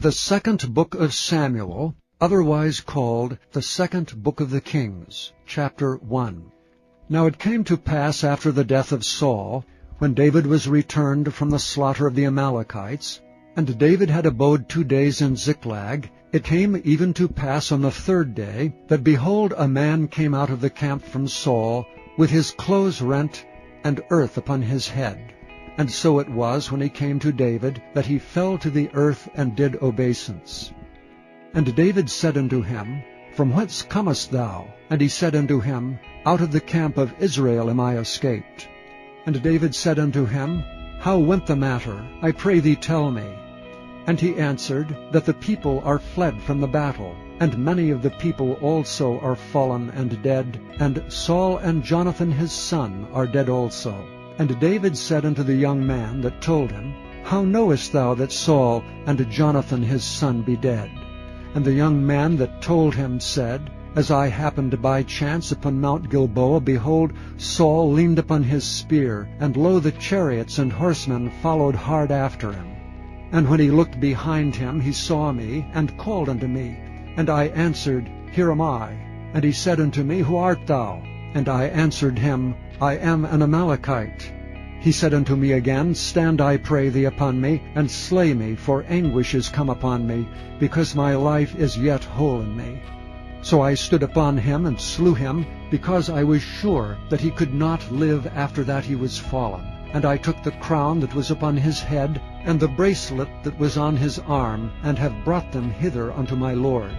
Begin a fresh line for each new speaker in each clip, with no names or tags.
The second book of Samuel, otherwise called the second book of the Kings, chapter 1. Now it came to pass after the death of Saul, when David was returned from the slaughter of the Amalekites, and David had abode 2 days in Ziklag, it came even to pass on the 3rd day, that behold, a man came out of the camp from Saul, with his clothes rent, and earth upon his head. And so it was, when he came to David, that he fell to the earth and did obeisance. And David said unto him, From whence comest thou? And he said unto him, Out of the camp of Israel am I escaped. And David said unto him, How went the matter? I pray thee tell me. And he answered, That the people are fled from the battle, and many of the people also are fallen and dead, and Saul and Jonathan his son are dead also. And David said unto the young man that told him, How knowest thou that Saul and Jonathan his son be dead? And the young man that told him said, As I happened by chance upon Mount Gilboa, behold, Saul leaned upon his spear, and lo, the chariots and horsemen followed hard after him. And when he looked behind him, he saw me, and called unto me. And I answered, Here am I. And he said unto me, Who art thou? And I answered him, I am an Amalekite. He said unto me again, Stand, I pray thee, upon me, and slay me, for anguish is come upon me, because my life is yet whole in me. So I stood upon him, and slew him, because I was sure that he could not live after that he was fallen. And I took the crown that was upon his head, and the bracelet that was on his arm, and have brought them hither unto my Lord.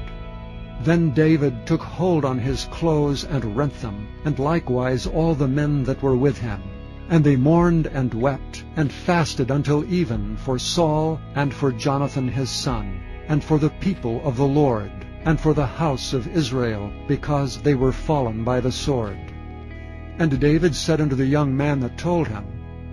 Then David took hold on his clothes, and rent them, and likewise all the men that were with him. And they mourned and wept, and fasted until even for Saul, and for Jonathan his son, and for the people of the Lord, and for the house of Israel, because they were fallen by the sword. And David said unto the young man that told him,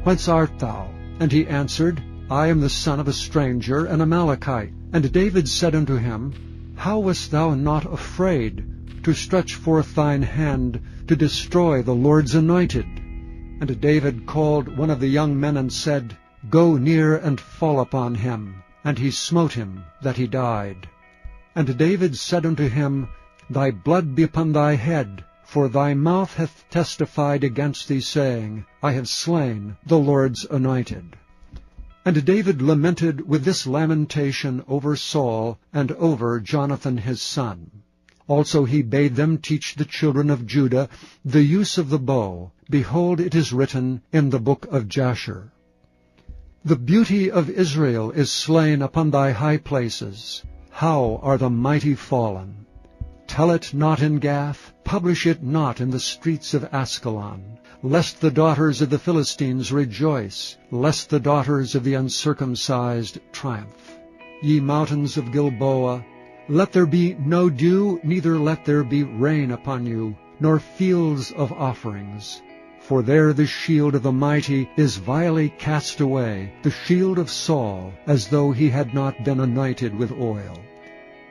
Whence art thou? And he answered, I am the son of a stranger, an Amalekite. And David said unto him, How wast thou not afraid to stretch forth thine hand to destroy the Lord's anointed? And David called one of the young men, and said, Go near and fall upon him. And he smote him, that he died. And David said unto him, Thy blood be upon thy head, for thy mouth hath testified against thee, saying, I have slain the Lord's anointed. And David lamented with this lamentation over Saul, and over Jonathan his son. Also he bade them teach the children of Judah the use of the bow. Behold, it is written in the book of Jasher. The beauty of Israel is slain upon thy high places. How are the mighty fallen! Tell it not in Gath, publish it not in the streets of Askelon, lest the daughters of the Philistines rejoice, lest the daughters of the uncircumcised triumph. Ye mountains of Gilboa, let there be no dew, neither let there be rain upon you, nor fields of offerings. For there the shield of the mighty is vilely cast away, the shield of Saul, as though he had not been anointed with oil.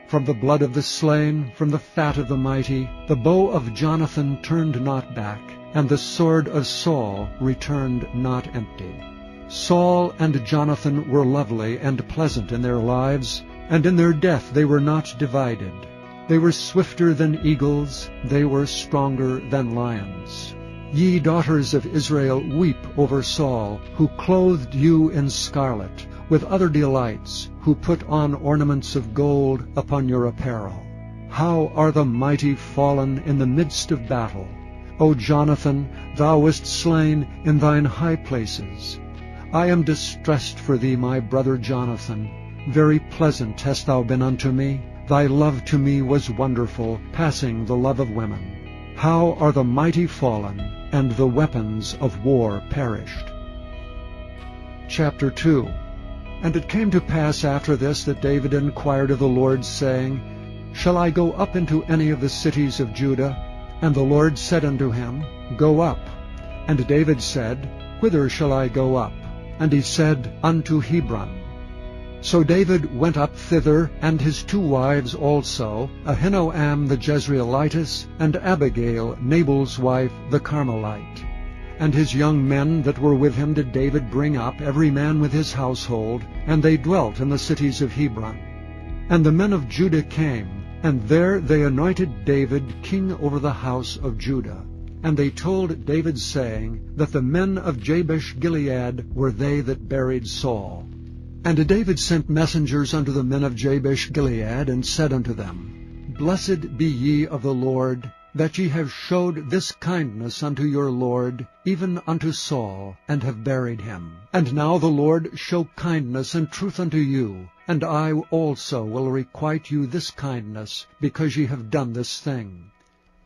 From the blood of the slain, from the fat of the mighty, the bow of Jonathan turned not back, and the sword of Saul returned not empty. Saul and Jonathan were lovely and pleasant in their lives, and in their death they were not divided. They were swifter than eagles, they were stronger than lions. Ye daughters of Israel, weep over Saul, who clothed you in scarlet, with other delights, who put on ornaments of gold upon your apparel. How are the mighty fallen in the midst of battle! O Jonathan, thou wast slain in thine high places. I am distressed for thee, my brother Jonathan. Very pleasant hast thou been unto me. Thy love to me was wonderful, passing the love of women. How are the mighty fallen, and the weapons of war perished. Chapter 2. And it came to pass after this that David inquired of the Lord, saying, Shall I go up into any of the cities of Judah? And the Lord said unto him, Go up. And David said, Whither shall I go up? And he said, Unto Hebron. So David went up thither, and his 2 wives also, Ahinoam the Jezreelitess, and Abigail, Nabal's wife, the Carmelite. And his young men that were with him did David bring up, every man with his household, and they dwelt in the cities of Hebron. And the men of Judah came, and there they anointed David king over the house of Judah. And they told David, saying, that the men of Jabesh Gilead were they that buried Saul. And David sent messengers unto the men of Jabesh Gilead, and said unto them, Blessed be ye of the Lord, that ye have showed this kindness unto your Lord, even unto Saul, and have buried him. And now the Lord show kindness and truth unto you, and I also will requite you this kindness, because ye have done this thing.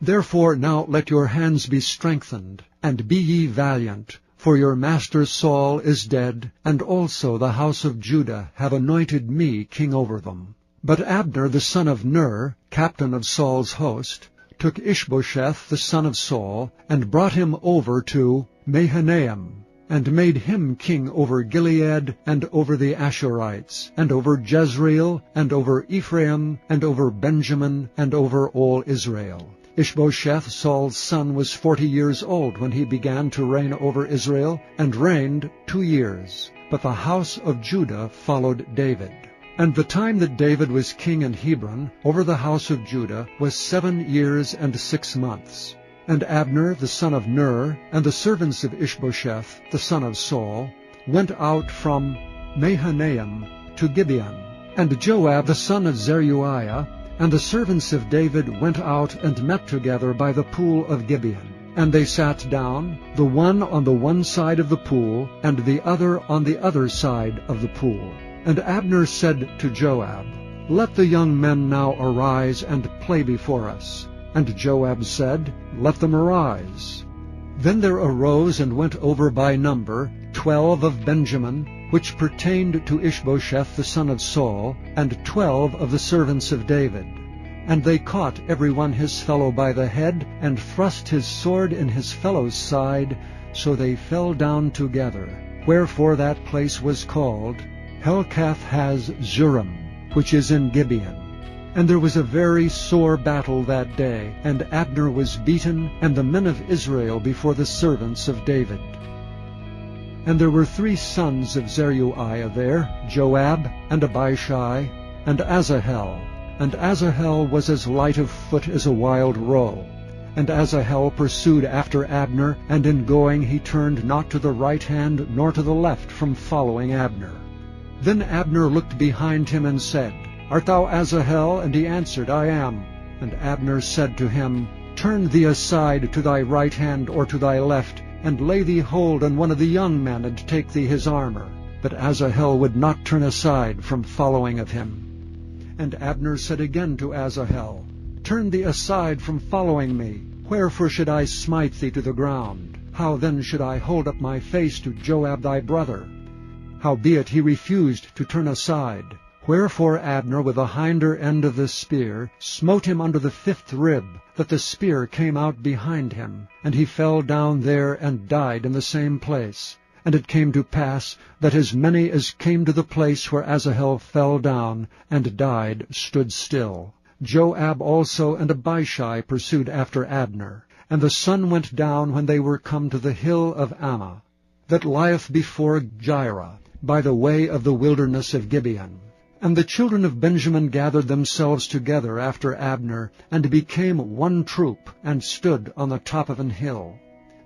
Therefore now let your hands be strengthened, and be ye valiant, for your master Saul is dead, and also the house of Judah have anointed me king over them. But Abner the son of Ner, captain of Saul's host, took Ishbosheth the son of Saul, and brought him over to Mahanaim, and made him king over Gilead, and over the Ashurites, and over Jezreel, and over Ephraim, and over Benjamin, and over all Israel. Ishbosheth, Saul's son, was 40 years old when he began to reign over Israel, and reigned 2 years. But the house of Judah followed David. And the time that David was king in Hebron over the house of Judah was 7 years and 6 months. And Abner the son of Ner, and the servants of Ishbosheth the son of Saul, went out from Mahanaim to Gibeon. And Joab the son of Zeruiah, and the servants of David went out and met together by the pool of Gibeon. And they sat down, the one on the one side of the pool, and the other on the other side of the pool. And Abner said to Joab, Let the young men now arise and play before us. And Joab said, Let them arise. Then there arose and went over by number 12 of Benjamin, which pertained to Ishbosheth the son of Saul, and 12 of the servants of David. And they caught every one his fellow by the head, and thrust his sword in his fellow's side, so they fell down together. Wherefore that place was called Helkath-haz-Zurim, which is in Gibeon. And there was a very sore battle that day, and Abner was beaten, and the men of Israel before the servants of David. And there were 3 sons of Zeruiah there, Joab, and Abishai, and Asahel. And Asahel was as light of foot as a wild roe. And Asahel pursued after Abner, and in going he turned not to the right hand nor to the left from following Abner. Then Abner looked behind him and said, Art thou Asahel? And he answered, I am. And Abner said to him, Turn thee aside to thy right hand or to thy left, and lay thee hold on one of the young men, and take thee his armor. But Asahel would not turn aside from following of him. And Abner said again to Asahel, Turn thee aside from following me. Wherefore should I smite thee to the ground? How then should I hold up my face to Joab thy brother? Howbeit he refused to turn aside. Wherefore Abner with the hinder end of the spear smote him under the 5th rib, that the spear came out behind him, and he fell down there and died in the same place. And it came to pass that as many as came to the place where Asahel fell down and died stood still. Joab also and Abishai pursued after Abner. And the sun went down when they were come to the hill of Ammah, that lieth before Jireh, by the way of the wilderness of Gibeon. And the children of Benjamin gathered themselves together after Abner, and became one troop, and stood on the top of an hill.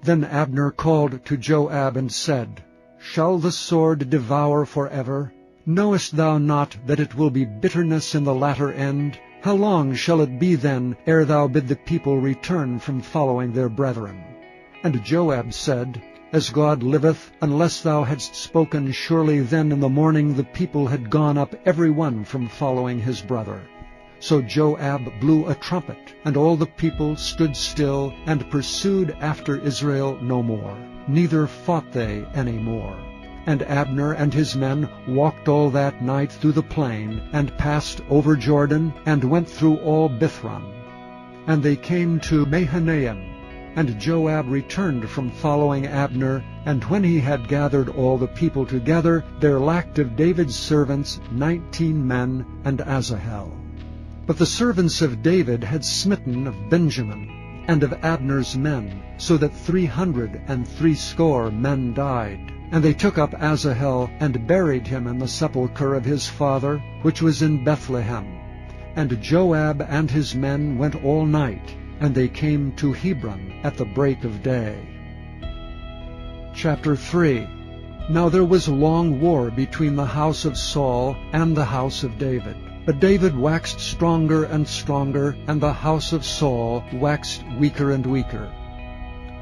Then Abner called to Joab and said, Shall the sword devour forever? Knowest thou not that it will be bitterness in the latter end? How long shall it be then, ere thou bid the people return from following their brethren? And Joab said, As God liveth, unless thou hadst spoken, surely then in the morning the people had gone up every one from following his brother. So Joab blew a trumpet, and all the people stood still, and pursued after Israel no more, neither fought they any more. And Abner and his men walked all that night through the plain, and passed over Jordan, and went through all Bithron. And they came to Mahanaim. And Joab returned from following Abner, and when he had gathered all the people together, there lacked of David's servants 19 men and Asahel. But the servants of David had smitten of Benjamin, and of Abner's men, so that 360 men died. And they took up Asahel, and buried him in the sepulchre of his father, which was in Bethlehem. And Joab and his men went all night, and they came to Hebron at the break of day. Chapter 3. Now there was long war between the house of Saul and the house of David. But David waxed stronger and stronger, and the house of Saul waxed weaker and weaker.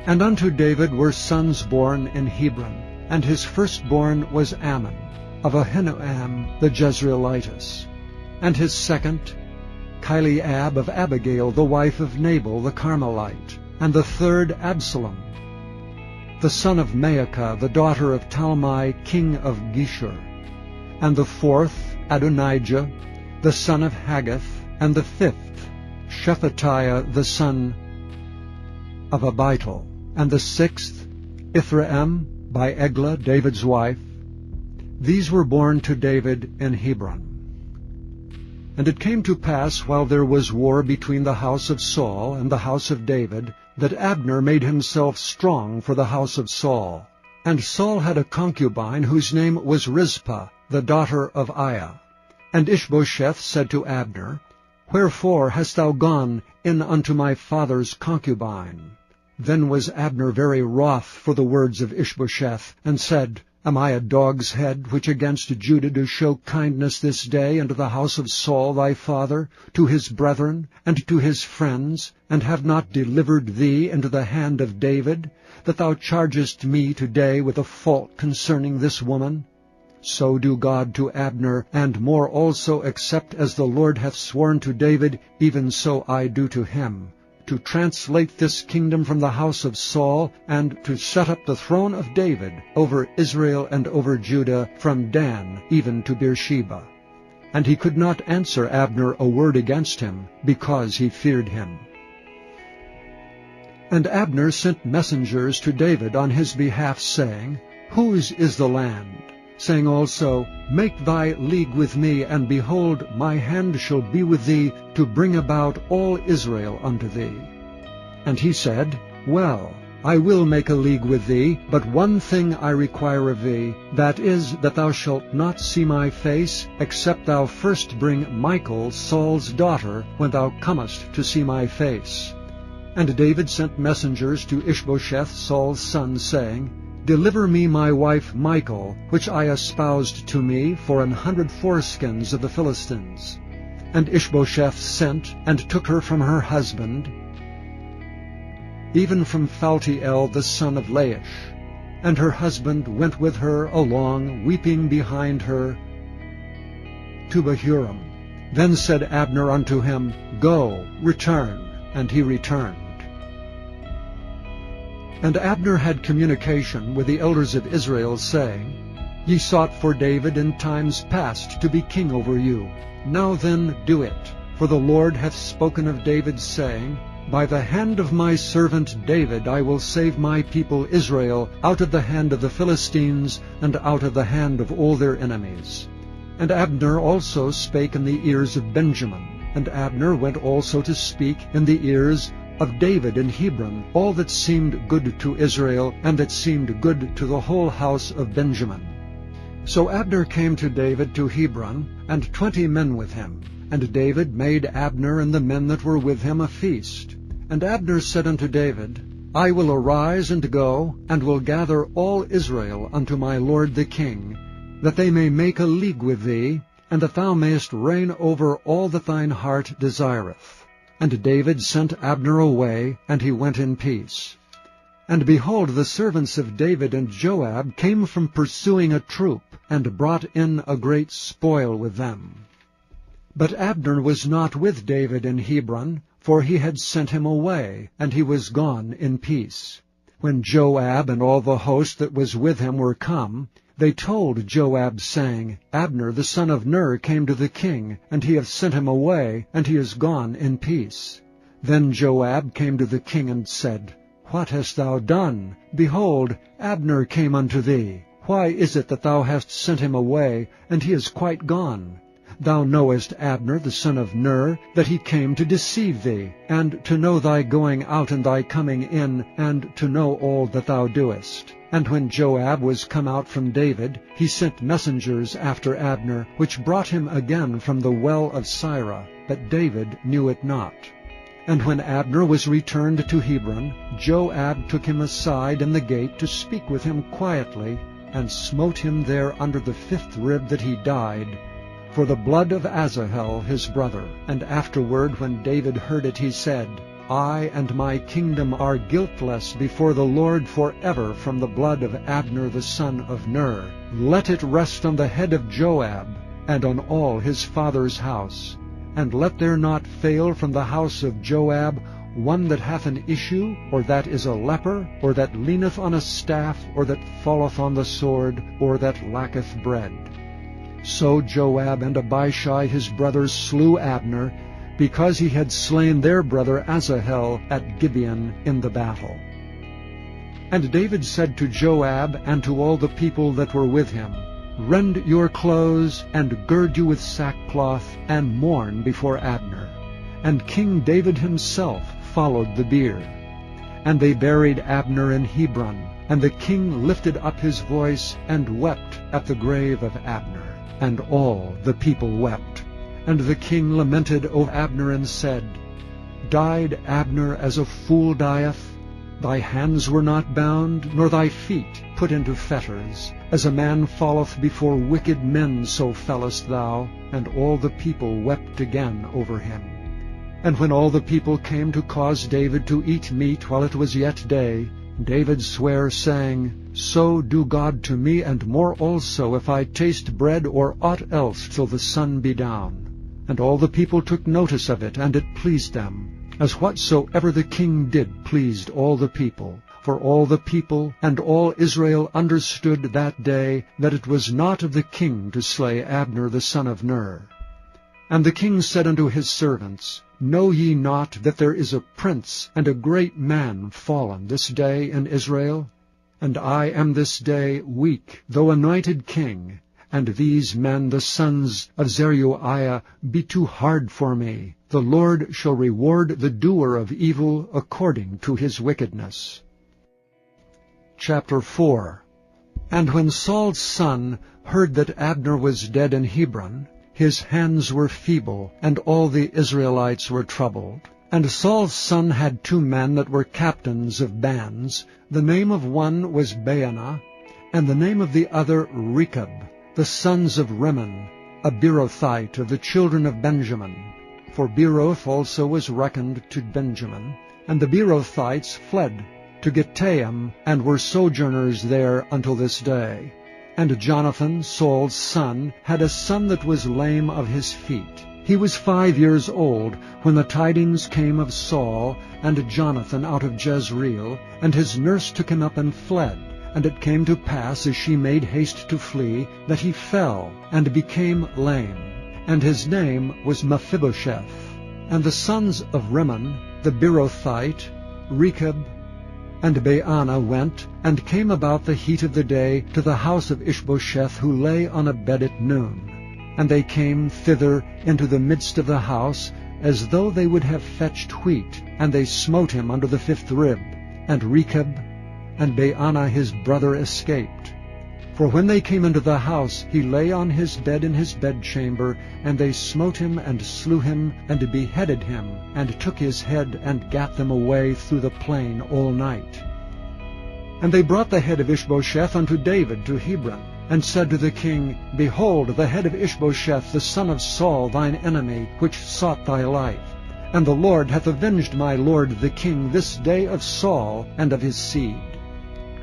And unto David were sons born in Hebron, and his firstborn was Ammon, of Ahinoam the Jezreelitess, and his second, Chileab of Abigail, the wife of Nabal the Carmelite, and the third Absalom, the son of Maacah, the daughter of Talmai, king of Geshur, and the fourth, Adonijah, the son of Haggith, and the fifth, Shephatiah, the son of Abital, and the sixth, Ithream, by Eglah, David's wife. These were born to David in Hebron. And it came to pass, while there was war between the house of Saul and the house of David, that Abner made himself strong for the house of Saul. And Saul had a concubine whose name was Rizpah, the daughter of Aiah. And Ishbosheth said to Abner, Wherefore hast thou gone in unto my father's concubine? Then was Abner very wroth for the words of Ishbosheth, and said, Am I a dog's head, which against Judah do show kindness this day unto the house of Saul thy father, to his brethren, and to his friends, and have not delivered thee into the hand of David, that thou chargest me today with a fault concerning this woman? So do God to Abner, and more also, except as the Lord hath sworn to David, even so I do to him, to translate this kingdom from the house of Saul, and to set up the throne of David over Israel and over Judah, from Dan even to Beersheba. And he could not answer Abner a word against him, because he feared him. And Abner sent messengers to David on his behalf, saying, Whose is the land? Saying also, Make thy league with me, and behold, my hand shall be with thee, to bring about all Israel unto thee. And he said, Well, I will make a league with thee, but one thing I require of thee, that is, that thou shalt not see my face, except thou first bring Michal, Saul's daughter, when thou comest to see my face. And David sent messengers to Ishbosheth, Saul's son, saying, Deliver me my wife Michal, which I espoused to me for 100 foreskins of the Philistines. And Ishbosheth sent, and took her from her husband, even from Phaltiel the son of Laish. And her husband went with her along, weeping behind her, to Bahurim. Then said Abner unto him, Go, return. And he returned. And Abner had communication with the elders of Israel, saying, Ye sought for David in times past to be king over you. Now then do it. For the Lord hath spoken of David, saying, By the hand of my servant David I will save my people Israel out of the hand of the Philistines, and out of the hand of all their enemies. And Abner also spake in the ears of Benjamin. And Abner went also to speak in the ears of David in Hebron, all that seemed good to Israel, and that seemed good to the whole house of Benjamin. So Abner came to David to Hebron, and 20 men with him. And David made Abner and the men that were with him a feast. And Abner said unto David, I will arise and go, and will gather all Israel unto my lord the king, that they may make a league with thee, and that thou mayest reign over all that thine heart desireth. And David sent Abner away, and he went in peace. And behold, the servants of David and Joab came from pursuing a troop, and brought in a great spoil with them. But Abner was not with David in Hebron, for he had sent him away, and he was gone in peace. When Joab and all the host that was with him were come, they told Joab, saying, Abner the son of Ner came to the king, and he hath sent him away, and he is gone in peace. Then Joab came to the king and said, What hast thou done? Behold, Abner came unto thee. Why is it that thou hast sent him away, and he is quite gone? thou knowest Abner the son of Ner, that he came to deceive thee, and to know thy going out and thy coming in, and to know all that thou doest. And when Joab was come out from David, he sent messengers after Abner, which brought him again from the well of Sirah, but David knew it not. And when Abner was returned to Hebron, Joab took him aside in the gate to speak with him quietly, and smote him there under the 5th rib that he died, for the blood of Asahel his brother. And afterward, when David heard it, he said, I and my kingdom are guiltless before the Lord forever from the blood of Abner the son of Ner. Let it rest on the head of Joab, and on all his father's house. And let there not fail from the house of Joab one that hath an issue, or that is a leper, or that leaneth on a staff, or that falleth on the sword, or that lacketh bread. So Joab and Abishai his brothers slew Abner, because he had slain their brother Asahel at Gibeon in the battle. And David said to Joab and to all the people that were with him, Rend your clothes, and gird you with sackcloth, and mourn before Abner. And King David himself followed the bier. And they buried Abner in Hebron, and the king lifted up his voice, and wept at the grave of Abner. And all the people wept. And the king lamented over Abner, and said, Died Abner as a fool dieth? Thy hands were not bound, nor thy feet put into fetters. As a man falleth before wicked men, so fellest thou. And all the people wept again over him. And when all the people came to cause David to eat meat while it was yet day, David sware, saying, So do God to me, and more also, if I taste bread or aught else till the sun be down. And all the people took notice of it, and it pleased them, as whatsoever the king did pleased all the people. For all the people and all Israel understood that day that it was not of the king to slay Abner the son of Ner. And the king said unto his servants, Know ye not that there is a prince and a great man fallen this day in Israel? And I am this day weak, though anointed king, and these men, the sons of Zeruiah, be too hard for me. The Lord shall reward the doer of evil according to his wickedness. Chapter 4. And when Saul's son heard that Abner was dead in Hebron, his hands were feeble, and all the Israelites were troubled. And Saul's son had 2 men that were captains of bands. The name of one was Baanah, and the name of the other Rechab, the sons of Rimmon, a Beerothite of the children of Benjamin. For Beeroth also was reckoned to Benjamin. And the Beerothites fled to Gittaim, and were sojourners there until this day. And Jonathan, Saul's son, had a son that was lame of his feet. He was 5 years old when the tidings came of Saul and Jonathan out of Jezreel, and his nurse took him up and fled. And it came to pass, as she made haste to flee, that he fell and became lame. And his name was Mephibosheth. And the sons of Rimmon, the Beerothite, Rechab, and Baanah went, and came about the heat of the day to the house of Ishbosheth, who lay on a bed at noon. And they came thither into the midst of the house, as though they would have fetched wheat, and they smote him under the 5th rib. And Rechab and Baanah his brother escaped. For when they came into the house, he lay on his bed in his bedchamber, and they smote him and slew him, and beheaded him, and took his head, and gat them away through the plain all night. And they brought the head of Ishbosheth unto David to Hebron, and said to the king, Behold, the head of Ishbosheth, the son of Saul, thine enemy, which sought thy life. And the Lord hath avenged my lord the king this day of Saul and of his seed.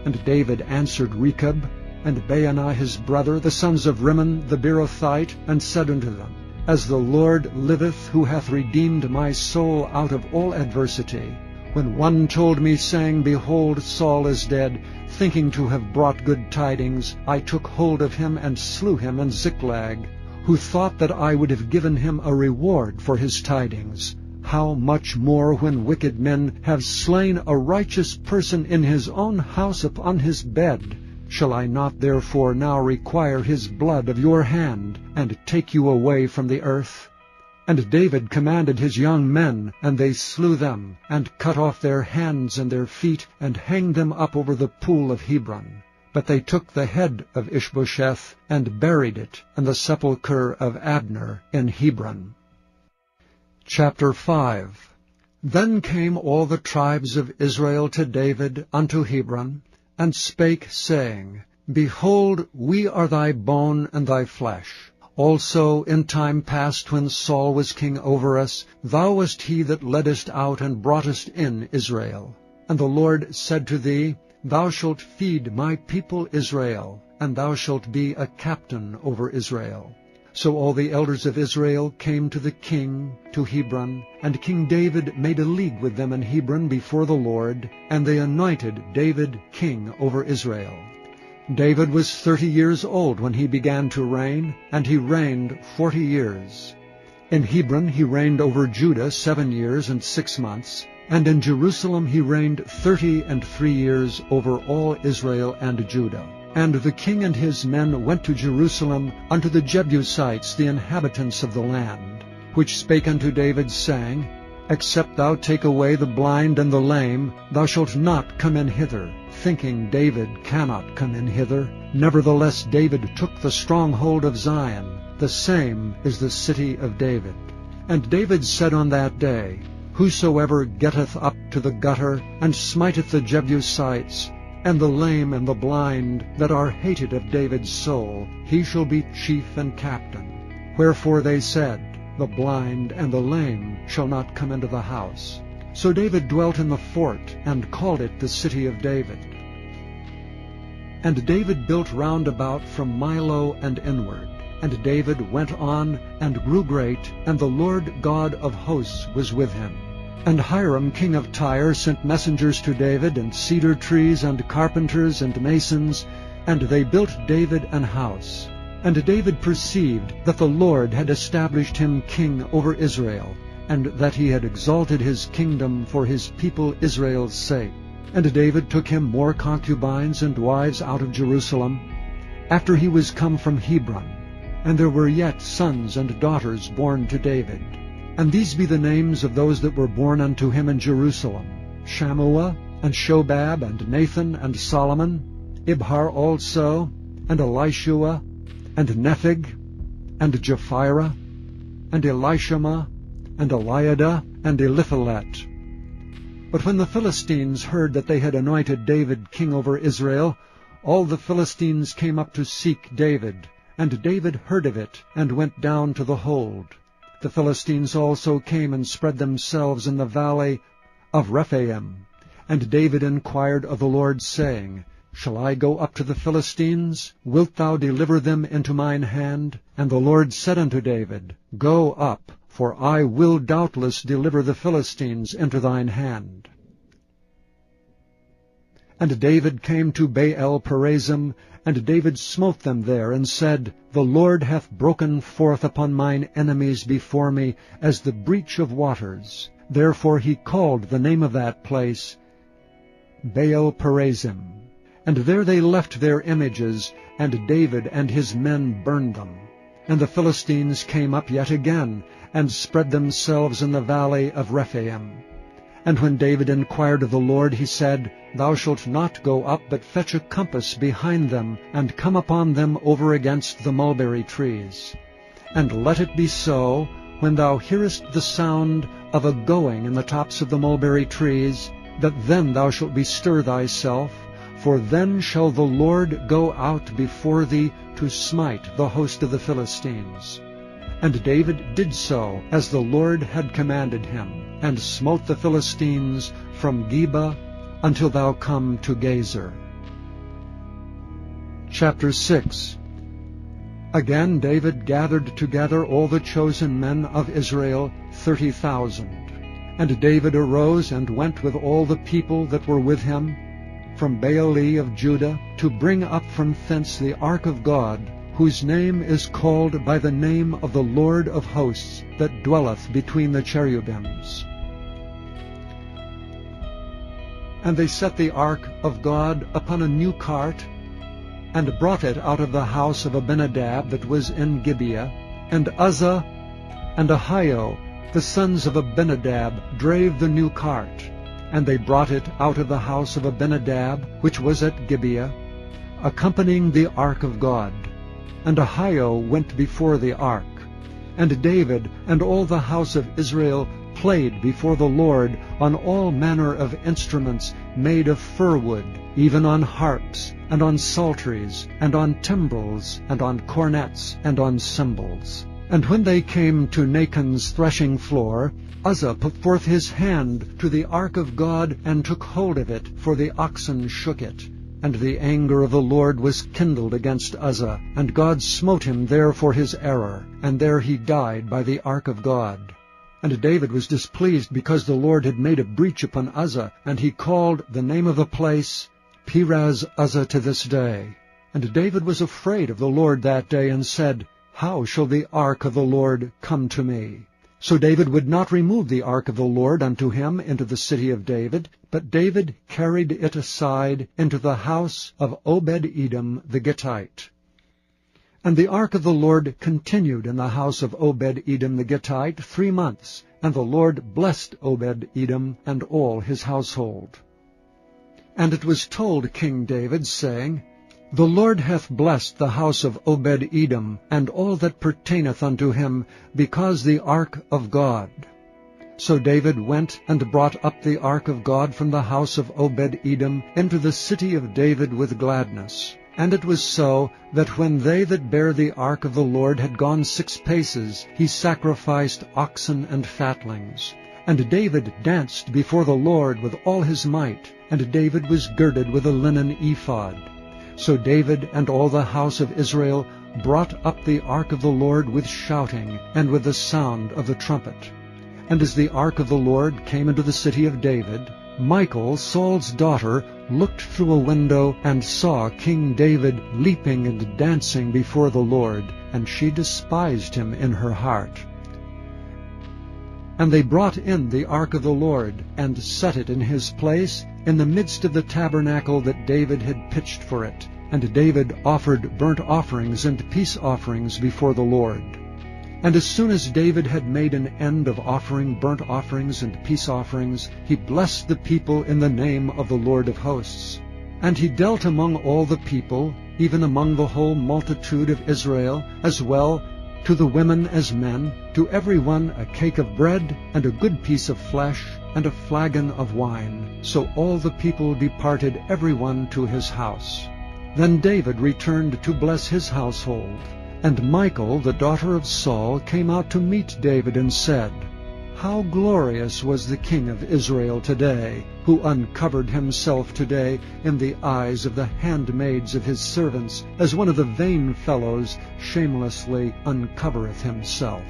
And David answered Rechab and Baanah his brother, the sons of Rimmon the Beerothite, and said unto them, As the Lord liveth, who hath redeemed my soul out of all adversity, when one told me, saying, Behold, Saul is dead, thinking to have brought good tidings, I took hold of him and slew him in Ziklag, who thought that I would have given him a reward for his tidings. How much more when wicked men have slain a righteous person in his own house upon his bed? Shall I not therefore now require his blood of your hand, and take you away from the earth? And David commanded his young men, and they slew them, and cut off their hands and their feet, and hanged them up over the pool of Hebron. But they took the head of Ishbosheth, and buried it in the sepulchre of Abner in Hebron. Chapter 5. Then came all the tribes of Israel to David unto Hebron, and spake, saying, Behold, we are thy bone and thy flesh. Also in time past, when Saul was king over us, thou wast he that leddest out and broughtest in Israel. And the Lord said to thee, Thou shalt feed my people Israel, and thou shalt be a captain over Israel. So all the elders of Israel came to the king to Hebron, and King David made a league with them in Hebron before the Lord, and they anointed David king over Israel. David was 30 years old when he began to reign, and he reigned 40 years. In Hebron he reigned over Judah 7 years and 6 months, and in Jerusalem he reigned 33 years over all Israel and Judah. And the king and his men went to Jerusalem unto the Jebusites, the inhabitants of the land, which spake unto David, saying, Except thou take away the blind and the lame, thou shalt not come in hither, thinking David cannot come in hither. Nevertheless David took the stronghold of Zion, the same is the city of David. And David said on that day, Whosoever getteth up to the gutter, and smiteth the Jebusites, and the lame and the blind, that are hated of David's soul, he shall be chief and captain. Wherefore they said, The blind and the lame shall not come into the house. So David dwelt in the fort, and called it the city of David. And David built round about from Milo and inward. And David went on, and grew great, and the Lord God of hosts was with him. And Hiram king of Tyre sent messengers to David, and cedar trees, and carpenters, and masons, and they built David an house. And David perceived that the Lord had established him king over Israel, and that he had exalted his kingdom for his people Israel's sake. And David took him more concubines and wives out of Jerusalem, after he was come from Hebron. And there were yet sons and daughters born to David. And these be the names of those that were born unto him in Jerusalem: Shammua, and Shobab, and Nathan, and Solomon, Ibhar also, and Elishua, and Nepheg, and Japhira, and Elishama, and Eliada, and Eliphalet. But when the Philistines heard that they had anointed David king over Israel, all the Philistines came up to seek David. And David heard of it, and went down to the hold. The Philistines also came and spread themselves in the valley of Rephaim. And David inquired of the Lord, saying, Shall I go up to the Philistines? Wilt thou deliver them into mine hand? And the Lord said unto David, Go up, for I will doubtless deliver the Philistines into thine hand. And David came to Baal-perazim, and David smote them there, and said, The Lord hath broken forth upon mine enemies before me, as the breach of waters. Therefore he called the name of that place Baal-perazim. And there they left their images, and David and his men burned them. And the Philistines came up yet again, and spread themselves in the valley of Rephaim. And when David inquired of the Lord, he said, Thou shalt not go up, but fetch a compass behind them, and come upon them over against the mulberry trees. And let it be so, when thou hearest the sound of a going in the tops of the mulberry trees, that then thou shalt bestir thyself, for then shall the Lord go out before thee to smite the host of the Philistines. And David did so, as the Lord had commanded him, and smote the Philistines from Geba until thou come to Gezer. Chapter 6. Again David gathered together all the chosen men of Israel, 30,000. And David arose and went with all the people that were with him from Baale of Judah, to bring up from thence the ark of God, whose name is called by the name of the Lord of hosts, that dwelleth between the cherubims. And they set the ark of God upon a new cart, and brought it out of the house of Abinadab that was in Gibeah. And Uzzah and Ahio, the sons of Abinadab, drave the new cart. And they brought it out of the house of Abinadab, which was at Gibeah, accompanying the ark of God. And Ahio went before the ark. And David and all the house of Israel played before the Lord on all manner of instruments made of fir wood, even on harps, and on psalteries, and on timbrels, and on cornets, and on cymbals. And when they came to Nachon's threshing floor, Uzzah put forth his hand to the ark of God, and took hold of it, for the oxen shook it. And the anger of the Lord was kindled against Uzzah, and God smote him there for his error, and there he died by the ark of God. And David was displeased because the Lord had made a breach upon Uzzah, and he called the name of the place Perez Uzzah to this day. And David was afraid of the Lord that day, and said, How shall the ark of the Lord come to me? So David would not remove the ark of the Lord unto him into the city of David, but David carried it aside into the house of Obed-Edom the Gittite. And the ark of the Lord continued in the house of Obed-Edom the Gittite 3 months, and the Lord blessed Obed-Edom and all his household. And it was told King David, saying, The Lord hath blessed the house of Obed-Edom, and all that pertaineth unto him, because the ark of God. So David went and brought up the ark of God from the house of Obed-Edom into the city of David with gladness. And it was so, that when they that bare the ark of the Lord had gone 6 paces, he sacrificed oxen and fatlings. And David danced before the Lord with all his might, and David was girded with a linen ephod. So David and all the house of Israel brought up the ark of the Lord with shouting, and with the sound of the trumpet. And as the ark of the Lord came into the city of David, Michal, Saul's daughter, looked through a window, and saw King David leaping and dancing before the Lord, and she despised him in her heart. And they brought in the ark of the Lord, and set it in his place, in the midst of the tabernacle that David had pitched for it. And David offered burnt offerings and peace offerings before the Lord. And as soon as David had made an end of offering burnt offerings and peace offerings, he blessed the people in the name of the Lord of hosts. And he dealt among all the people, even among the whole multitude of Israel, as well to the women as men, to every one a cake of bread, and a good piece of flesh, and a flagon of wine. So all the people departed every one to his house. Then David returned to bless his household. And Michal, the daughter of Saul, came out to meet David, and said, How glorious was the king of Israel today, who uncovered himself today in the eyes of the handmaids of his servants, as one of the vain fellows shamelessly uncovereth himself.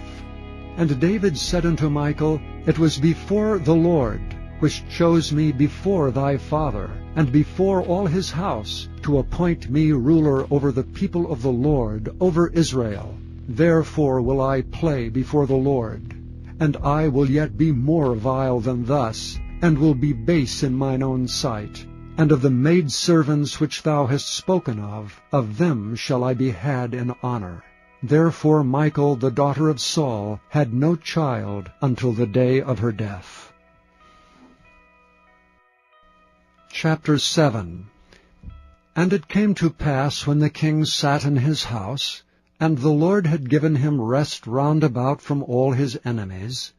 And David said unto Michal, It was before the Lord, which chose me before thy father, and before all his house, to appoint me ruler over the people of the Lord, over Israel. Therefore will I play before the Lord. And I will yet be more vile than thus, and will be base in mine own sight. And of the maidservants which thou hast spoken of them shall I be had in honor. Therefore Michal, the daughter of Saul, had no child until the day of her death. Chapter 7. And it came to pass, when the king sat in his house, and the Lord had given him rest round about from all his enemies,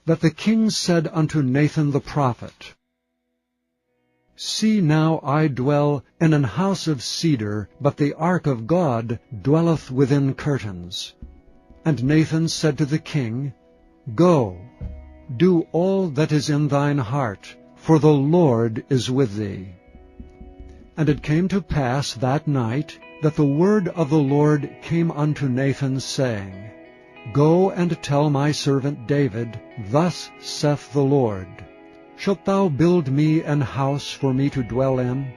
that the king said unto Nathan the prophet, See now, I dwell in an house of cedar, but the ark of God dwelleth within curtains. And Nathan said to the king, Go, do all that is in thine heart, for the Lord is with thee. And it came to pass that night, that the word of the Lord came unto Nathan, saying, Go and tell my servant David, Thus saith the Lord, Shalt thou build me an house for me to dwell in?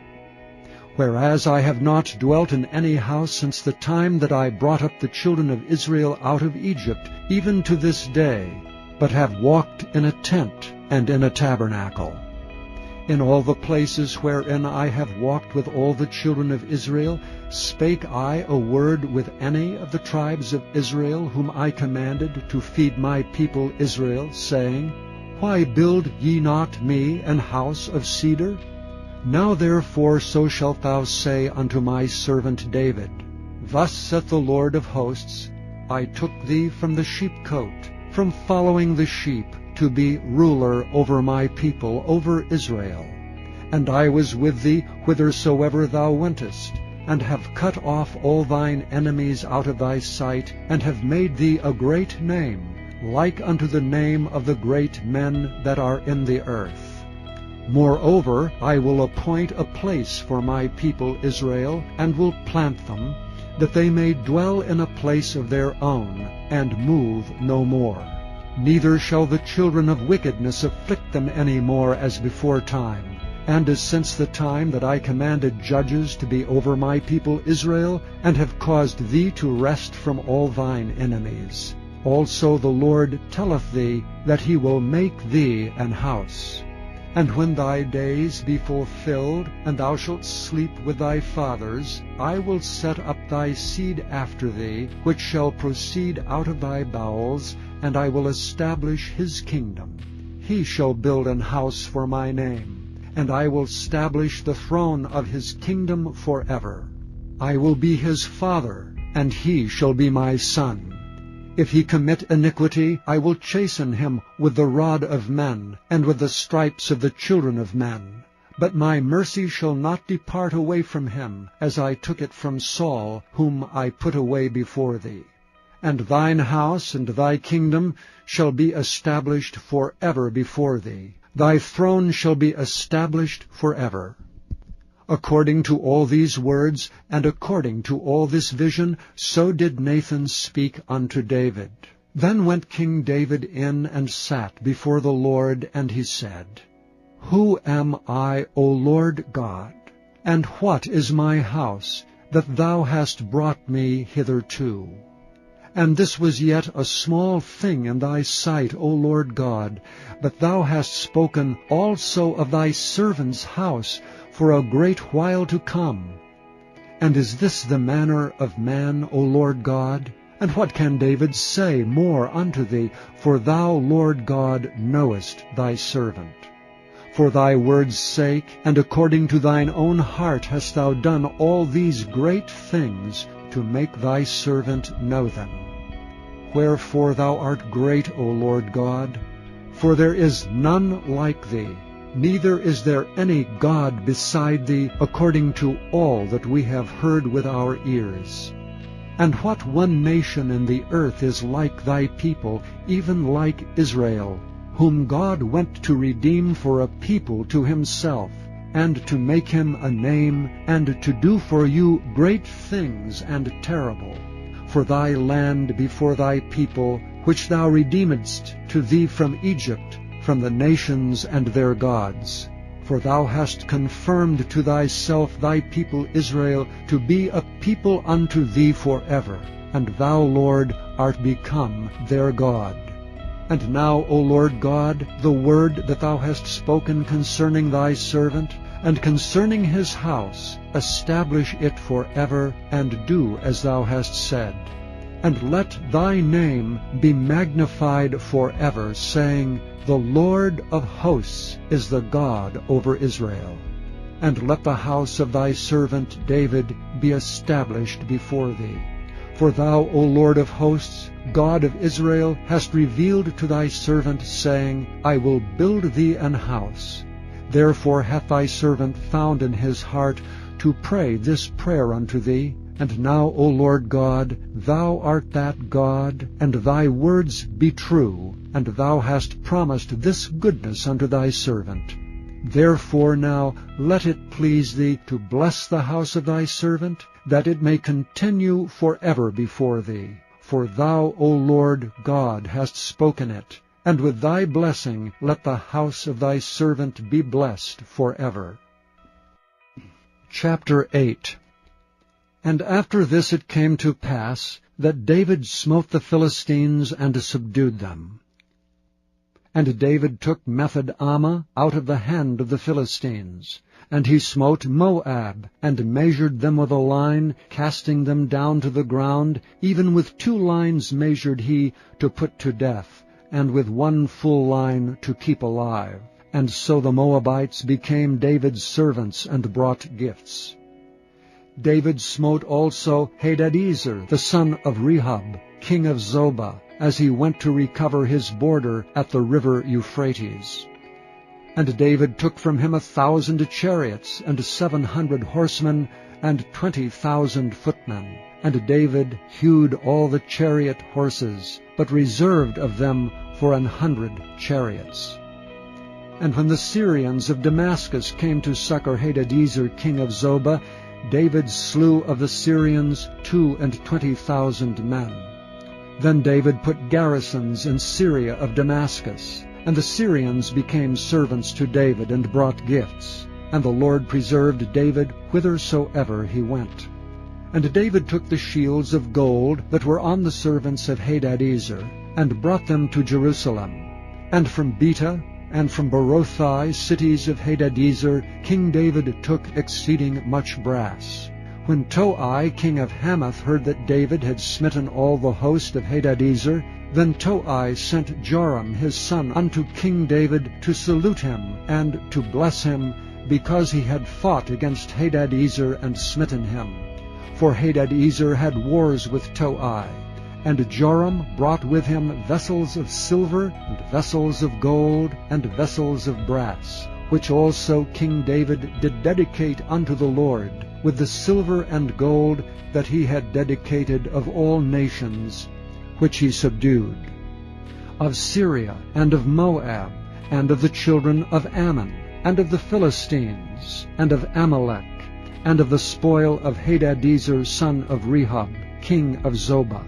Whereas I have not dwelt in any house since the time that I brought up the children of Israel out of Egypt, even to this day, but have walked in a tent and in a tabernacle. In all the places wherein I have walked with all the children of Israel, spake I a word with any of the tribes of Israel, whom I commanded to feed my people Israel, saying, Why build ye not me an house of cedar? Now therefore so shalt thou say unto my servant David, Thus saith the Lord of hosts, I took thee from the sheepcote, from following the sheep, to be ruler over my people, over Israel. And I was with thee whithersoever thou wentest, and have cut off all thine enemies out of thy sight, and have made thee a great name, like unto the name of the great men that are in the earth. Moreover, I will appoint a place for my people Israel, and will plant them, that they may dwell in a place of their own, and move no more. Neither shall the children of wickedness afflict them any more as before time, and as since the time that I commanded judges to be over my people Israel, and have caused thee to rest from all thine enemies. Also the Lord telleth thee that he will make thee an house. And when thy days be fulfilled, and thou shalt sleep with thy fathers, I will set up thy seed after thee, which shall proceed out of thy bowels, and I will establish his kingdom. He shall build an house for my name, and I will establish the throne of his kingdom forever. I will be his father, and he shall be my son. If he commit iniquity, I will chasten him with the rod of men, and with the stripes of the children of men. But my mercy shall not depart away from him, as I took it from Saul, whom I put away before thee. And thine house and thy kingdom shall be established forever before thee. Thy throne shall be established forever. According to all these words, and according to all this vision, so did Nathan speak unto David. Then went King David in and sat before the Lord, and he said, Who am I, O Lord God? And what is my house, that thou hast brought me hitherto? And this was yet a small thing in thy sight, O Lord God, but thou hast spoken also of thy servant's house for a great while to come. And is this the manner of man, O Lord God? And what can David say more unto thee? For thou, Lord God, knowest thy servant. For thy word's sake, and according to thine own heart hast thou done all these great things, to make thy servant know them. Wherefore thou art great, O Lord God, for there is none like thee, neither is there any God beside thee, according to all that we have heard with our ears. And what one nation in the earth is like thy people, even like Israel, whom God went to redeem for a people to himself, and to make him a name, and to do for you great things and terrible, for thy land before thy people, which thou redeemedst to thee from Egypt, from the nations and their gods. For thou hast confirmed to thyself thy people Israel to be a people unto thee forever, and thou, Lord, art become their God. And now, O Lord God, the word that thou hast spoken concerning thy servant, and concerning his house, establish it forever, and do as thou hast said. And let thy name be magnified forever, saying, The Lord of hosts is the God over Israel. And let the house of thy servant David be established before thee. For thou, O Lord of hosts, God of Israel, hast revealed to thy servant, saying, I will build thee an house. Therefore hath thy servant found in his heart to pray this prayer unto thee. And now, O Lord God, thou art that God, and thy words be true, and thou hast promised this goodness unto thy servant. Therefore now let it please thee to bless the house of thy servant, that it may continue forever before thee. For thou, O Lord God, hast spoken it, and with thy blessing let the house of thy servant be blessed forever. Chapter 8. And after this it came to pass that David smote the Philistines and subdued them. And David took Method-ammah out of the hand of the Philistines. And he smote Moab, and measured them with a line, casting them down to the ground. Even with 2 lines measured he to put to death, and with 1 full line to keep alive. And so the Moabites became David's servants, and brought gifts. David smote also Hadadezer, the son of Rehob, king of Zobah, as he went to recover his border at the river Euphrates. And David took from him 1,000 chariots, and 700 horsemen, and 20,000 footmen. And David hewed all the chariot horses, but reserved of them for 100 chariots. And when the Syrians of Damascus came to succor Hadadezer, king of Zobah, David slew of the Syrians 22,000 men. Then David put garrisons in Syria of Damascus, and the Syrians became servants to David, and brought gifts. And the Lord preserved David whithersoever he went. And David took the shields of gold that were on the servants of Hadadezer, and brought them to Jerusalem. And from Betah, and from Berothai, cities of Hadadezer, King David took exceeding much brass. When Toi, king of Hamath, heard that David had smitten all the host of Hadadezer, then Toi sent Joram his son unto King David to salute him, and to bless him, because he had fought against Hadadezer and smitten him. For Hadadezer had wars with Toi. And Joram brought with him vessels of silver, and vessels of gold, and vessels of brass, which also King David did dedicate unto the Lord, with the silver and gold that he had dedicated of all nations, which he subdued, of Syria, and of Moab, and of the children of Ammon, and of the Philistines, and of Amalek, and of the spoil of Hadadezer son of Rehob, king of Zobah.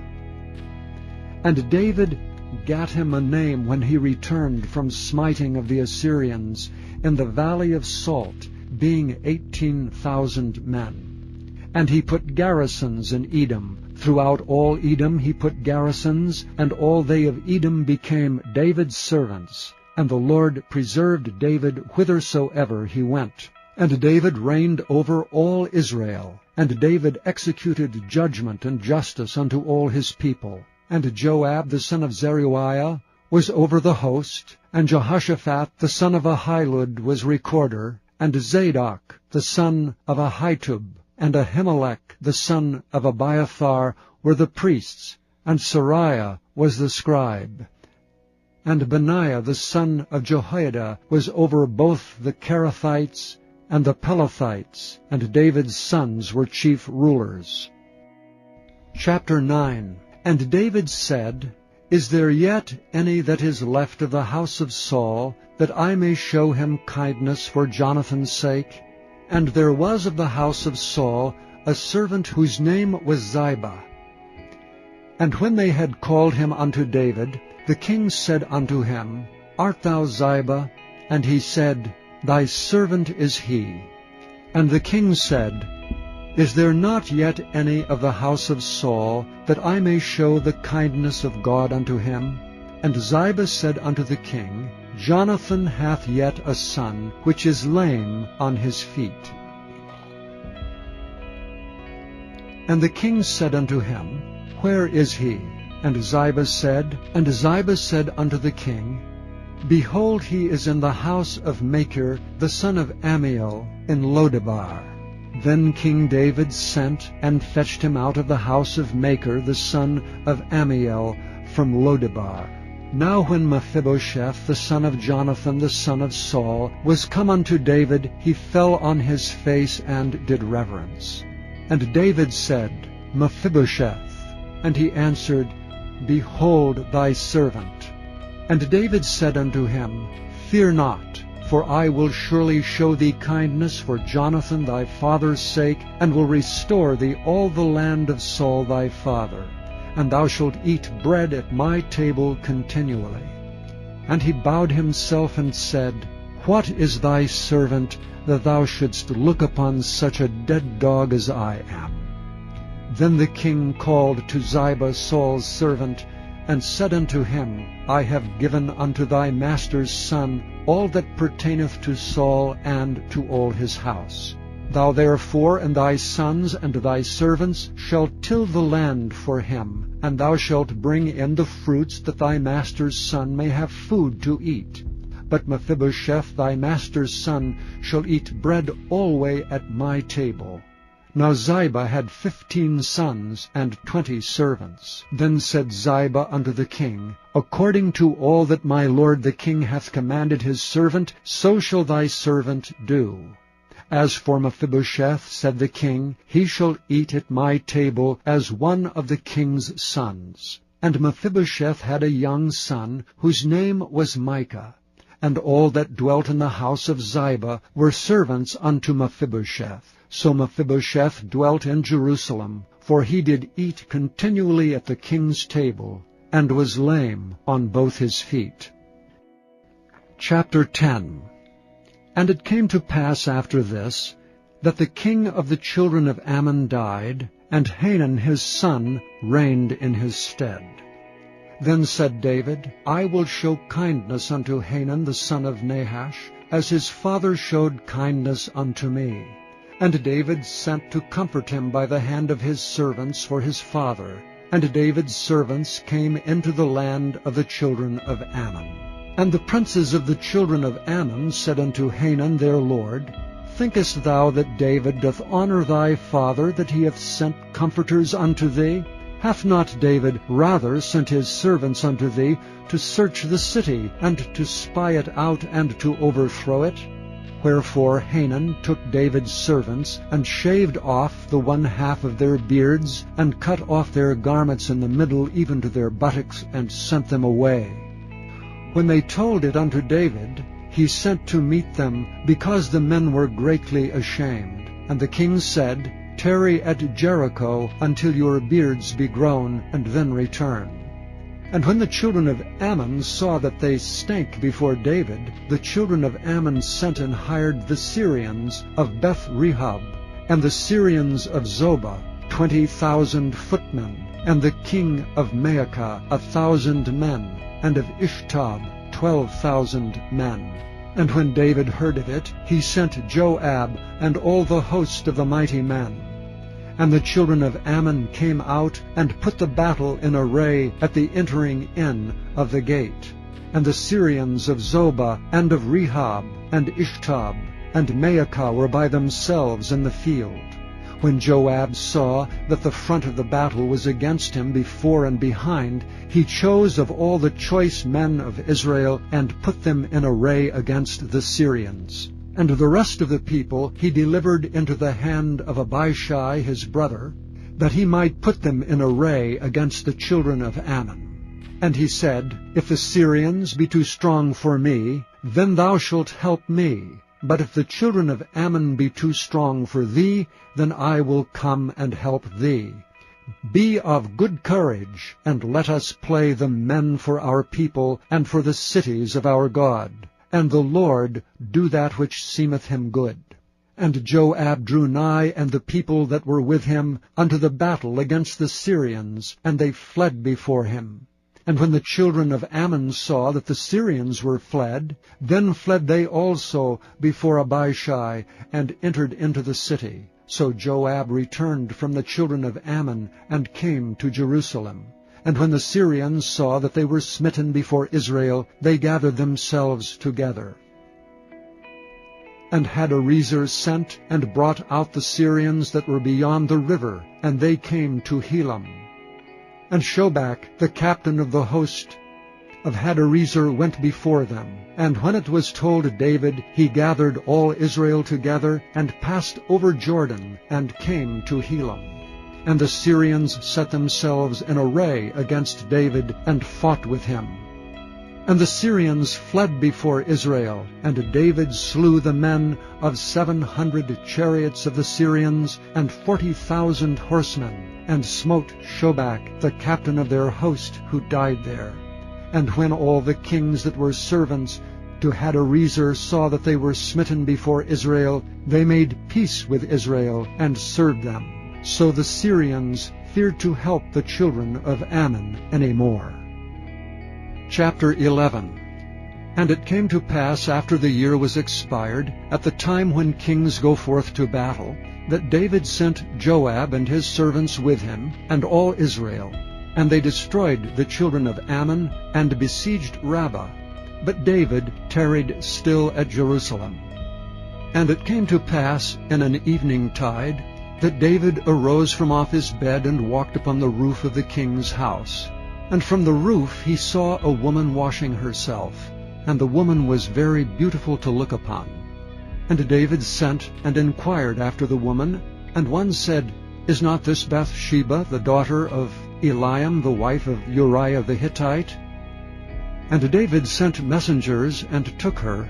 And David gat him a name when he returned from smiting of the Assyrians in the valley of Salt, being 18,000 men. And he put garrisons in Edom. Throughout all Edom he put garrisons, and all they of Edom became David's servants. And the Lord preserved David whithersoever he went. And David reigned over all Israel. And David executed judgment and justice unto all his people. And Joab the son of Zeruiah was over the host, and Jehoshaphat the son of Ahilud was recorder, and Zadok the son of Ahitub, and Ahimelech the son of Abiathar were the priests, and Sariah was the scribe. And Benaiah the son of Jehoiada was over both the Kerethites and the Pelethites, and David's sons were chief rulers. Chapter 9. And David said, Is there yet any that is left of the house of Saul, that I may show him kindness for Jonathan's sake? And there was of the house of Saul a servant whose name was Ziba. And when they had called him unto David, the king said unto him, Art thou Ziba? And he said, Thy servant is he. And the king said, Is there not yet any of the house of Saul, that I may show the kindness of God unto him? And Ziba said unto the king, Jonathan hath yet a son, which is lame on his feet. And the king said unto him, Where is he? And Ziba said unto the king, Behold, he is in the house of Machir, the son of Ammiel, in Lodebar. Then King David sent and fetched him out of the house of Machir, the son of Ammiel, from Lodebar. Now when Mephibosheth, the son of Jonathan, the son of Saul, was come unto David, he fell on his face and did reverence. And David said, Mephibosheth. And he answered, Behold thy servant. And David said unto him, Fear not, for I will surely show thee kindness for Jonathan thy father's sake, and will restore thee all the land of Saul thy father. And thou shalt eat bread at my table continually. And he bowed himself and said, What is thy servant, that thou shouldst look upon such a dead dog as I am? Then the king called to Ziba Saul's servant, and said unto him, I have given unto thy master's son all that pertaineth to Saul and to all his house. Thou therefore and thy sons and thy servants shall till the land for him, and thou shalt bring in the fruits, that thy master's son may have food to eat. But Mephibosheth thy master's son shall eat bread alway at my table. Now Ziba had 15 sons and 20 servants. Then said Ziba unto the king, According to all that my lord the king hath commanded his servant, so shall thy servant do. As for Mephibosheth, said the king, he shall eat at my table as one of the king's sons. And Mephibosheth had a young son, whose name was Micah. And all that dwelt in the house of Ziba were servants unto Mephibosheth. So Mephibosheth dwelt in Jerusalem, for he did eat continually at the king's table, and was lame on both his feet. Chapter 10. And it came to pass after this, that the king of the children of Ammon died, and Hanun his son reigned in his stead. Then said David, I will show kindness unto Hanun the son of Nahash, as his father showed kindness unto me. And David sent to comfort him by the hand of his servants for his father. And David's servants came into the land of the children of Ammon. And the princes of the children of Ammon said unto Hanun their lord, Thinkest thou that David doth honor thy father, that he hath sent comforters unto thee? Hath not David rather sent his servants unto thee to search the city, and to spy it out, and to overthrow it? Wherefore Hanun took David's servants, and shaved off the 1/2 of their beards, and cut off their garments in the middle, even to their buttocks, and sent them away. When they told it unto David, he sent to meet them, because the men were greatly ashamed. And the king said, Tarry at Jericho until your beards be grown, and then return. And when the children of Ammon saw that they stank before David, the children of Ammon sent and hired the Syrians of Beth-rehob, and the Syrians of Zobah, 20,000 footmen, and the king of Maacah 1,000 men, and of Ishtab 12,000 men. And when David heard of it, he sent Joab and all the host of the mighty men. And the children of Ammon came out, and put the battle in array at the entering in of the gate. And the Syrians of Zobah, and of Rehob, and Ishtab, and Maacah were by themselves in the field. When Joab saw that the front of the battle was against him before and behind, he chose of all the choice men of Israel, and put them in array against the Syrians. And the rest of the people he delivered into the hand of Abishai his brother, that he might put them in array against the children of Ammon. And he said, If the Syrians be too strong for me, then thou shalt help me. But if the children of Ammon be too strong for thee, then I will come and help thee. Be of good courage, and let us play the men for our people, and for the cities of our God. And the Lord do that which seemeth him good. And Joab drew nigh, and the people that were with him, unto the battle against the Syrians, and they fled before him. And when the children of Ammon saw that the Syrians were fled, then fled they also before Abishai, and entered into the city. So Joab returned from the children of Ammon, and came to Jerusalem. And when the Syrians saw that they were smitten before Israel, they gathered themselves together. And Hadarezer sent and brought out the Syrians that were beyond the river, and they came to Helam. And Shobach, the captain of the host of Hadarezer, went before them. And when it was told David, he gathered all Israel together, and passed over Jordan, and came to Helam. And the Syrians set themselves in array against David, and fought with him. And the Syrians fled before Israel, and David slew the men of 700 chariots of the Syrians, and 40,000 horsemen, and smote Shobach, the captain of their host, who died there. And when all the kings that were servants to Hadarezer saw that they were smitten before Israel, they made peace with Israel, and served them. So the Syrians feared to help the children of Ammon any more. Chapter 11. And it came to pass after the year was expired, at the time when kings go forth to battle, that David sent Joab and his servants with him, and all Israel. And they destroyed the children of Ammon, and besieged Rabbah. But David tarried still at Jerusalem. And it came to pass in an evening tide, that David arose from off his bed and walked upon the roof of the king's house. And from the roof he saw a woman washing herself, and the woman was very beautiful to look upon. And David sent and inquired after the woman, and one said, Is not this Bathsheba, the daughter of Eliam, the wife of Uriah the Hittite? And David sent messengers, and took her.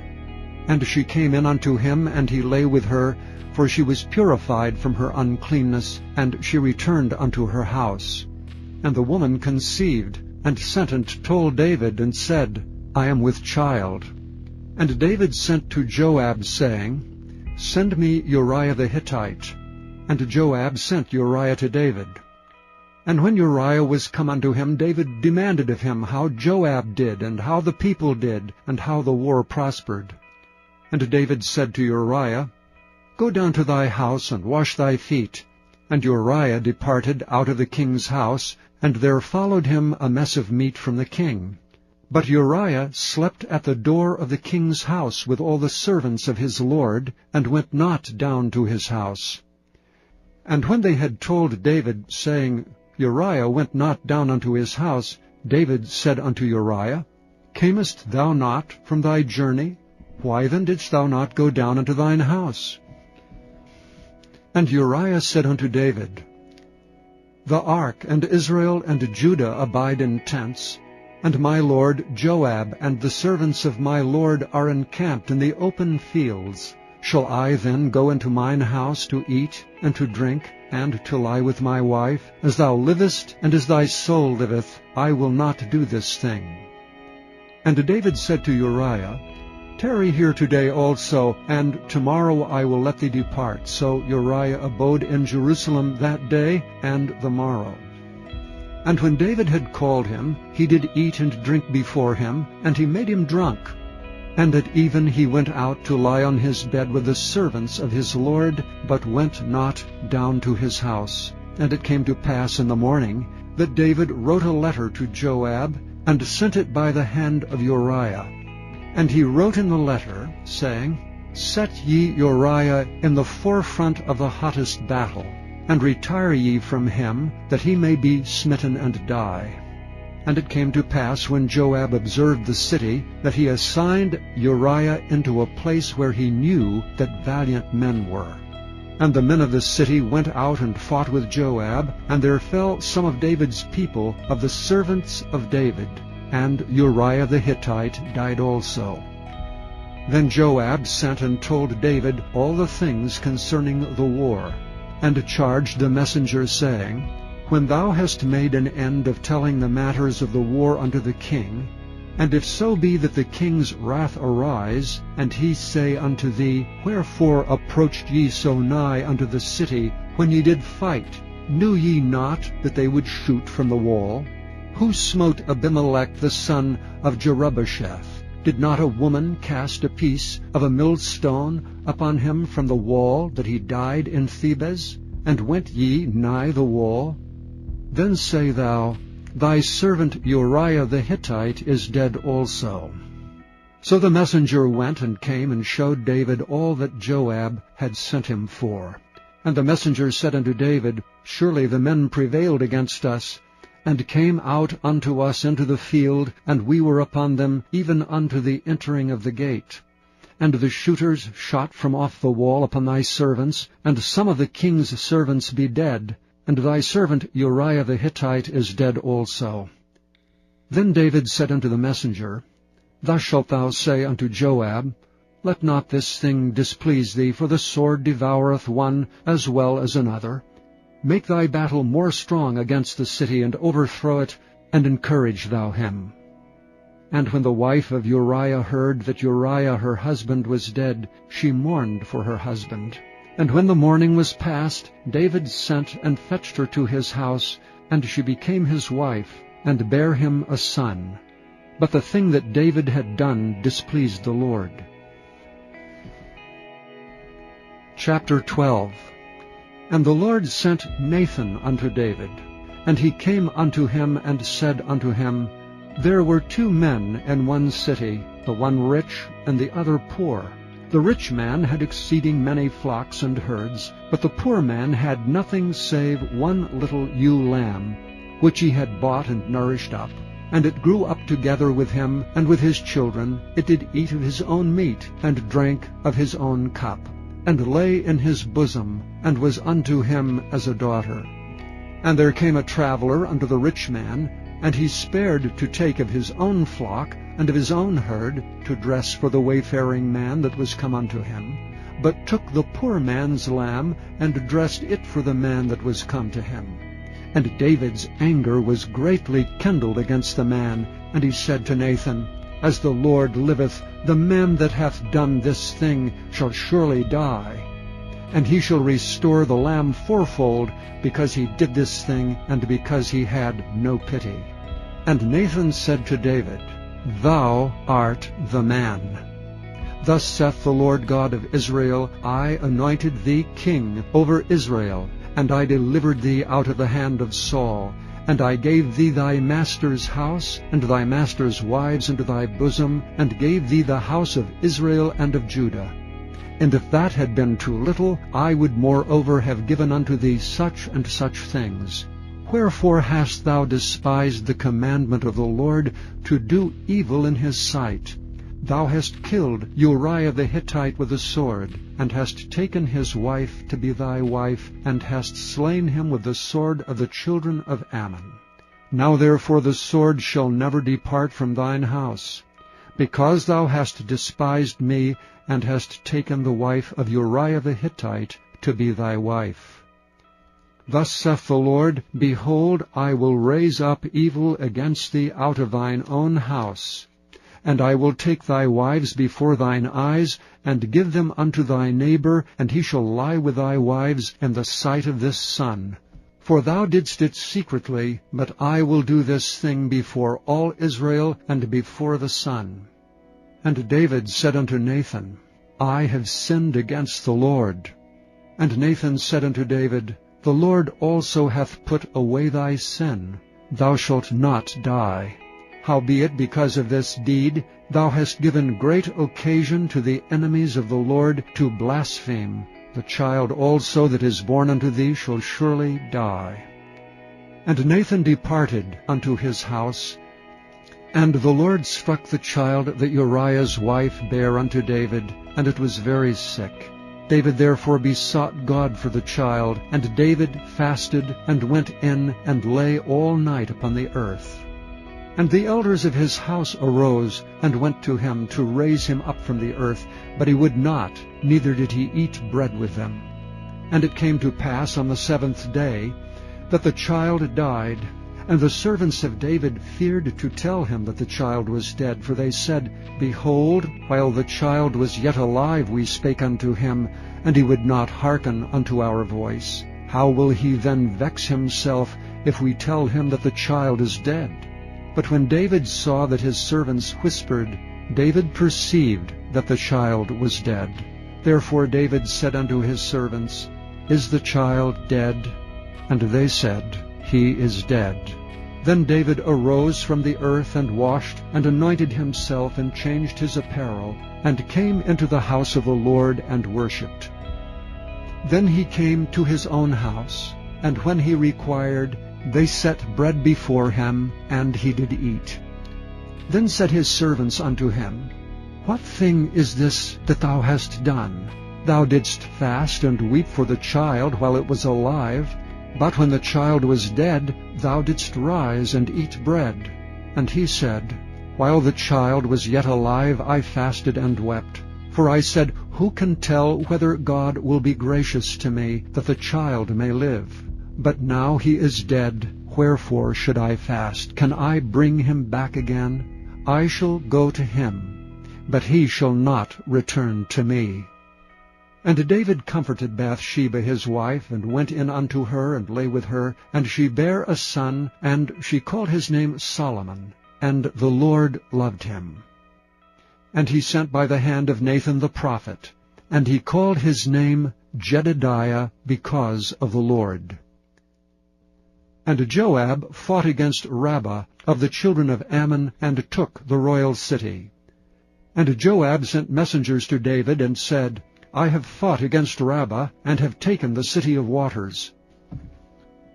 And she came in unto him, and he lay with her, for she was purified from her uncleanness, and she returned unto her house. And the woman conceived, and sent and told David, and said, I am with child. And David sent to Joab, saying, Send me Uriah the Hittite. And Joab sent Uriah to David. And when Uriah was come unto him, David demanded of him how Joab did, and how the people did, and how the war prospered. And David said to Uriah, Go down to thy house, and wash thy feet. And Uriah departed out of the king's house, and there followed him a mess of meat from the king. But Uriah slept at the door of the king's house with all the servants of his lord, and went not down to his house. And when they had told David, saying, Uriah went not down unto his house, David said unto Uriah, Camest thou not from thy journey? Why then didst thou not go down unto thine house? And Uriah said unto David, The ark and Israel and Judah abide in tents, and my lord Joab and the servants of my lord are encamped in the open fields. Shall I then go into mine house to eat and to drink, and to lie with my wife? As thou livest, and as thy soul liveth, I will not do this thing. And David said to Uriah, Tarry here today also, and tomorrow I will let thee depart. So Uriah abode in Jerusalem that day and the morrow. And when David had called him, he did eat and drink before him, and he made him drunk. And at even he went out to lie on his bed with the servants of his lord, but went not down to his house. And it came to pass in the morning that David wrote a letter to Joab, and sent it by the hand of Uriah. And he wrote in the letter, saying, Set ye Uriah in the forefront of the hottest battle, and retire ye from him, that he may be smitten and die. And it came to pass, when Joab observed the city, that he assigned Uriah into a place where he knew that valiant men were. And the men of the city went out and fought with Joab, and there fell some of David's people, of the servants of David, and Uriah the Hittite died also. Then Joab sent and told David all the things concerning the war, and charged the messenger, saying, When thou hast made an end of telling the matters of the war unto the king, and if so be that the king's wrath arise, and he say unto thee, Wherefore approached ye so nigh unto the city, when ye did fight? Knew ye not that they would shoot from the wall? Who smote Abimelech the son of Jerubbesheth? Did not a woman cast a piece of a millstone upon him from the wall, that he died in Thebez? And went ye nigh the wall? Then say thou, Thy servant Uriah the Hittite is dead also. So the messenger went and came and showed David all that Joab had sent him for. And the messenger said unto David, Surely the men prevailed against us, and came out unto us into the field, and we were upon them even unto the entering of the gate. And the shooters shot from off the wall upon thy servants, and some of the king's servants be dead, and thy servant Uriah the Hittite is dead also. Then David said unto the messenger, Thus shalt thou say unto Joab, Let not this thing displease thee, for the sword devoureth one as well as another. Make thy battle more strong against the city, and overthrow it, and encourage thou him. And when the wife of Uriah heard that Uriah her husband was dead, she mourned for her husband. And when the mourning was past, David sent and fetched her to his house, and she became his wife, and bare him a son. but the thing that David had done displeased the Lord. Chapter 12. And the Lord sent Nathan unto David. And he came unto him, and said unto him, There were 2 men in one city, the one rich, and the other poor. The rich man had exceeding many flocks and herds, but the poor man had nothing save 1 little ewe lamb, which he had bought and nourished up. And it grew up together with him, and with his children. It did eat of his own meat, and drank of his own cup, and lay in his bosom, and was unto him as a daughter. And there came a traveller unto the rich man, and he spared to take of his own flock, and of his own herd, to dress for the wayfaring man that was come unto him, but took the poor man's lamb, and dressed it for the man that was come to him. And David's anger was greatly kindled against the man, and he said to Nathan, As the Lord liveth, the man that hath done this thing shall surely die. And he shall restore the lamb 4-fold, because he did this thing, and because he had no pity. And Nathan said to David, Thou art the man. Thus saith the Lord God of Israel, I anointed thee king over Israel, and I delivered thee out of the hand of Saul, and I gave thee thy master's house, and thy master's wives into thy bosom, and gave thee the house of Israel and of Judah. And if that had been too little, I would moreover have given unto thee such and such things. Wherefore hast thou despised the commandment of the Lord, to do evil in his sight? Thou hast killed Uriah the Hittite with a sword, and hast taken his wife to be thy wife, and hast slain him with the sword of the children of Ammon. Now therefore the sword shall never depart from thine house, because thou hast despised me, and hast taken the wife of Uriah the Hittite to be thy wife. Thus saith the Lord, Behold, I will raise up evil against thee out of thine own house, and I will take thy wives before thine eyes, and give them unto thy neighbor, and he shall lie with thy wives in the sight of this sun. For thou didst it secretly, but I will do this thing before all Israel, and before the sun. And David said unto Nathan, I have sinned against the Lord. And Nathan said unto David, The Lord also hath put away thy sin. Thou shalt not die. Howbeit because of this deed thou hast given great occasion to the enemies of the Lord to blaspheme. The child also that is born unto thee shall surely die. And Nathan departed unto his house, and the Lord struck the child that Uriah's wife bare unto David, and it was very sick. David therefore besought God for the child, and David fasted, and went in, and lay all night upon the earth. And the elders of his house arose, and went to him to raise him up from the earth, but he would not, neither did he eat bread with them. And it came to pass on the 7th day, that the child died. And the servants of David feared to tell him that the child was dead, for they said, Behold, while the child was yet alive we spake unto him, and he would not hearken unto our voice. How will he then vex himself, if we tell him that the child is dead? But when David saw that his servants whispered, David perceived that the child was dead. Therefore David said unto his servants, Is the child dead? And they said, He is dead. Then David arose from the earth, and washed, and anointed himself, and changed his apparel, and came into the house of the Lord, and worshipped. Then he came to his own house, and when he required, they set bread before him, and he did eat. Then said his servants unto him, What thing is this that thou hast done? Thou didst fast and weep for the child while it was alive, but when the child was dead, thou didst rise and eat bread. And he said, While the child was yet alive, I fasted and wept. For I said, Who can tell whether God will be gracious to me, that the child may live? But now he is dead, wherefore should I fast? Can I bring him back again? I shall go to him, but he shall not return to me. And David comforted Bathsheba his wife, and went in unto her, and lay with her, and she bare a son, and she called his name Solomon. and the Lord loved him. And he sent by the hand of Nathan the prophet, and he called his name Jedediah because of the Lord. And Joab fought against Rabbah of the children of Ammon, and took the royal city. And Joab sent messengers to David, and said, I have fought against Rabbah, and have taken the city of waters.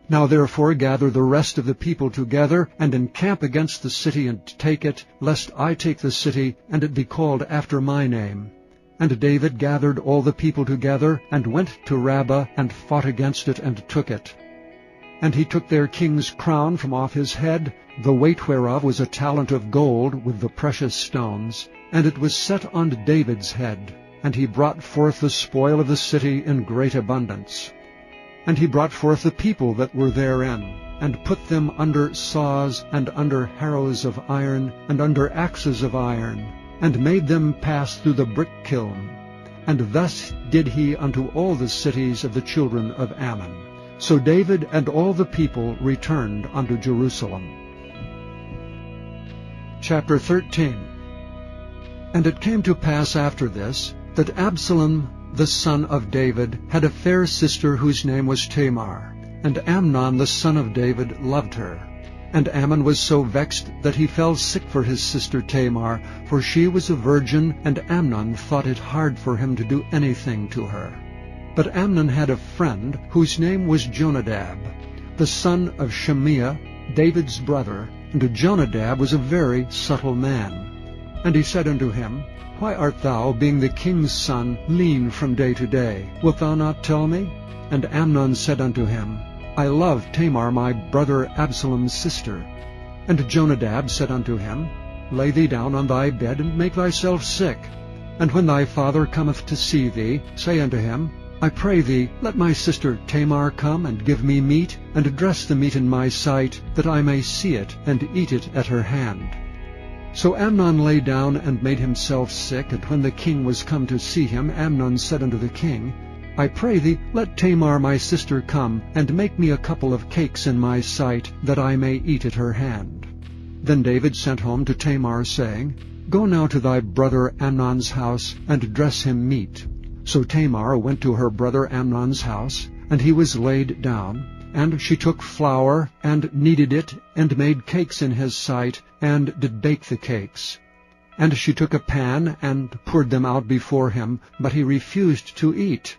Now therefore gather the rest of the people together, and encamp against the city, and take it, lest I take the city, and it be called after my name. And David gathered all the people together, and went to Rabbah, and fought against it, and took it. And he took their king's crown from off his head, the weight whereof was a talent of gold with the precious stones, and it was set on David's head. And he brought forth the spoil of the city in great abundance. And he brought forth the people that were therein, and put them under saws, and under harrows of iron, and under axes of iron, and made them pass through the brick kiln. And thus did he unto all the cities of the children of Ammon. So David and all the people returned unto Jerusalem. Chapter 13. And it came to pass after this, that Absalom the son of David had a fair sister whose name was Tamar, and Amnon the son of David loved her. And Ammon was so vexed that he fell sick for his sister Tamar, for she was a virgin, and Amnon thought it hard for him to do anything to her. But Amnon had a friend whose name was Jonadab, the son of Shimea, David's brother, and Jonadab was a very subtle man. And he said unto him, Why art thou, being the king's son, lean from day to day? Wilt thou not tell me? And Amnon said unto him, I love Tamar my brother Absalom's sister. And Jonadab said unto him, Lay thee down on thy bed, and make thyself sick. And when thy father cometh to see thee, say unto him, I pray thee, let my sister Tamar come, and give me meat, and dress the meat in my sight, that I may see it, and eat it at her hand. So Amnon lay down, and made himself sick. And when the king was come to see him, Amnon said unto the king, I pray thee, let Tamar my sister come, and make me a couple of cakes in my sight, that I may eat at her hand. Then David sent home to Tamar, saying, Go now to thy brother Amnon's house, and dress him meat. So Tamar went to her brother Amnon's house, and he was laid down. And she took flour, and kneaded it, and made cakes in his sight, and did bake the cakes. And she took a pan, and poured them out before him, but he refused to eat.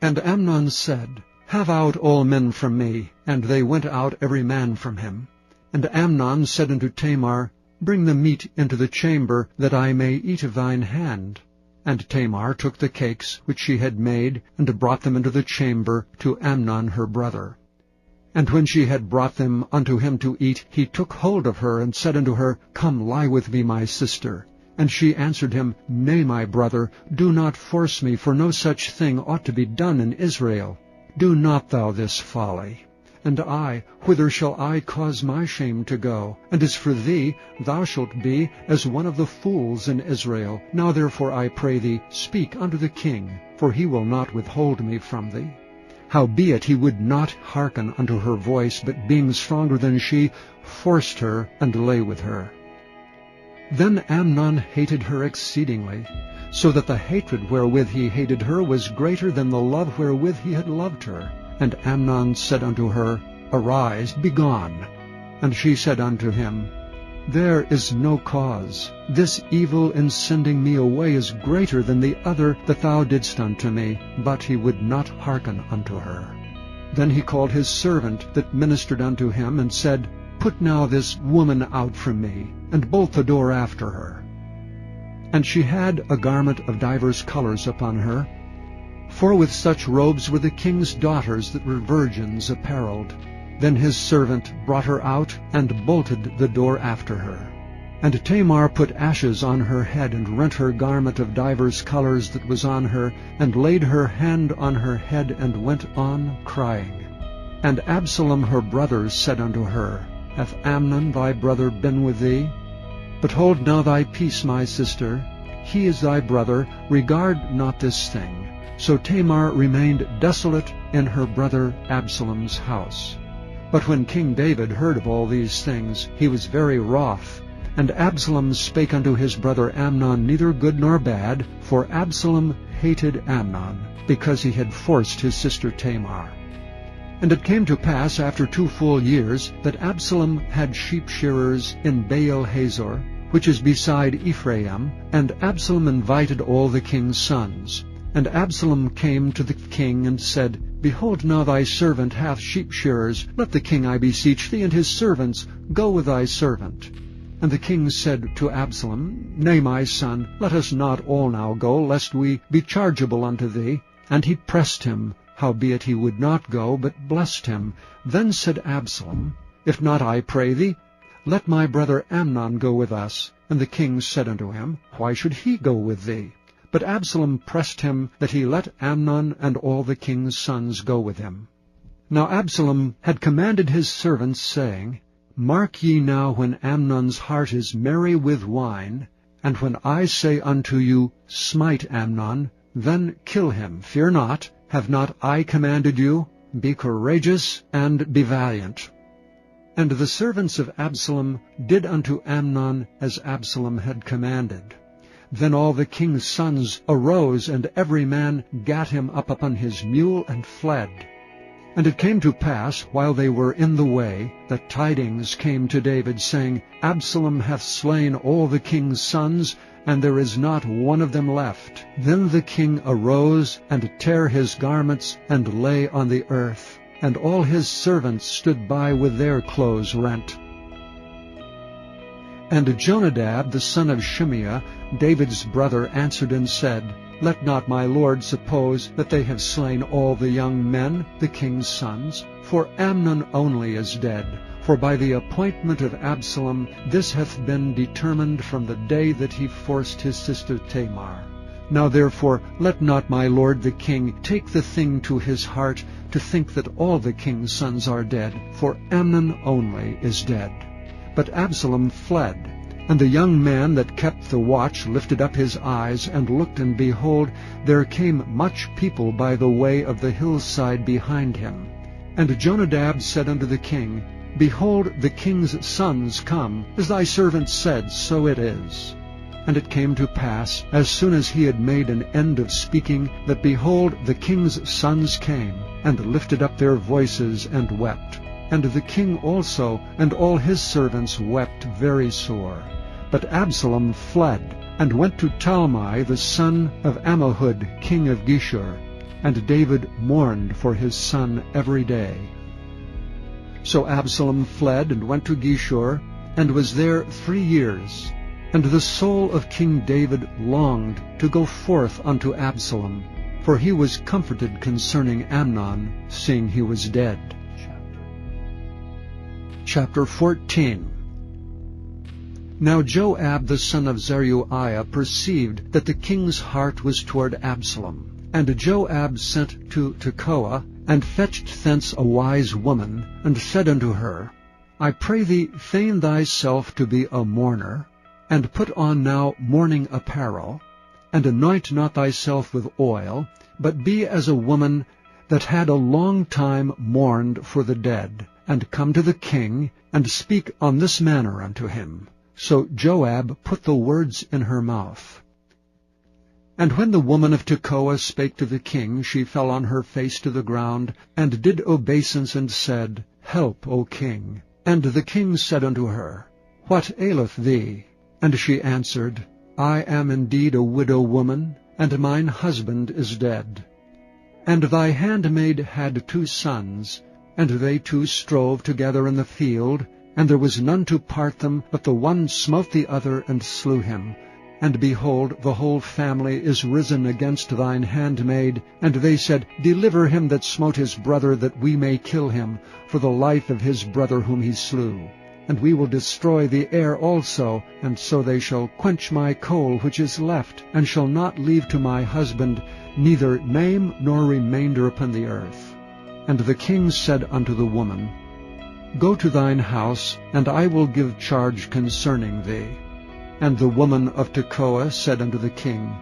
And Amnon said, Have out all men from me. And they went out every man from him. And Amnon said unto Tamar, Bring the meat into the chamber, that I may eat of thine hand. And Tamar took the cakes which she had made, and brought them into the chamber to Amnon her brother. And when she had brought them unto him to eat, he took hold of her, and said unto her, Come, lie with me, my sister. And she answered him, Nay, my brother, do not force me, for no such thing ought to be done in Israel. Do not thou this folly. And I, whither shall I cause my shame to go? And as for thee, thou shalt be as one of the fools in Israel. Now therefore I pray thee, speak unto the king, for he will not withhold me from thee. Howbeit he would not hearken unto her voice, but being stronger than she, forced her, and lay with her. Then Amnon hated her exceedingly, so that the hatred wherewith he hated her was greater than the love wherewith he had loved her. And Amnon said unto her, Arise, be gone. And she said unto him, There is no cause. This evil in sending me away is greater than the other that thou didst unto me. But he would not hearken unto her. Then he called his servant that ministered unto him, and said, Put now this woman out from me, and bolt the door after her. And she had a garment of divers colors upon her, for with such robes were the king's daughters that were virgins apparelled. Then his servant brought her out, and bolted the door after her. And Tamar put ashes on her head, and rent her garment of divers colors that was on her, and laid her hand on her head, and went on crying. And Absalom her brother said unto her, Hath Amnon thy brother been with thee? But hold now thy peace, my sister. He is thy brother, regard not this thing. So Tamar remained desolate in her brother Absalom's house. But when King David heard of all these things, he was very wroth. And Absalom spake unto his brother Amnon neither good nor bad, for Absalom hated Amnon, because he had forced his sister Tamar. And it came to pass after 2 full years, that Absalom had sheep-shearers in Baal-hazor, which is beside Ephraim, and Absalom invited all the king's sons. And Absalom came to the king and said, Behold, now thy servant hath sheep-shearers. Let the king, I beseech thee, and his servants go with thy servant. And the king said to Absalom, Nay, my son, let us not all now go, lest we be chargeable unto thee. And he pressed him, howbeit he would not go, but blessed him. Then said Absalom, If not, I pray thee, let my brother Amnon go with us. And the king said unto him, Why should he go with thee? But Absalom pressed him that he let Amnon and all the king's sons go with him. Now Absalom had commanded his servants, saying, Mark ye now when Amnon's heart is merry with wine, and when I say unto you, Smite Amnon, then kill him. Fear not. Have not I commanded you? Be courageous and be valiant. And the servants of Absalom did unto Amnon as Absalom had commanded. Then all the king's sons arose, and every man gat him up upon his mule, and fled. And it came to pass, while they were in the way, that tidings came to David, saying, Absalom hath slain all the king's sons, and there is not one of them left. Then the king arose, and tare his garments, and lay on the earth. And all his servants stood by with their clothes rent. And Jonadab the son of Shimeah, David's brother, answered and said, Let not my lord suppose that they have slain all the young men, the king's sons, for Amnon only is dead. For by the appointment of Absalom this hath been determined from the day that he forced his sister Tamar. Now therefore let not my lord the king take the thing to his heart, to think that all the king's sons are dead, for Amnon only is dead. But Absalom fled. And the young man that kept the watch lifted up his eyes, and looked, and behold, there came much people by the way of the hillside behind him. And Jonadab said unto the king, Behold, the king's sons come, as thy servant said, so it is. And it came to pass, as soon as he had made an end of speaking, that, behold, the king's sons came, and lifted up their voices, and wept. And the king also, and all his servants, wept very sore. But Absalom fled, and went to Talmai the son of Ammihud, king of Geshur. And David mourned for his son every day. So Absalom fled, and went to Geshur, and was there 3 years. And the soul of King David longed to go forth unto Absalom, for he was comforted concerning Amnon, seeing he was dead. Chapter 14. Now Joab the son of Zeruiah perceived that the king's heart was toward Absalom. And Joab sent to Tekoa, and fetched thence a wise woman, and said unto her, I pray thee, feign thyself to be a mourner, and put on now mourning apparel, and anoint not thyself with oil, but be as a woman that had a long time mourned for the dead, and come to the king, and speak on this manner unto him. So Joab put the words in her mouth. And when the woman of Tekoa spake to the king, she fell on her face to the ground, and did obeisance, and said, Help, O king. And the king said unto her, What aileth thee? And she answered, I am indeed a widow woman, and mine husband is dead. And thy handmaid had 2 sons, and they 2 strove together in the field, and there was none to part them, but the one smote the other, and slew him. And behold, the whole family is risen against thine handmaid. And they said, Deliver him that smote his brother, that we may kill him, for the life of his brother whom he slew. And we will destroy the heir also, and so they shall quench my coal which is left, and shall not leave to my husband neither name nor remainder upon the earth. And the king said unto the woman, Go to thine house, and I will give charge concerning thee. And the woman of Tekoa said unto the king,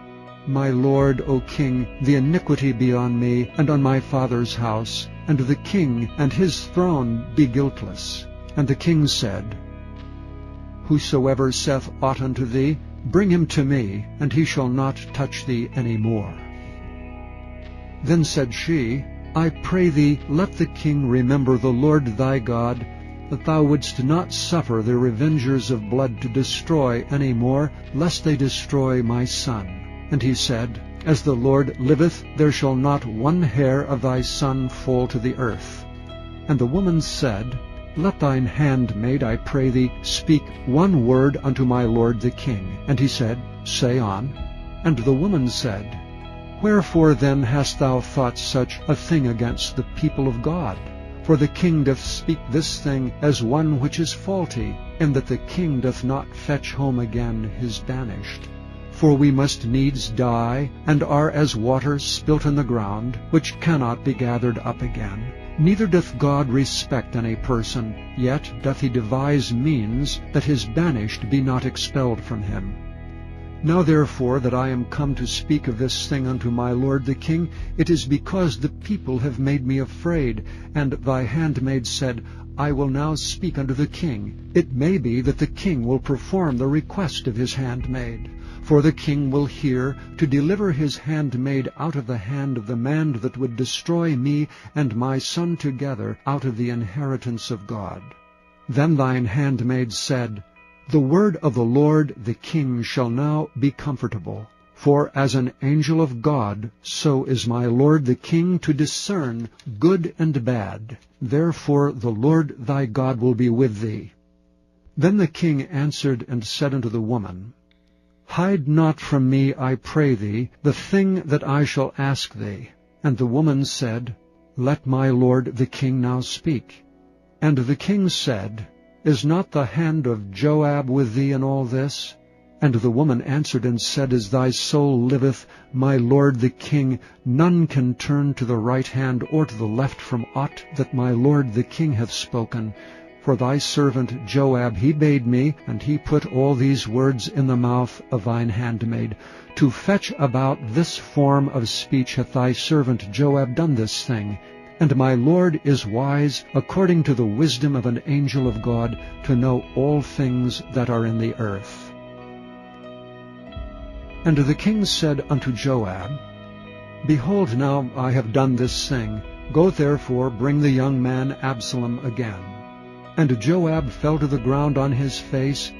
My lord, O king, the iniquity be on me, and on my father's house, and the king and his throne be guiltless. And the king said, Whosoever saith aught unto thee, bring him to me, and he shall not touch thee any more. Then said she, I pray thee, let the king remember the Lord thy God, that thou wouldst not suffer the revengers of blood to destroy any more, lest they destroy my son. And he said, As the Lord liveth, there shall not one hair of thy son fall to the earth. And the woman said, Let thine handmaid, I pray thee, speak one word unto my lord the king. And he said, Say on. And the woman said, Wherefore then hast thou thought such a thing against the people of God? For the king doth speak this thing as one which is faulty, in that the king doth not fetch home again his banished. For we must needs die, and are as water spilt in the ground, which cannot be gathered up again. Neither doth God respect any person, yet doth he devise means that his banished be not expelled from him. Now therefore that I am come to speak of this thing unto my lord the king, it is because the people have made me afraid. And thy handmaid said, I will now speak unto the king. It may be that the king will perform the request of his handmaid. For the king will hear to deliver his handmaid out of the hand of the man that would destroy me and my son together out of the inheritance of God. Then thine handmaid said, The word of the Lord the king shall now be comfortable. For as an angel of God, so is my lord the king to discern good and bad. Therefore the Lord thy God will be with thee. Then the king answered and said unto the woman, Hide not from me, I pray thee, the thing that I shall ask thee. And the woman said, Let my lord the king now speak. And the king said, Is not the hand of Joab with thee in all this? And the woman answered and said, As thy soul liveth, my lord the king, none can turn to the right hand or to the left from aught that my lord the king hath spoken. For thy servant Joab he bade me, and he put all these words in the mouth of thine handmaid. To fetch about this form of speech hath thy servant Joab done this thing. And my lord is wise, according to the wisdom of an angel of God, to know all things that are in the earth. And the king said unto Joab, Behold, now I have done this thing. Go therefore, bring the young man Absalom again. And Joab fell to the ground on his face,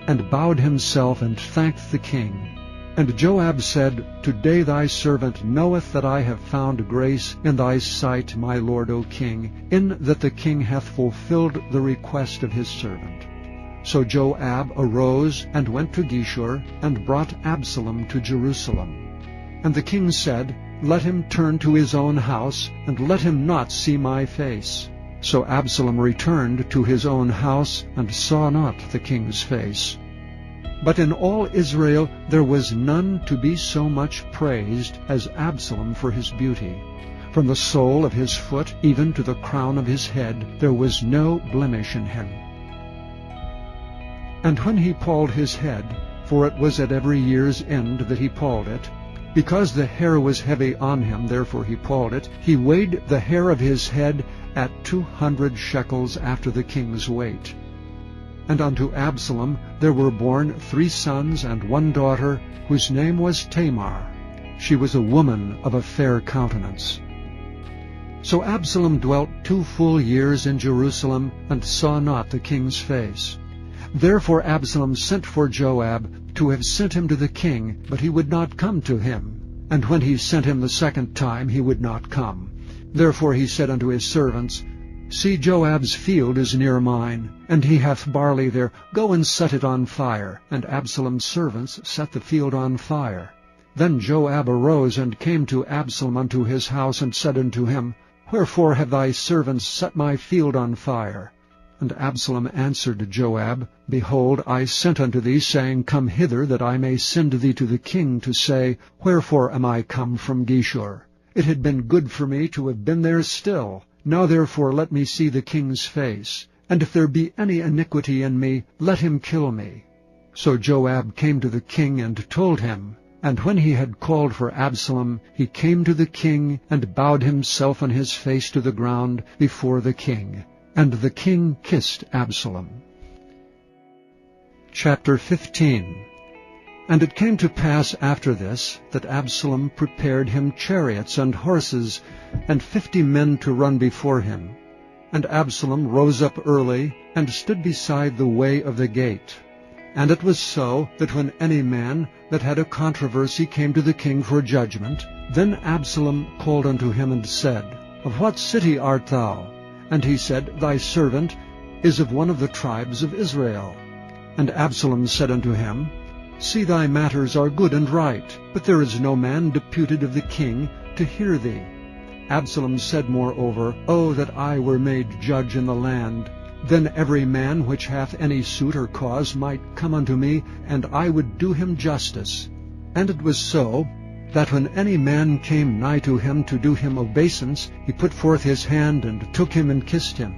and bowed himself, and thanked the king. And Joab said, Today thy servant knoweth that I have found grace in thy sight, my lord, O king, in that the king hath fulfilled the request of his servant. So Joab arose and went to Geshur, and brought Absalom to Jerusalem. And the king said, Let him turn to his own house, and let him not see my face. So Absalom returned to his own house, and saw not the king's face. But in all Israel there was none to be so much praised as Absalom for his beauty. From the sole of his foot even to the crown of his head there was no blemish in him. And when he palled his head, for it was at every year's end that he palled it, because the hair was heavy on him, therefore he palled it, he weighed the hair of his head at 200 shekels after the king's weight. And unto Absalom there were born 3 sons and 1 daughter, whose name was Tamar. She was a woman of a fair countenance. So Absalom dwelt 2 full years in Jerusalem, and saw not the king's face. Therefore Absalom sent for Joab to have sent him to the king, but he would not come to him. And when he sent him the 2nd time, he would not come. Therefore he said unto his servants, See, Joab's field is near mine, and he hath barley there. Go and set it on fire. And Absalom's servants set the field on fire. Then Joab arose and came to Absalom unto his house, and said unto him, Wherefore have thy servants set my field on fire? And Absalom answered Joab, Behold, I sent unto thee, saying, Come hither, that I may send thee to the king, to say, Wherefore am I come from Geshur? It had been good for me to have been there still. Now therefore let me see the king's face, and if there be any iniquity in me, let him kill me. So Joab came to the king and told him. And when he had called for Absalom, he came to the king, and bowed himself on his face to the ground before the king. And the king kissed Absalom. Chapter 15. And it came to pass after this, that Absalom prepared him chariots and horses, and 50 men to run before him. And Absalom rose up early, and stood beside the way of the gate. And it was so, that when any man that had a controversy came to the king for judgment, then Absalom called unto him, and said, Of what city art thou? And he said, Thy servant is of one of the tribes of Israel. And Absalom said unto him, See, thy matters are good and right, but there is no man deputed of the king to hear thee. Absalom said moreover, O that I were made judge in the land! Then every man which hath any suit or cause might come unto me, and I would do him justice. And it was so, that when any man came nigh to him to do him obeisance, he put forth his hand, and took him and kissed him.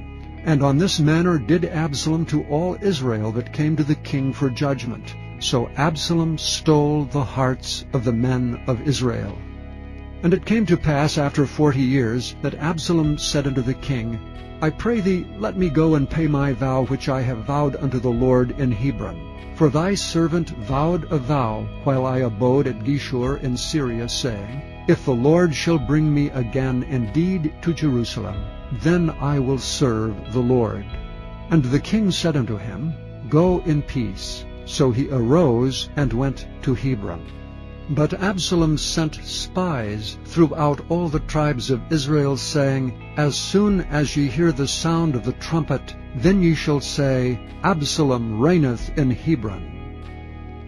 And on this manner did Absalom to all Israel that came to the king for judgment. So Absalom stole the hearts of the men of Israel. And it came to pass after 40 years, that Absalom said unto the king, I pray thee, let me go and pay my vow which I have vowed unto the Lord in Hebron. For thy servant vowed a vow while I abode at Geshur in Syria, saying, If the Lord shall bring me again indeed to Jerusalem, then I will serve the Lord. And the king said unto him, Go in peace. So he arose and went to Hebron. But Absalom sent spies throughout all the tribes of Israel, saying, As soon as ye hear the sound of the trumpet, then ye shall say, Absalom reigneth in Hebron.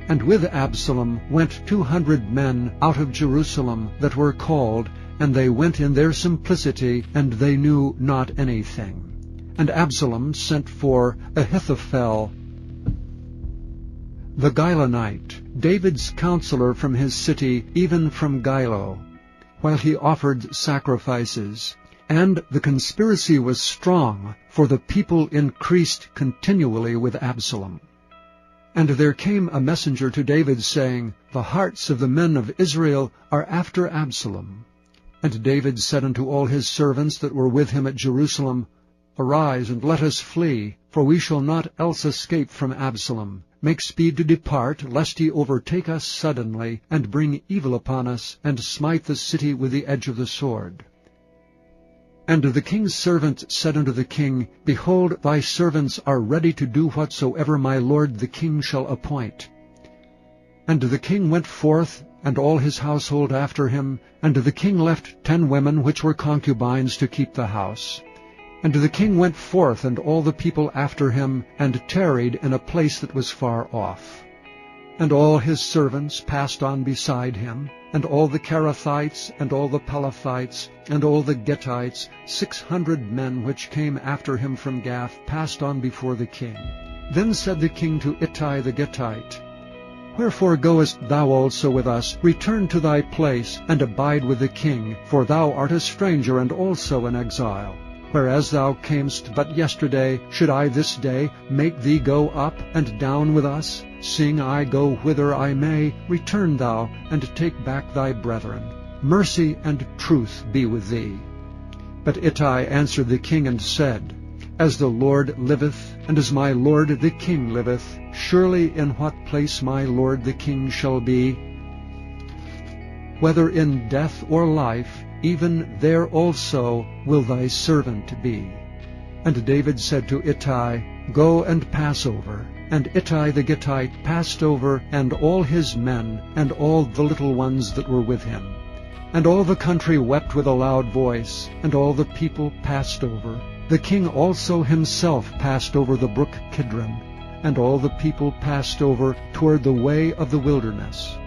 And with Absalom went 200 men out of Jerusalem that were called, and they went in their simplicity, and they knew not anything. And Absalom sent for Ahithophel the Gilonite, David's counselor from his city, even from Gilo, while he offered sacrifices. And the conspiracy was strong, for the people increased continually with Absalom. And there came a messenger to David, saying, The hearts of the men of Israel are after Absalom. And David said unto all his servants that were with him at Jerusalem, Arise, and let us flee, for we shall not else escape from Absalom. Make speed to depart, lest he overtake us suddenly, and bring evil upon us, and smite the city with the edge of the sword. And the king's servant said unto the king, Behold, thy servants are ready to do whatsoever my lord the king shall appoint. And the king went forth, and all his household after him, and the king left 10 women which were concubines to keep the house. And the king went forth, and all the people after him, and tarried in a place that was far off. And all his servants passed on beside him, and all the Kerethites, and all the Pelethites, and all the Gittites, 600 men which came after him from Gath, passed on before the king. Then said the king to Ittai the Gittite, Wherefore goest thou also with us? Return to thy place, and abide with the king, for thou art a stranger and also an exile. Whereas thou camest but yesterday, should I this day make thee go up and down with us? Seeing I go whither I may, return thou, and take back thy brethren. Mercy and truth be with thee. But Ittai answered the king and said, As the Lord liveth, and as my lord the king liveth, surely in what place my lord the king shall be, whether in death or life, even there also will thy servant be. And David said to Ittai, Go and pass over. And Ittai the Gittite passed over, and all his men, and all the little ones that were with him. And all the country wept with a loud voice, and all the people passed over. The king also himself passed over the brook Kidron, and all the people passed over toward the way of the wilderness.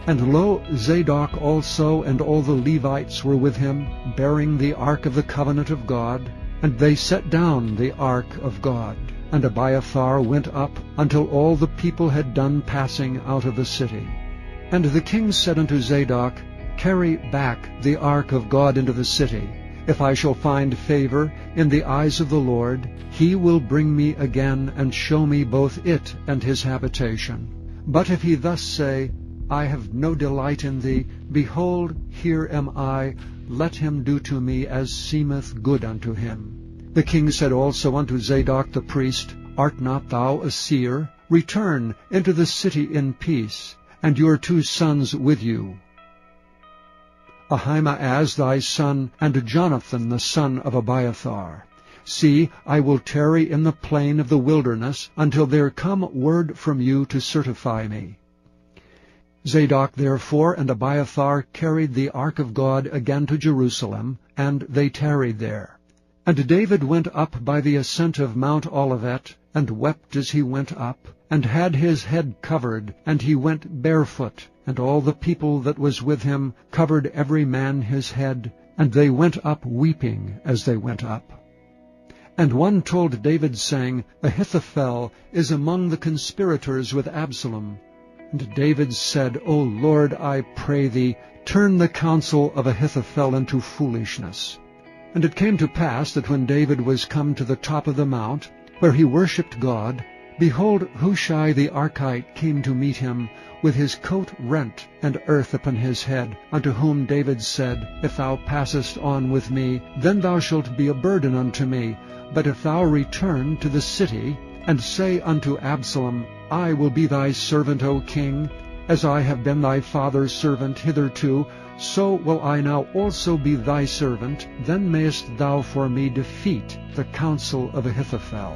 And lo, Zadok also and all the Levites were with him, bearing the ark of the covenant of God. And they set down the ark of God. And Abiathar went up until all the people had done passing out of the city. And the king said unto Zadok, Carry back the ark of God into the city. If I shall find favor in the eyes of the Lord, he will bring me again and show me both it and his habitation. But if he thus say, I have no delight in thee. Behold, here am I. Let him do to me as seemeth good unto him. The king said also unto Zadok the priest, Art not thou a seer? Return into the city in peace, and your 2 sons with you, Ahimaaz thy son, and Jonathan the son of Abiathar. See, I will tarry in the plain of the wilderness, until there come word from you to certify me. Zadok therefore and Abiathar carried the ark of God again to Jerusalem, and they tarried there. And David went up by the ascent of Mount Olivet, and wept as he went up, and had his head covered, and he went barefoot, and all the people that was with him covered every man his head, and they went up weeping as they went up. And one told David, saying, Ahithophel is among the conspirators with Absalom. And David said, O Lord, I pray thee, turn the counsel of Ahithophel into foolishness. And it came to pass that when David was come to the top of the mount, where he worshipped God, behold, Hushai the Archite came to meet him, with his coat rent, and earth upon his head, unto whom David said, If thou passest on with me, then thou shalt be a burden unto me. But if thou return to the city, and say unto Absalom, I will be thy servant, O king, as I have been thy father's servant hitherto, so will I now also be thy servant, then mayest thou for me defeat the counsel of Ahithophel.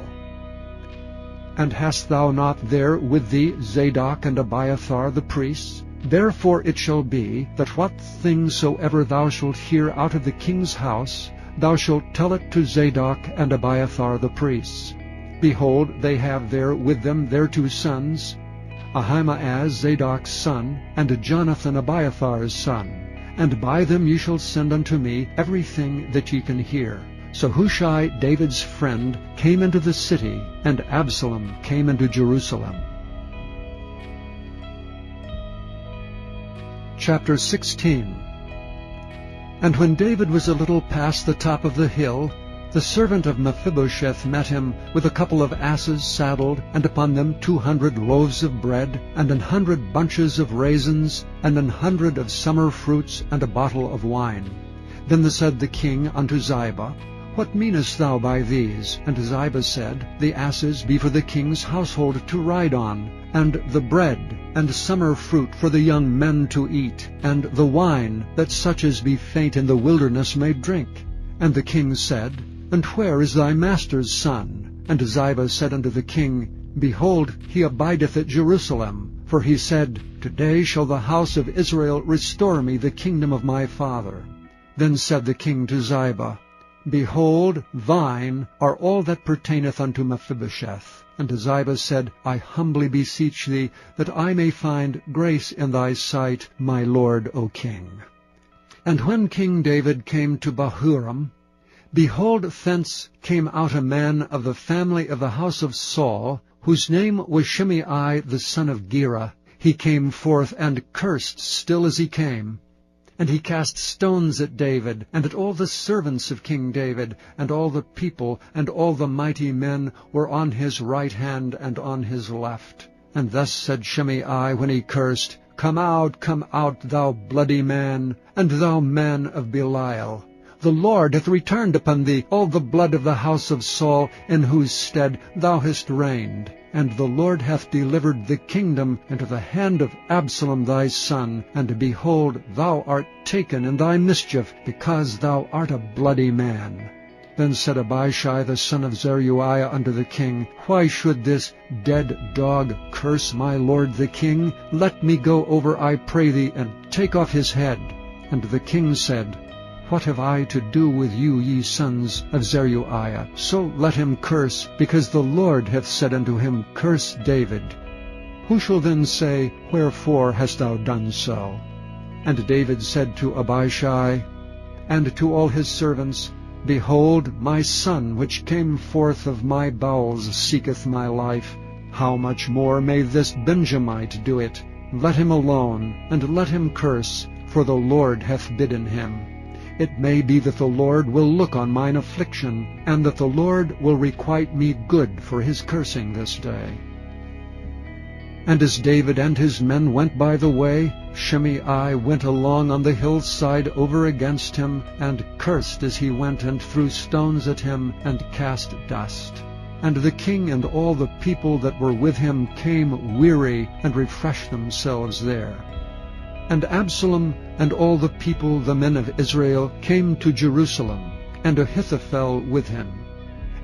And hast thou not there with thee Zadok and Abiathar the priests? Therefore it shall be, that what things soever thou shalt hear out of the king's house, thou shalt tell it to Zadok and Abiathar the priests. Behold, they have there with them their 2 sons, Ahimaaz Zadok's son, and Jonathan Abiathar's son. And by them ye shall send unto me everything that ye can hear. So Hushai, David's friend, came into the city, and Absalom came into Jerusalem. Chapter 16. And when David was a little past the top of the hill, the servant of Mephibosheth met him with a couple of asses saddled, and upon them 200 loaves of bread, and 100 bunches of raisins, and 100 of summer fruits, and a bottle of wine. Then said the king unto Ziba, What meanest thou by these? And Ziba said, The asses be for the king's household to ride on, and the bread and summer fruit for the young men to eat, and the wine, that such as be faint in the wilderness may drink. And the king said, And where is thy master's son? And Ziba said unto the king, Behold, he abideth at Jerusalem. For he said, Today shall the house of Israel restore me the kingdom of my father. Then said the king to Ziba, Behold, thine are all that pertaineth unto Mephibosheth. And Ziba said, I humbly beseech thee, that I may find grace in thy sight, my lord, O king. And when King David came to Bahurim, behold, thence came out a man of the family of the house of Saul, whose name was Shimei the son of Gera. He came forth and cursed still as he came. And he cast stones at David, and at all the servants of King David, and all the people, and all the mighty men were on his right hand and on his left. And thus said Shimei when he cursed, Come out, thou bloody man, and thou man of Belial. The Lord hath returned upon thee all the blood of the house of Saul, in whose stead thou hast reigned. And the Lord hath delivered the kingdom into the hand of Absalom thy son. And behold, thou art taken in thy mischief, because thou art a bloody man. Then said Abishai the son of Zeruiah unto the king, Why should this dead dog curse my lord the king? Let me go over, I pray thee, and take off his head. And the king said, What have I to do with you, ye sons of Zeruiah? So let him curse, because the Lord hath said unto him, Curse David. Who shall then say, Wherefore hast thou done so? And David said to Abishai and to all his servants, Behold, my son which came forth of my bowels seeketh my life. How much more may this Benjamite do it? Let him alone, and let him curse, for the Lord hath bidden him. It may be that the Lord will look on mine affliction, and that the Lord will requite me good for his cursing this day. And as David and his men went by the way, Shimei went along on the hillside over against him, and cursed as he went, and threw stones at him, and cast dust. And the king and all the people that were with him came weary, and refreshed themselves there. And Absalom and all the people, the men of Israel, came to Jerusalem, and Ahithophel with him.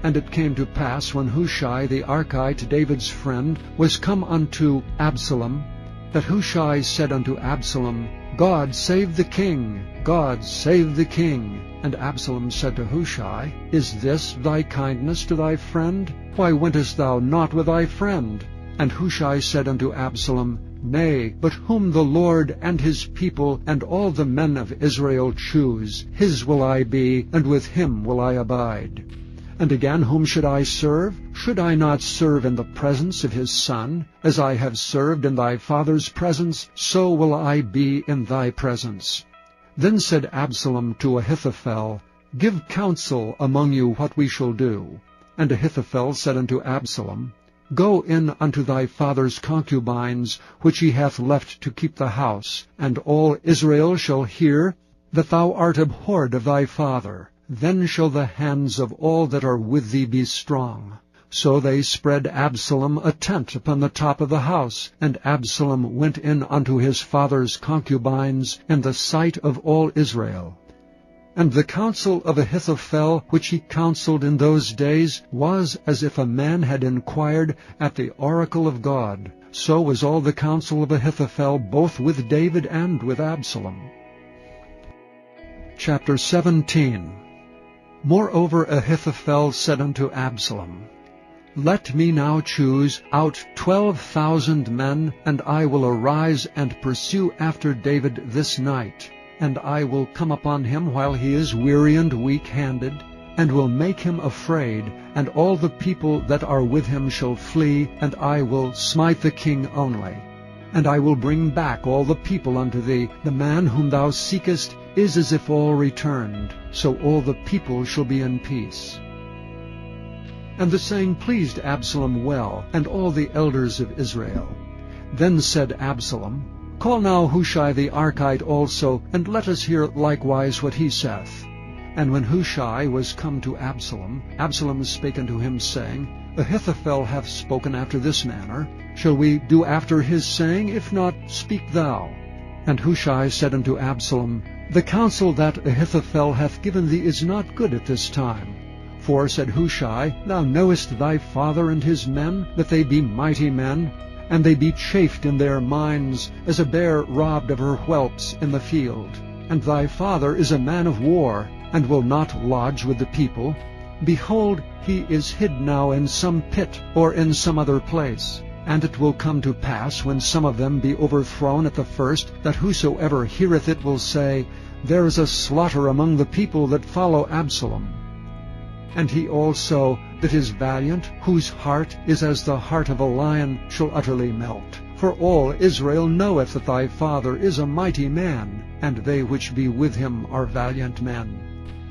And it came to pass, when Hushai the Archite, David's friend, was come unto Absalom, that Hushai said unto Absalom, God save the king! God save the king! And Absalom said to Hushai, Is this thy kindness to thy friend? Why wentest thou not with thy friend? And Hushai said unto Absalom, Nay, but whom the Lord and his people and all the men of Israel choose, his will I be, and with him will I abide. And again, whom should I serve? Should I not serve in the presence of his son? As I have served in thy father's presence, so will I be in thy presence. Then said Absalom to Ahithophel, Give counsel among you what we shall do. And Ahithophel said unto Absalom, Go in unto thy father's concubines, which he hath left to keep the house, and all Israel shall hear that thou art abhorred of thy father. Then shall the hands of all that are with thee be strong. So they spread Absalom a tent upon the top of the house, and Absalom went in unto his father's concubines in the sight of all Israel. And the counsel of Ahithophel, which he counseled in those days, was as if a man had inquired at the oracle of God. So was all the counsel of Ahithophel, both with David and with Absalom. Chapter 17. Moreover Ahithophel said unto Absalom, Let me now choose out 12,000 men, and I will arise and pursue after David this night. And I will come upon him while he is weary and weak-handed, and will make him afraid, and all the people that are with him shall flee, and I will smite the king only. And I will bring back all the people unto thee. The man whom thou seekest is as if all returned, so all the people shall be in peace. And the saying pleased Absalom well, and all the elders of Israel. Then said Absalom, Call now Hushai the Archite also, and let us hear likewise what he saith. And when Hushai was come to Absalom, Absalom spake unto him, saying, Ahithophel hath spoken after this manner. Shall we do after his saying? If not, speak thou. And Hushai said unto Absalom, The counsel that Ahithophel hath given thee is not good at this time. For, said Hushai, Thou knowest thy father and his men, that they be mighty men, and they be chafed in their minds, as a bear robbed of her whelps in the field. And thy father is a man of war, and will not lodge with the people. Behold, he is hid now in some pit, or in some other place. And it will come to pass, when some of them be overthrown at the first, that whosoever heareth it will say, There is a slaughter among the people that follow Absalom. And he also that is valiant, whose heart is as the heart of a lion, shall utterly melt. For all Israel knoweth that thy father is a mighty man, and they which be with him are valiant men.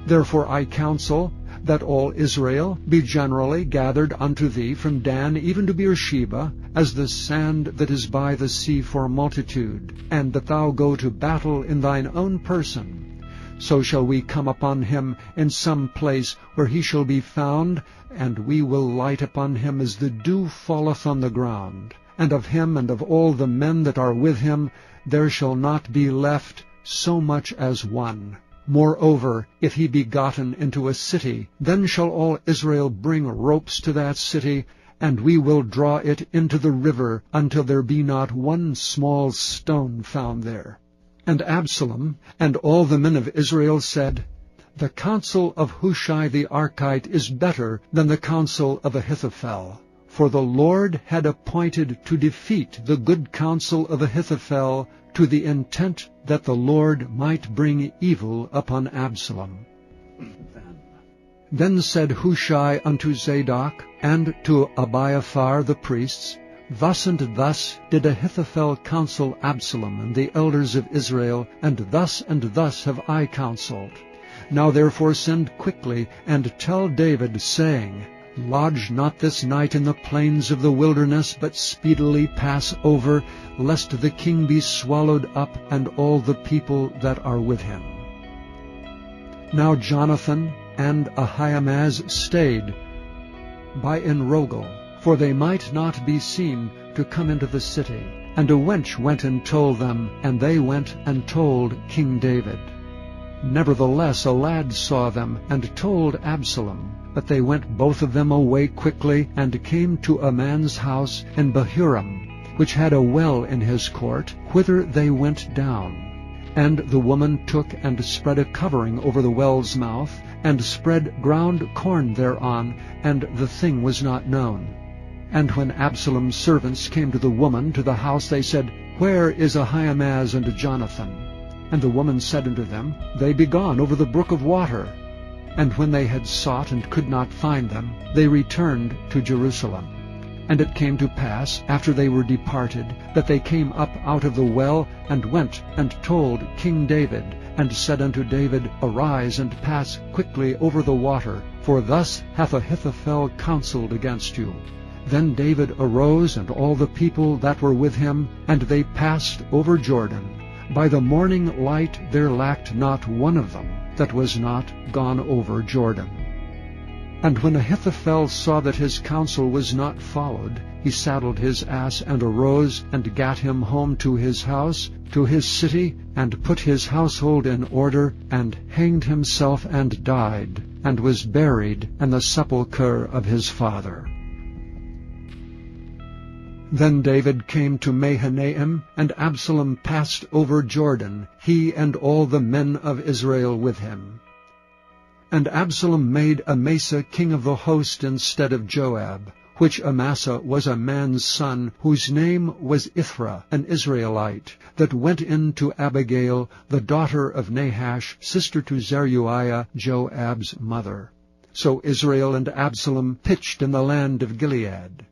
Therefore I counsel that all Israel be generally gathered unto thee from Dan even to Beersheba, as the sand that is by the sea for multitude, and that thou go to battle in thine own person. So shall we come upon him in some place where he shall be found, and we will light upon him as the dew falleth on the ground. And of him and of all the men that are with him there shall not be left so much as one. Moreover, if he be gotten into a city, then shall all Israel bring ropes to that city, and we will draw it into the river until there be not one small stone found there. And Absalom and all the men of Israel said, The counsel of Hushai the Archite is better than the counsel of Ahithophel. For the Lord had appointed to defeat the good counsel of Ahithophel, to the intent that the Lord might bring evil upon Absalom. Then said Hushai unto Zadok and to Abiathar the priests, Thus and thus did Ahithophel counsel Absalom and the elders of Israel, and thus have I counseled. Now therefore send quickly, and tell David, saying, Lodge not this night in the plains of the wilderness, but speedily pass over, lest the king be swallowed up, and all the people that are with him. Now Jonathan and Ahimaaz stayed by Enrogel, for they might not be seen to come into the city. And a wench went and told them, and they went and told King David. Nevertheless a lad saw them, and told Absalom. But they went both of them away quickly, and came to a man's house in Bahurim, which had a well in his court, whither they went down. And the woman took and spread a covering over the well's mouth, and spread ground corn thereon, and the thing was not known. And when Absalom's servants came to the woman to the house, they said, Where is Ahimaaz and Jonathan? And the woman said unto them, They be gone over the brook of water. And when they had sought and could not find them, they returned to Jerusalem. And it came to pass, after they were departed, that they came up out of the well, and went and told King David, and said unto David, Arise and pass quickly over the water, for thus hath Ahithophel counseled against you. Then David arose, and all the people that were with him, and they passed over Jordan. By the morning light there lacked not one of them that was not gone over Jordan. And when Ahithophel saw that his counsel was not followed, he saddled his ass, and arose, and gat him home to his house, to his city, and put his household in order, and hanged himself, and died, and was buried in the sepulchre of his father. Then David came to Mahanaim, and Absalom passed over Jordan, he and all the men of Israel with him. And Absalom made Amasa king of the host instead of Joab, which Amasa was a man's son, whose name was Ithra, an Israelite, that went in to Abigail, the daughter of Nahash, sister to Zeruiah, Joab's mother. So Israel and Absalom pitched in the land of Gilead.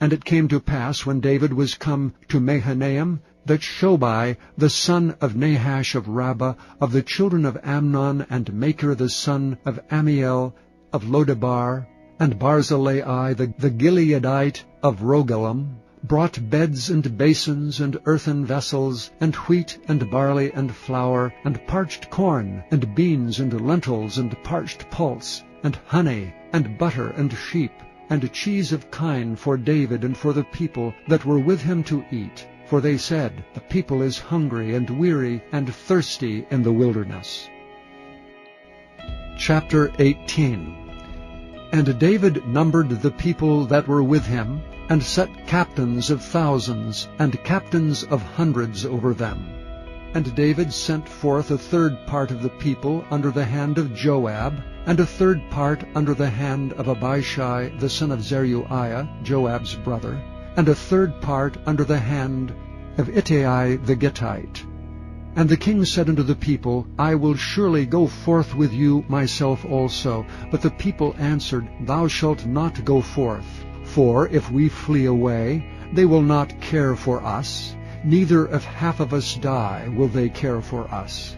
And it came to pass, when David was come to Mahanaim, that Shobai, the son of Nahash of Rabbah, of the children of Amnon, and Machir the son of Ammiel, of Lodebar, and Barzillai the Gileadite of Rogelim, brought beds and basins and earthen vessels, and wheat and barley and flour, and parched corn, and beans and lentils, and parched pulse, and honey, and butter, and sheep, and cheese of kine for David and for the people that were with him to eat. For they said, The people is hungry and weary and thirsty in the wilderness. Chapter 18. And David numbered the people that were with him, and set captains of thousands, and captains of hundreds over them. And David sent forth a third part of the people under the hand of Joab, and a third part under the hand of Abishai the son of Zeruiah, Joab's brother, and a third part under the hand of Ittai the Gittite. And the king said unto the people, I will surely go forth with you myself also. But the people answered, Thou shalt not go forth. For if we flee away, they will not care for us, neither if half of us die will they care for us.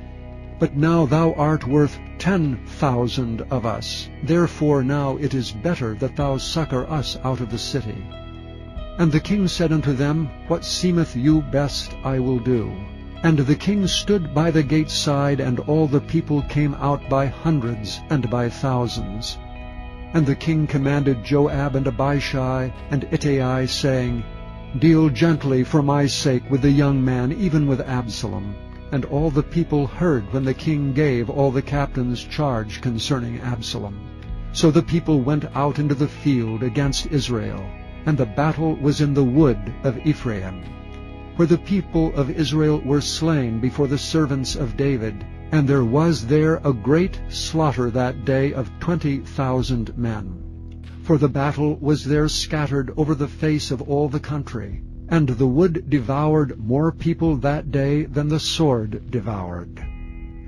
But now thou art worth 10,000 of us. Therefore now it is better that thou succor us out of the city. And the king said unto them, What seemeth you best I will do. And the king stood by the gate side, and all the people came out by hundreds and by thousands. And the king commanded Joab and Abishai and Ittai, saying, Deal gently for my sake with the young man, even with Absalom. And all the people heard when the king gave all the captains charge concerning Absalom. So the people went out into the field against Israel, and the battle was in the wood of Ephraim, where the people of Israel were slain before the servants of David, and there was there a great slaughter that day of 20,000 men. For the battle was there scattered over the face of all the country, and the wood devoured more people that day than the sword devoured.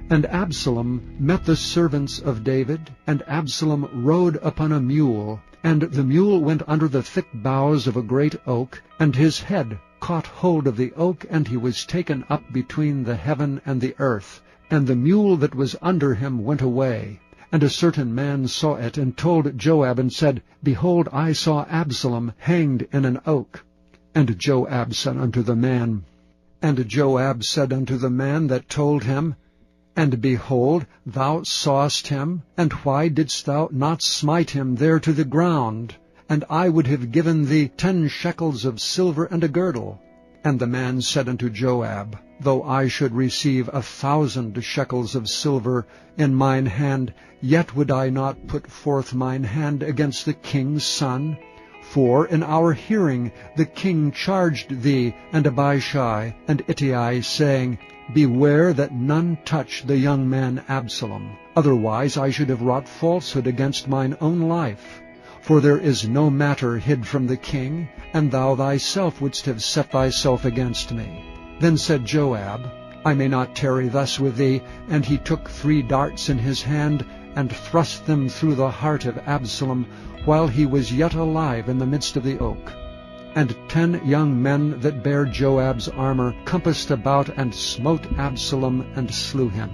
And Absalom met the servants of David, and Absalom rode upon a mule, and the mule went under the thick boughs of a great oak, and his head caught hold of the oak, and he was taken up between the heaven and the earth. And the mule that was under him went away, And a certain man saw it, and told Joab, and said, Behold, I saw Absalom hanged in an oak. And Joab said unto the man that told him, And behold, thou sawest him, and why didst thou not smite him there to the ground? And I would have given thee 10 shekels of silver and a girdle. And the man said unto Joab, Though I should receive 1,000 shekels of silver in mine hand, yet would I not put forth mine hand against the king's son. For in our hearing the king charged thee and Abishai and Ittai, saying, Beware that none touch the young man Absalom. Otherwise I should have wrought falsehood against mine own life. For there is no matter hid from the king, and thou thyself wouldst have set thyself against me. Then said Joab, I may not tarry thus with thee. And he took 3 darts in his hand, and thrust them through the heart of Absalom, while he was yet alive in the midst of the oak. And 10 young men that bare Joab's armor compassed about, and smote Absalom, and slew him.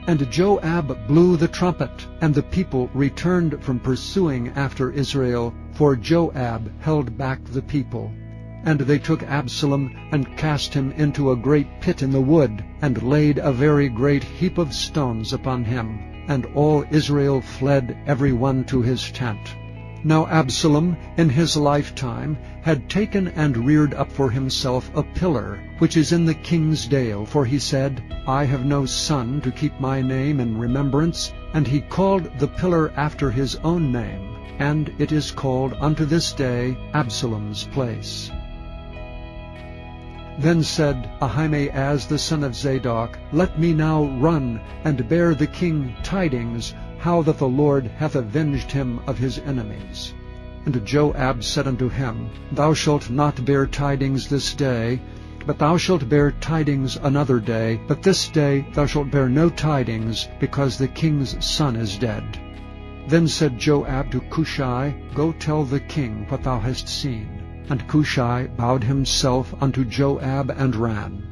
And Joab blew the trumpet, and the people returned from pursuing after Israel, for Joab held back the people. And they took Absalom, and cast him into a great pit in the wood, and laid a very great heap of stones upon him. And all Israel fled every one to his tent. Now Absalom in his lifetime had taken and reared up for himself a pillar, which is in the king's dale, for he said, I have no son to keep my name in remembrance. And he called the pillar after his own name, and it is called unto this day Absalom's place. Then said Ahimaaz the son of Zadok, Let me now run, and bear the king tidings, how that the Lord hath avenged him of his enemies. And Joab said unto him, Thou shalt not bear tidings this day, but thou shalt bear tidings another day. But this day thou shalt bear no tidings, because the king's son is dead. Then said Joab to Cushai, Go tell the king what thou hast seen. And Cushai bowed himself unto Joab and ran.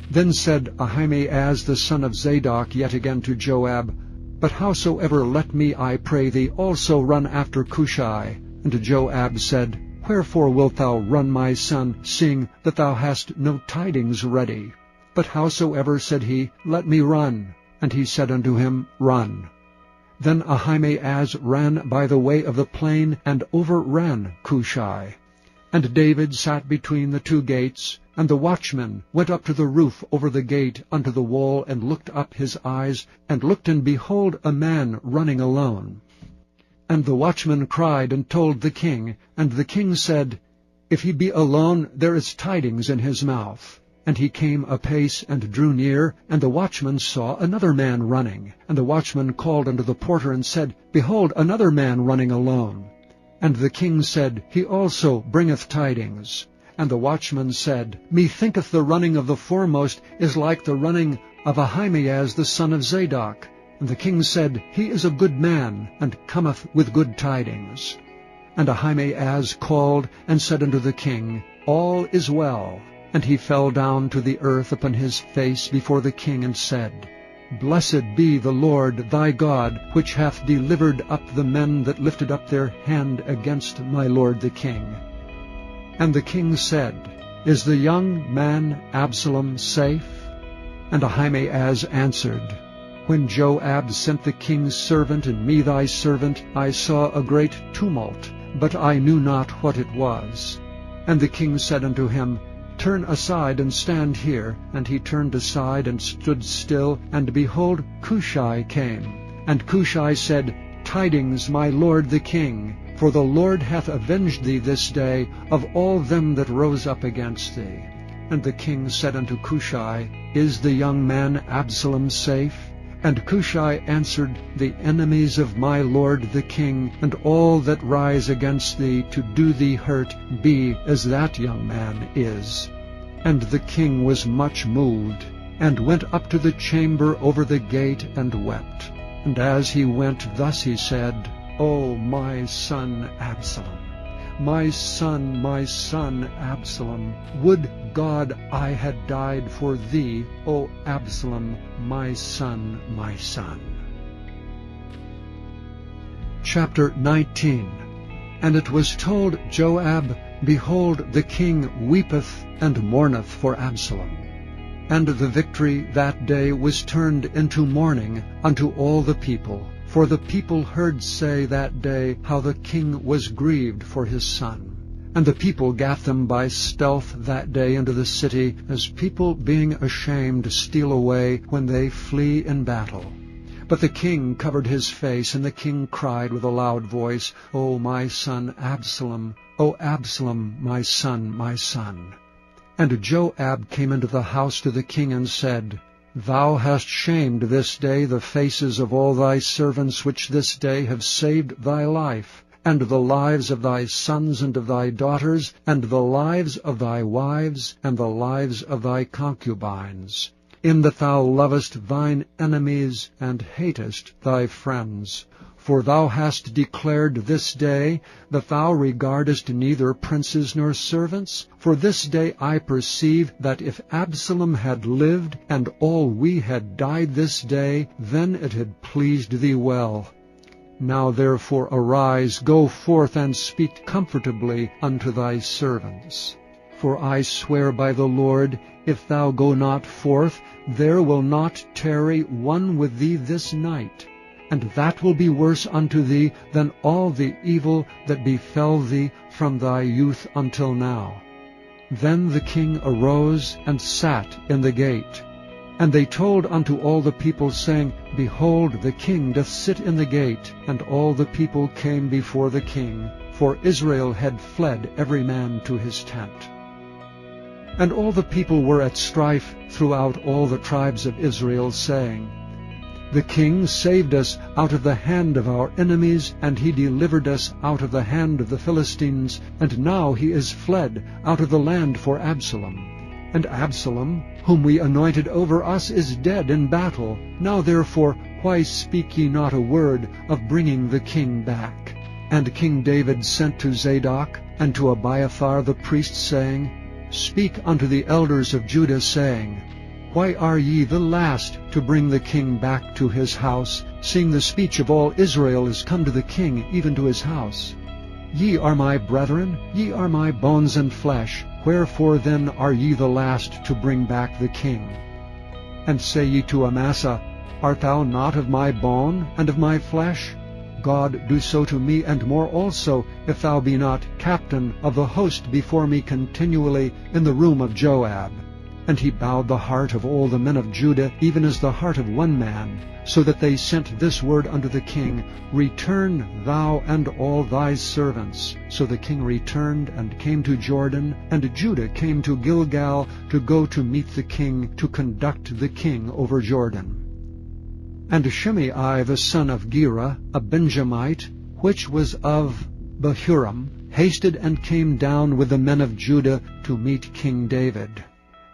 Then said Ahimaaz the son of Zadok yet again to Joab, But howsoever let me, I pray thee, also run after Cushai. And Joab said, Wherefore wilt thou run, my son, seeing that thou hast no tidings ready? But howsoever, said he, let me run. And he said unto him, Run. Then Ahimaaz ran by the way of the plain, and overran Cushai. And David sat between the 2 gates, and the watchman went up to the roof over the gate unto the wall, and looked up his eyes, and looked, and behold, a man running alone. And the watchman cried and told the king, and the king said, If he be alone, there is tidings in his mouth. And he came apace and drew near, and the watchman saw another man running. And the watchman called unto the porter, and said, Behold, another man running alone. And the king said, He also bringeth tidings. And the watchman said, Methinketh the running of the foremost is like the running of Ahimaaz the son of Zadok. And the king said, He is a good man, and cometh with good tidings. And Ahimaaz called, and said unto the king, All is well. And he fell down to the earth upon his face before the king, and said, Blessed be the Lord thy God, which hath delivered up the men that lifted up their hand against my lord the king. And the king said, Is the young man Absalom safe? And Ahimaaz answered, When Joab sent the king's servant and me thy servant, I saw a great tumult, but I knew not what it was. And the king said unto him, Turn aside and stand here. And he turned aside and stood still, and behold, Cushai came. And Cushai said, Tidings, my lord the king, for the Lord hath avenged thee this day of all them that rose up against thee. And the king said unto Cushai, Is the young man Absalom safe? And Cushai answered, The enemies of my lord the king, and all that rise against thee to do thee hurt, be as that young man is. And the king was much moved, and went up to the chamber over the gate, and wept. And as he went, thus he said, O my son Absalom, my son Absalom, would God I had died for thee, O Absalom, my son, my son. Chapter 19. And it was told Joab, Behold, the king weepeth and mourneth for Absalom. And the victory that day was turned into mourning unto all the people. For the people heard say that day how the king was grieved for his son. And the people gat them by stealth that day into the city, as people being ashamed steal away when they flee in battle. But the king covered his face, and the king cried with a loud voice, O my son Absalom, O Absalom, my son, my son. And Joab came into the house to the king and said, Thou hast shamed this day the faces of all thy servants which this day have saved thy life, and the lives of thy sons and of thy daughters, and the lives of thy wives, and the lives of thy concubines, in that thou lovest thine enemies, and hatest thy friends. For thou hast declared this day that thou regardest neither princes nor servants. For this day I perceive that if Absalom had lived, and all we had died this day, then it had pleased thee well. Now therefore arise, go forth, and speak comfortably unto thy servants. For I swear by the Lord, if thou go not forth, there will not tarry one with thee this night. And that will be worse unto thee than all the evil that befell thee from thy youth until now. Then the king arose and sat in the gate. And they told unto all the people, saying, Behold, the king doth sit in the gate. And all the people came before the king, for Israel had fled every man to his tent. And all the people were at strife throughout all the tribes of Israel, saying, The king saved us out of the hand of our enemies, and he delivered us out of the hand of the Philistines, and now he is fled out of the land for Absalom. And Absalom, whom we anointed over us, is dead in battle. Now therefore, why speak ye not a word of bringing the king back? And King David sent to Zadok and to Abiathar the priest, saying, Speak unto the elders of Judah, saying, Why are ye the last to bring the king back to his house, seeing the speech of all Israel is come to the king, even to his house? Ye are my brethren, ye are my bones and flesh. Wherefore then are ye the last to bring back the king? And say ye to Amasa, Art thou not of my bone and of my flesh? God do so to me, and more also, if thou be not captain of the host before me continually in the room of Joab. And he bowed the heart of all the men of Judah, even as the heart of one man, so that they sent this word unto the king, Return thou and all thy servants. So the king returned and came to Jordan, and Judah came to Gilgal to go to meet the king, to conduct the king over Jordan. And Shimei the son of Gera, a Benjamite, which was of Bahurim, hasted and came down with the men of Judah to meet King David.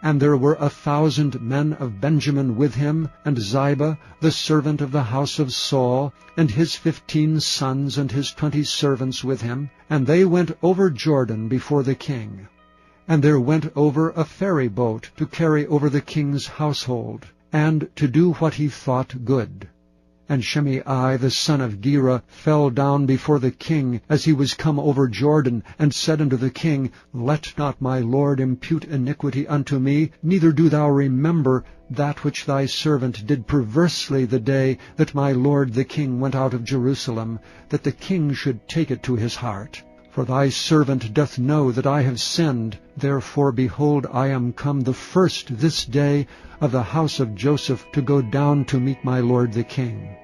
And there were 1,000 men of Benjamin with him, and Ziba, the servant of the house of Saul, and his 15 sons and his 20 servants with him, and they went over Jordan before the king. And there went over a ferry boat to carry over the king's household, and to do what he thought good. And Shimei the son of Gera fell down before the king as he was come over Jordan, and said unto the king, Let not my lord impute iniquity unto me, neither do thou remember that which thy servant did perversely the day that my lord the king went out of Jerusalem, that the king should take it to his heart. For thy servant doth know that I have sinned. Therefore, behold, I am come the first this day of the house of Joseph to go down to meet my lord the king.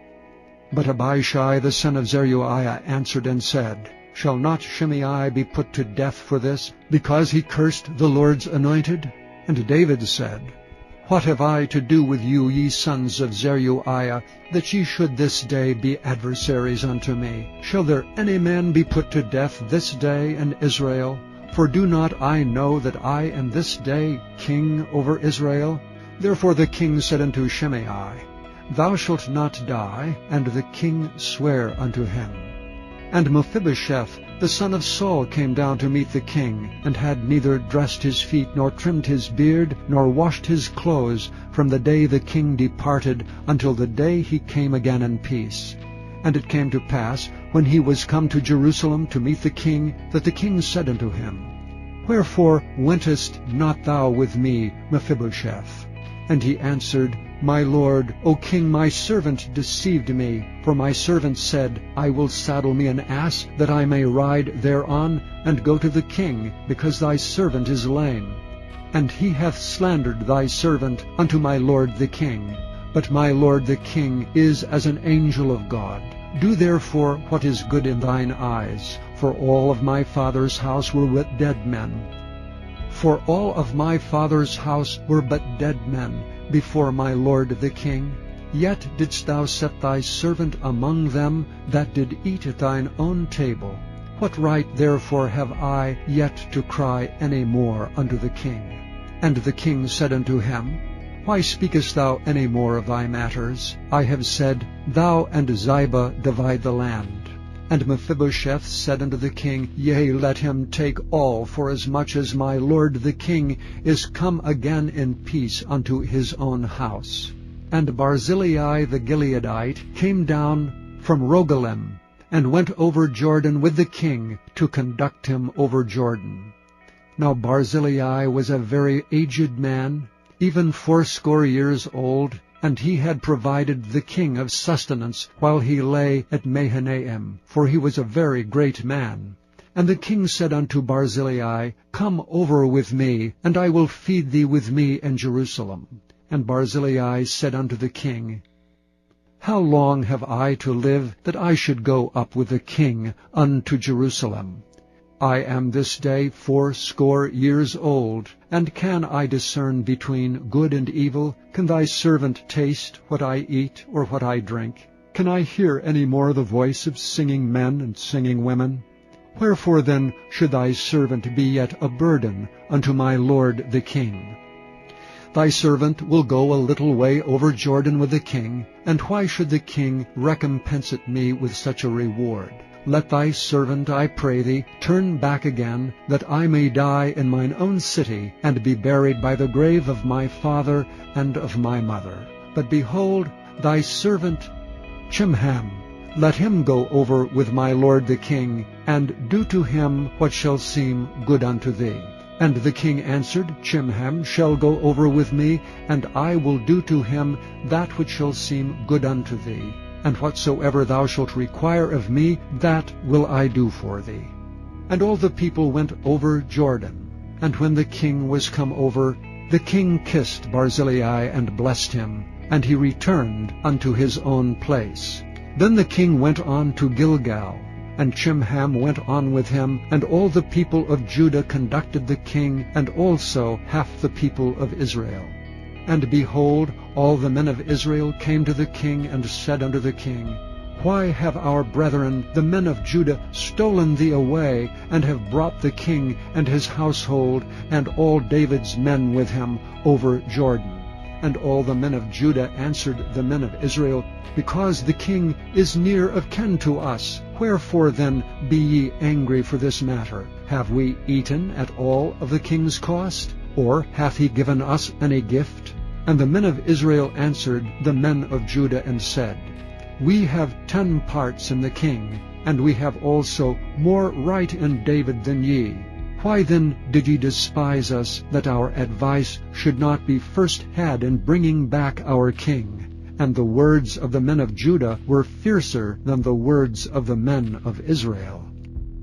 But Abishai the son of Zeruiah answered and said, Shall not Shimei be put to death for this, because he cursed the Lord's anointed? And David said, What have I to do with you, ye sons of Zeruiah, that ye should this day be adversaries unto me? Shall there any man be put to death this day in Israel? For do not I know that I am this day king over Israel? Therefore the king said unto Shimei, Thou shalt not die. And the king sware unto him. And Mephibosheth, the son of Saul, came down to meet the king, and had neither dressed his feet, nor trimmed his beard, nor washed his clothes, from the day the king departed until the day he came again in peace. And it came to pass, when he was come to Jerusalem to meet the king, that the king said unto him, Wherefore wentest not thou with me, Mephibosheth? And he answered, My lord, O king, my servant deceived me. For my servant said, I will saddle me an ass, that I may ride thereon, and go to the king, because thy servant is lame. And he hath slandered thy servant unto my lord the king. But my lord the king is as an angel of God. Do therefore what is good in thine eyes, for all of my father's house were but dead men. For all of my father's house were but dead men before my lord the king. Yet didst thou set thy servant among them that did eat at thine own table. What right therefore have I yet to cry any more unto the king? And the king said unto him, Why speakest thou any more of thy matters? I have said, Thou and Ziba divide the land. And Mephibosheth said unto the king, Yea, let him take all, forasmuch as my lord the king is come again in peace unto his own house. And Barzillai the Gileadite came down from Rogelim, and went over Jordan with the king to conduct him over Jordan. Now Barzillai was a very aged man, even 80 years old, and he had provided the king of sustenance while he lay at Mahanaim, for he was a very great man. And the king said unto Barzillai, Come over with me, and I will feed thee with me in Jerusalem. And Barzillai said unto the king, How long have I to live, that I should go up with the king unto Jerusalem? I am this day 80 years old, and can I discern between good and evil? Can thy servant taste what I eat or what I drink? Can I hear any more the voice of singing men and singing women? Wherefore then should thy servant be yet a burden unto my lord the king? Thy servant will go a little way over Jordan with the king, and why should the king recompense me with such a reward? Let thy servant, I pray thee, turn back again, that I may die in mine own city, and be buried by the grave of my father and of my mother. But behold, thy servant Chimham, let him go over with my lord the king, and do to him what shall seem good unto thee. And the king answered, Chimham shall go over with me, and I will do to him that which shall seem good unto thee. And whatsoever thou shalt require of me, that will I do for thee. And all the people went over Jordan. And when the king was come over, the king kissed Barzillai and blessed him, and he returned unto his own place. Then the king went on to Gilgal, and Chimham went on with him, and all the people of Judah conducted the king, and also half the people of Israel. And behold, all the men of Israel came to the king, and said unto the king, Why have our brethren, the men of Judah, stolen thee away, and have brought the king and his household, and all David's men with him, over Jordan? And all the men of Judah answered the men of Israel, Because the king is near of kin to us. Wherefore then be ye angry for this matter? Have we eaten at all of the king's cost? Or hath he given us any gift? And the men of Israel answered the men of Judah, and said, We have 10 parts in the king, and we have also more right in David than ye. Why then did ye despise us, that our advice should not be first had in bringing back our king? And the words of the men of Judah were fiercer than the words of the men of Israel.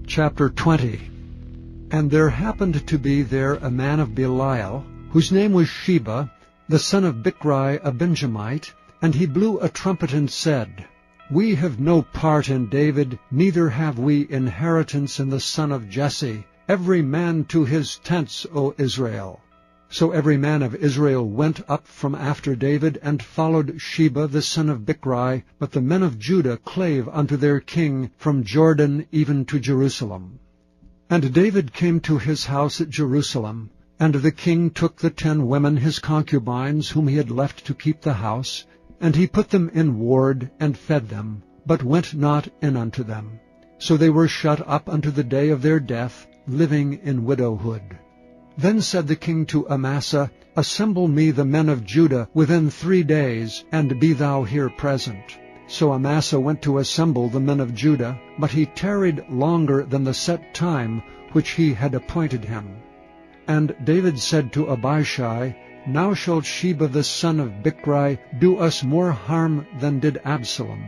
Chapter 20. And there happened to be there a man of Belial, whose name was Sheba, the son of Bichri a Benjamite, and he blew a trumpet and said, We have no part in David, neither have we inheritance in the son of Jesse. Every man to his tents, O Israel. So every man of Israel went up from after David, and followed Sheba the son of Bichri, but the men of Judah clave unto their king from Jordan even to Jerusalem. And David came to his house at Jerusalem, and the king took the 10 women his concubines, whom he had left to keep the house, and he put them in ward, and fed them, but went not in unto them. So they were shut up unto the day of their death, living in widowhood. Then said the king to Amasa, Assemble me the men of Judah within 3 days, and be thou here present. So Amasa went to assemble the men of Judah, but he tarried longer than the set time which he had appointed him. And David said to Abishai, Now shall Sheba the son of Bichri do us more harm than did Absalom.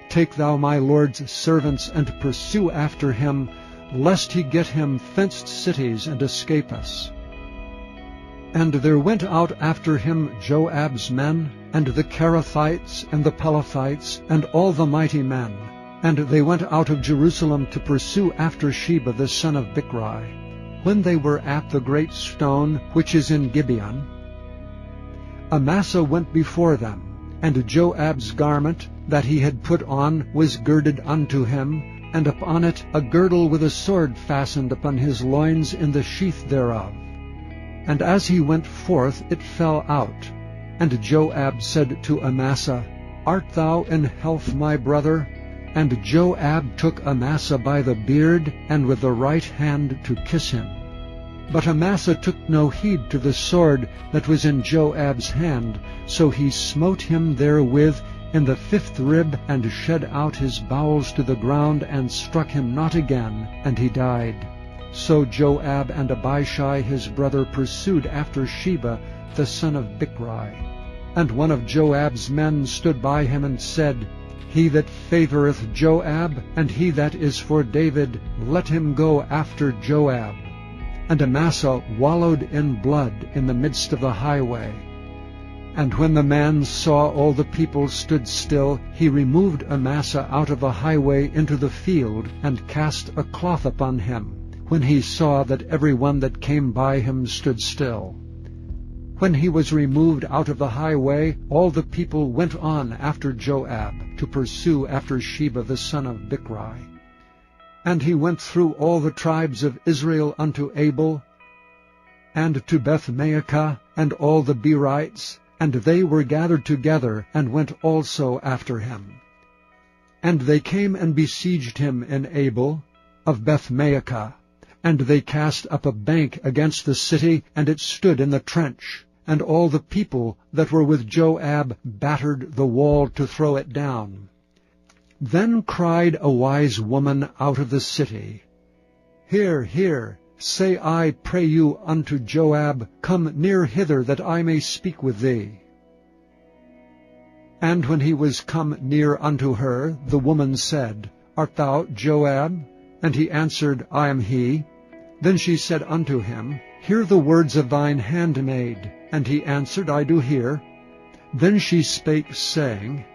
Take thou my lord's servants, and pursue after him, lest he get him fenced cities and escape us. And there went out after him Joab's men, and the Kerethites, and the Pelethites, and all the mighty men. And they went out of Jerusalem to pursue after Sheba the son of Bichri. When they were at the great stone which is in Gibeon, Amasa went before them, and Joab's garment that he had put on was girded unto him, and upon it a girdle with a sword fastened upon his loins in the sheath thereof. And as he went forth, it fell out. And Joab said to Amasa, Art thou in health, my brother? And Joab took Amasa by the beard, and with the right hand to kiss him. But Amasa took no heed to the sword that was in Joab's hand, so he smote him therewith in the 5th rib, and shed out his bowels to the ground, and struck him not again, and he died. So Joab and Abishai his brother pursued after Sheba the son of Bichri. And one of Joab's men stood by him and said, He that favoureth Joab, and he that is for David, let him go after Joab. And Amasa wallowed in blood in the midst of the highway. And when the man saw all the people stood still, he removed Amasa out of the highway into the field, and cast a cloth upon him, when he saw that every one that came by him stood still. When he was removed out of the highway, all the people went on after Joab, to pursue after Sheba the son of Bichri. And he went through all the tribes of Israel unto Abel, and to Beth-maachah, and all the Berites, and they were gathered together, and went also after him. And they came and besieged him in Abel of Beth-maachah, and they cast up a bank against the city, and it stood in the trench. And all the people that were with Joab battered the wall to throw it down. Then cried a wise woman out of the city, Hear, hear, say I pray you unto Joab, Come near hither, that I may speak with thee. And when he was come near unto her, the woman said, Art thou Joab? And he answered, I am he. Then she said unto him, Hear the words of thine handmaid. And he answered, I do hear. Then she spake, saying,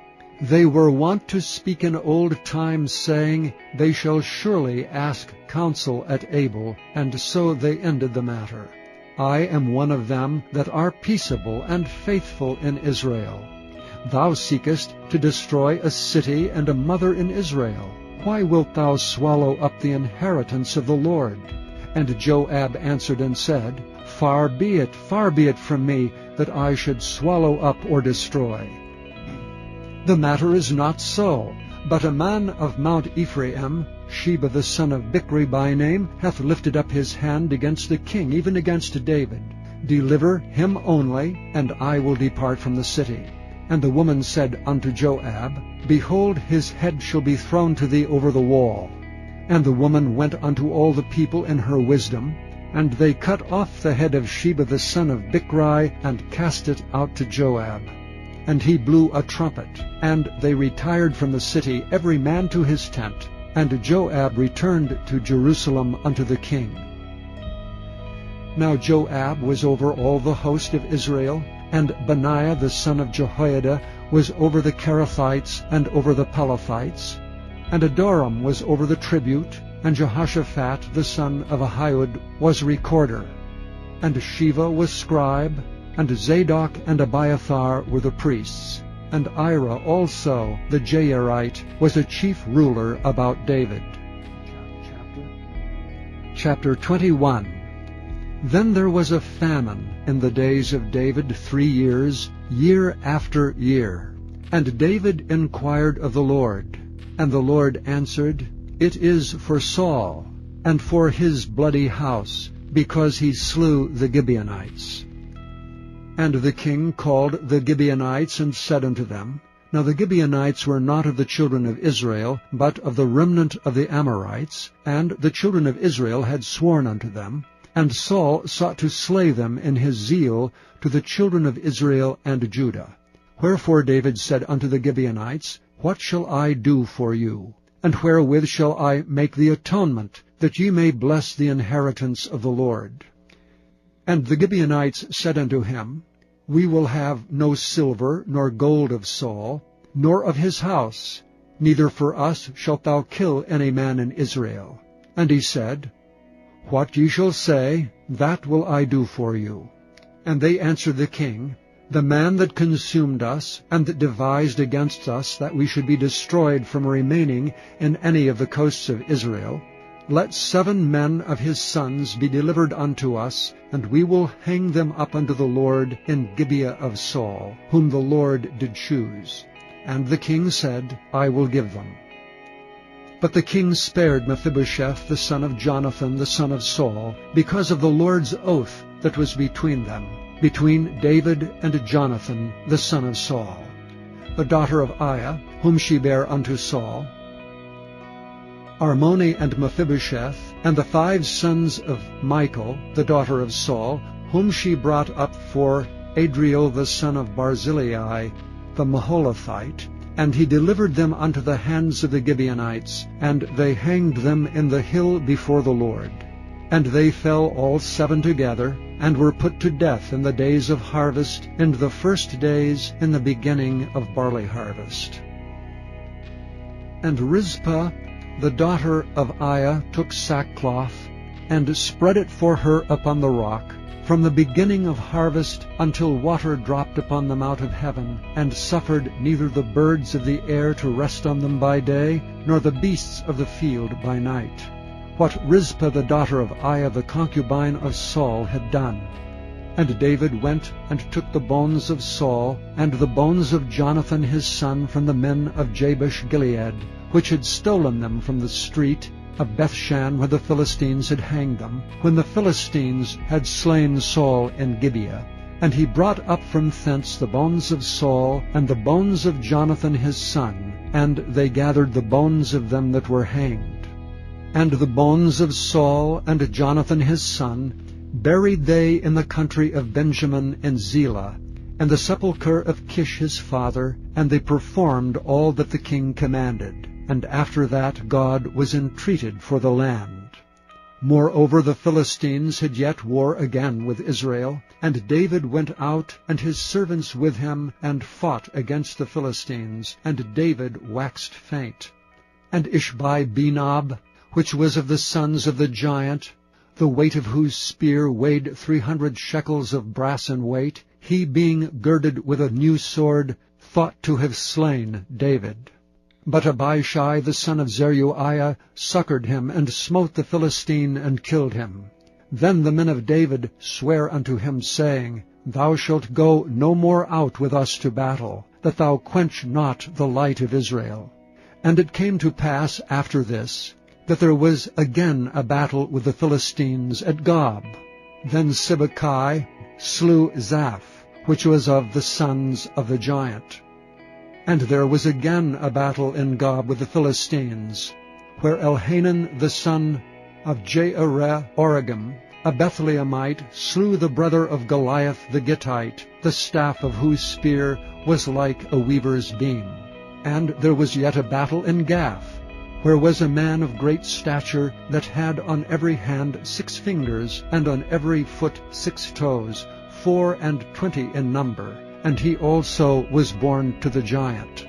They were wont to speak in old times, saying, They shall surely ask counsel at Abel, and so they ended the matter. I am one of them that are peaceable and faithful in Israel. Thou seekest to destroy a city and a mother in Israel. Why wilt thou swallow up the inheritance of the Lord? And Joab answered and said, Far be it from me, that I should swallow up or destroy. The matter is not so, but a man of Mount Ephraim, Sheba the son of Bichri by name, hath lifted up his hand against the king, even against David. Deliver him only, and I will depart from the city. And the woman said unto Joab, Behold, his head shall be thrown to thee over the wall. And the woman went unto all the people in her wisdom, and they cut off the head of Sheba the son of Bichri, and cast it out to Joab. And he blew a trumpet, and they retired from the city, every man to his tent. And Joab returned to Jerusalem unto the king. Now Joab was over all the host of Israel, and Benaiah the son of Jehoiada was over the Kerethites and over the Pelethites, and Adoram was over the tribute, and Jehoshaphat the son of Ahihud was recorder, and Sheva was scribe, and Zadok and Abiathar were the priests, and Ira also the Jairite was a chief ruler about David. Chapter 21. Then there was a famine in the days of David 3 years, year after year. And David inquired of the Lord, and the Lord answered, It is for Saul, and for his bloody house, because he slew the Gibeonites. And the king called the Gibeonites, and said unto them, Now the Gibeonites were not of the children of Israel, but of the remnant of the Amorites, and the children of Israel had sworn unto them. And Saul sought to slay them in his zeal to the children of Israel and Judah. Wherefore David said unto the Gibeonites, What shall I do for you? And wherewith shall I make the atonement, that ye may bless the inheritance of the Lord? And the Gibeonites said unto him, We will have no silver nor gold of Saul, nor of his house, neither for us shalt thou kill any man in Israel. And he said, What ye shall say, that will I do for you. And they answered the king, The man that consumed us, and that devised against us that we should be destroyed from remaining in any of the coasts of Israel, let 7 men of his sons be delivered unto us, and we will hang them up unto the Lord in Gibeah of Saul, whom the Lord did choose. And the king said, I will give them. But the king spared Mephibosheth the son of Jonathan the son of Saul, because of the Lord's oath that was between them, between David and Jonathan the son of Saul, the daughter of Aiah, whom she bare unto Saul, Armoni and Mephibosheth, and the 5 sons of Michal, the daughter of Saul, whom she brought up for Adriel the son of Barzillai, the Maholathite, and he delivered them unto the hands of the Gibeonites, and they hanged them in the hill before the Lord. And they fell all 7 together, and were put to death in the days of harvest, in the first days in the beginning of barley harvest. And Rizpah, the daughter of Aiah, took sackcloth, and spread it for her upon the rock, from the beginning of harvest until water dropped upon them out of heaven, and suffered neither the birds of the air to rest on them by day, nor the beasts of the field by night. What Rizpah the daughter of Aiah the concubine of Saul had done. And David went and took the bones of Saul, and the bones of Jonathan his son from the men of Jabesh Gilead, which had stolen them from the street of Bethshan, where the Philistines had hanged them, when the Philistines had slain Saul in Gibeah. And he brought up from thence the bones of Saul, and the bones of Jonathan his son, and they gathered the bones of them that were hanged. And the bones of Saul and Jonathan his son buried they in the country of Benjamin in Zelah, and the sepulchre of Kish his father, and they performed all that the king commanded. And after that God was entreated for the land. Moreover the Philistines had yet war again with Israel, and David went out, and his servants with him, and fought against the Philistines, and David waxed faint. And Ishbi-Benob, which was of the sons of the giant, the weight of whose spear weighed 300 shekels of brass in weight, he being girded with a new sword, thought to have slain David. But Abishai the son of Zeruiah succored him, and smote the Philistine, and killed him. Then the men of David sware unto him, saying, Thou shalt go no more out with us to battle, that thou quench not the light of Israel. And it came to pass after this, that there was again a battle with the Philistines at Gob. Then Sibbecai slew Zaph, which was of the sons of the giant. And there was again a battle in Gob with the Philistines, where Elhanan the son of Jaareh-Oregim, a Bethlehemite, slew the brother of Goliath the Gittite, the staff of whose spear was like a weaver's beam. And there was yet a battle in Gath, where was a man of great stature, that had on every hand 6 fingers, and on every foot 6 toes, 24 in number. And he also was born to the giant.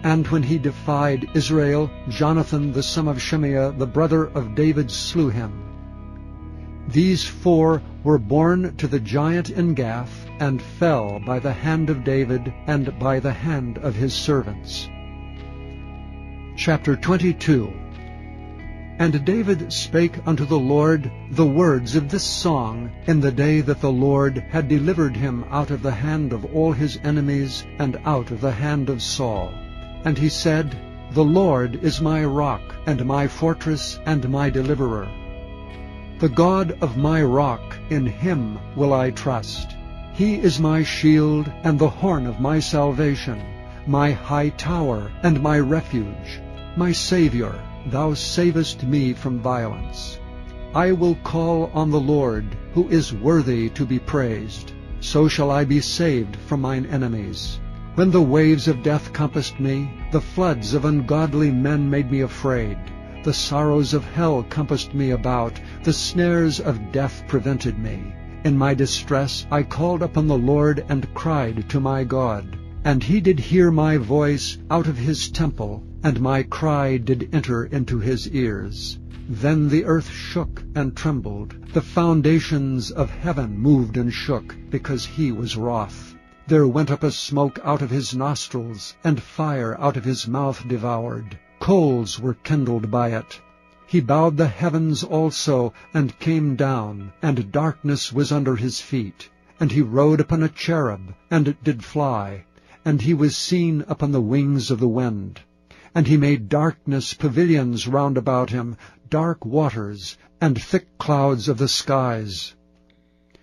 And when he defied Israel, Jonathan the son of Shimeah, the brother of David, slew him. These 4 were born to the giant in Gath, and fell by the hand of David, and by the hand of his servants. Chapter 22. And David spake unto the Lord the words of this song in the day that the Lord had delivered him out of the hand of all his enemies, and out of the hand of Saul. And he said, The Lord is my rock, and my fortress, and my deliverer. The God of my rock, in him will I trust. He is my shield, and the horn of my salvation. my high tower and my refuge. My Savior, thou savest me from violence. I will call on the Lord, who is worthy to be praised. So shall I be saved from mine enemies. When the waves of death compassed me, the floods of ungodly men made me afraid. The sorrows of hell compassed me about, the snares of death prevented me. In my distress I called upon the Lord and cried to my God. And he did hear my voice out of his temple, and my cry did enter into his ears. Then the earth shook and trembled. The foundations of heaven moved and shook, because he was wroth. There went up a smoke out of his nostrils, and fire out of his mouth devoured. Coals were kindled by it. He bowed the heavens also, and came down, and darkness was under his feet. And he rode upon a cherub, and did fly, and he was seen upon the wings of the wind. And he made darkness pavilions round about him, dark waters, and thick clouds of the skies.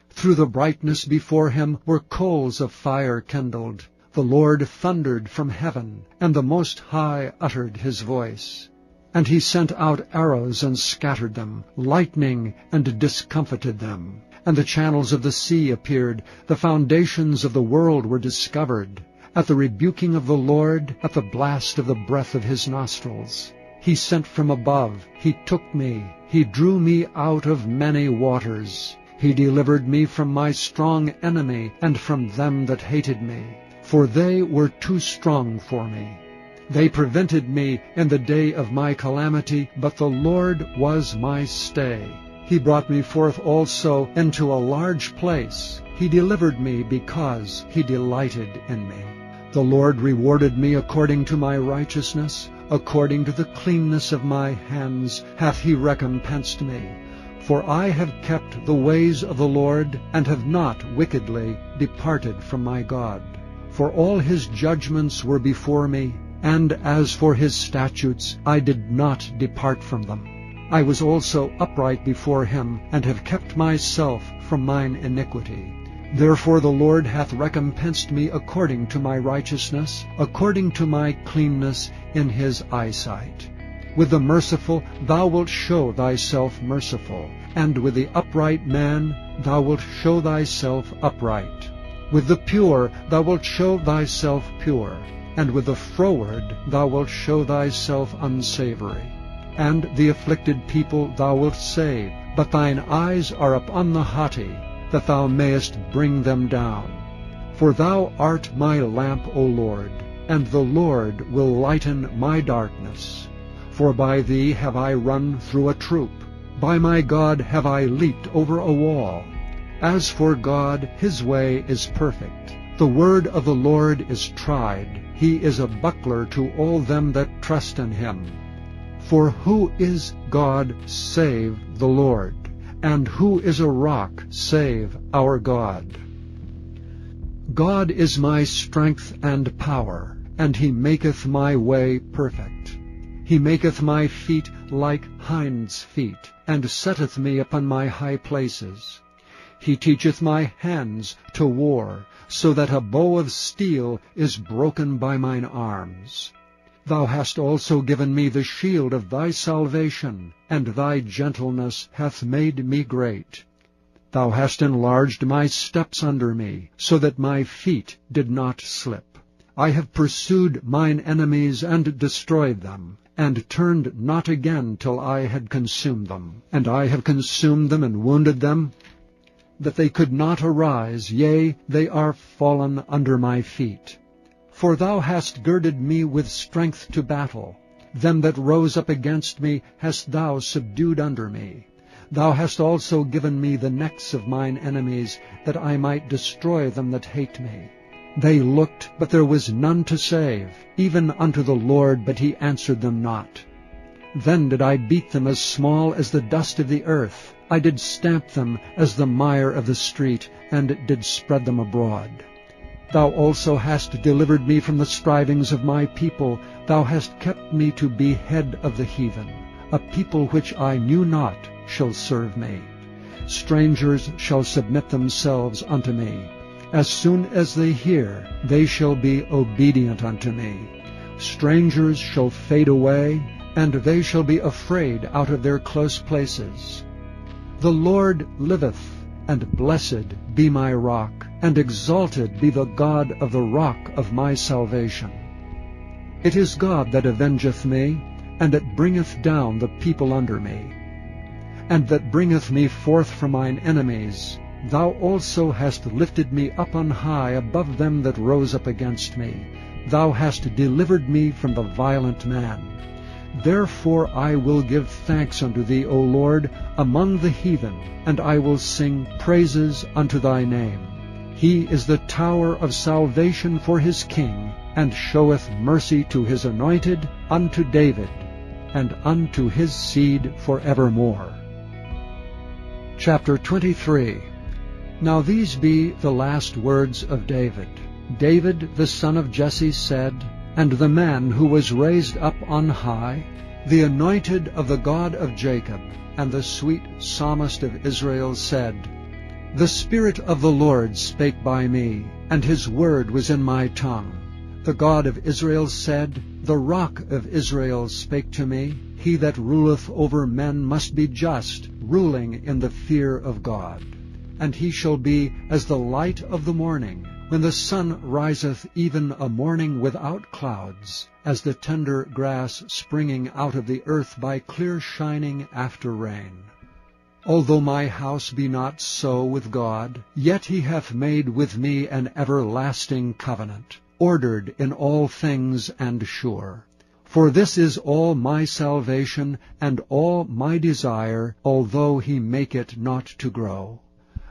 Through the brightness before him were coals of fire kindled. The Lord thundered from heaven, and the Most High uttered his voice. And he sent out arrows and scattered them, lightning and discomfited them. And the channels of the sea appeared, the foundations of the world were discovered. At the rebuking of the Lord, at the blast of the breath of his nostrils. He sent from above, he took me, he drew me out of many waters. He delivered me from my strong enemy, and from them that hated me. For they were too strong for me. They prevented me in the day of my calamity, but the Lord was my stay. He brought me forth also into a large place. He delivered me because he delighted in me. The Lord rewarded me according to my righteousness, according to the cleanness of my hands hath he recompensed me. For I have kept the ways of the Lord, and have not wickedly departed from my God. For all his judgments were before me, and as for his statutes I did not depart from them. I was also upright before him, and have kept myself from mine iniquity. Therefore the Lord hath recompensed me according to my righteousness, according to my cleanness in his eyesight. With the merciful thou wilt show thyself merciful, and with the upright man thou wilt show thyself upright. With the pure thou wilt show thyself pure, and with the froward thou wilt show thyself unsavory. And the afflicted people thou wilt save, but thine eyes are upon the haughty, that thou mayest bring them down. For thou art my lamp, O Lord, and the Lord will lighten my darkness. For by thee have I run through a troop, by my God have I leaped over a wall. As for God, his way is perfect. The word of the Lord is tried. He is a buckler to all them that trust in him. For who is God save the Lord? And who is a rock save our God? God is my strength and power, and he maketh my way perfect. He maketh my feet like hinds' feet, and setteth me upon my high places. He teacheth my hands to war, so that a bow of steel is broken by mine arms. Thou hast also given me the shield of thy salvation, and thy gentleness hath made me great. Thou hast enlarged my steps under me, so that my feet did not slip. I have pursued mine enemies and destroyed them, and turned not again till I had consumed them. And I have consumed them and wounded them, that they could not arise, yea, they are fallen under my feet. For thou hast girded me with strength to battle. Them that rose up against me hast thou subdued under me. Thou hast also given me the necks of mine enemies, that I might destroy them that hate me. They looked, but there was none to save, even unto the Lord, but he answered them not. Then did I beat them as small as the dust of the earth. I did stamp them as the mire of the street, and did spread them abroad. Thou also hast delivered me from the strivings of my people. Thou hast kept me to be head of the heathen. A people which I knew not shall serve me. Strangers shall submit themselves unto me. As soon as they hear, they shall be obedient unto me. Strangers shall fade away, and they shall be afraid out of their close places. The Lord liveth, and blessed be my rock, and exalted be the God of the rock of my salvation. It is God that avengeth me, and that bringeth down the people under me, and that bringeth me forth from mine enemies. Thou also hast lifted me up on high above them that rose up against me. Thou hast delivered me from the violent man. Therefore I will give thanks unto thee, O Lord, among the heathen, and I will sing praises unto thy name. He is the tower of salvation for his king, and showeth mercy to his anointed, unto David, and unto his seed forevermore. Chapter 23. Now these be the last words of David. David the son of Jesse said, and the man who was raised up on high, the anointed of the God of Jacob, and the sweet psalmist of Israel said, The Spirit of the Lord spake by me, and his word was in my tongue. The God of Israel said, The rock of Israel spake to me. He that ruleth over men must be just, ruling in the fear of God. And he shall be as the light of the morning, when the sun riseth, even a morning without clouds, as the tender grass springing out of the earth by clear shining after rain. Although my house be not so with God, yet he hath made with me an everlasting covenant, ordered in all things and sure. For this is all my salvation, and all my desire, although he make it not to grow.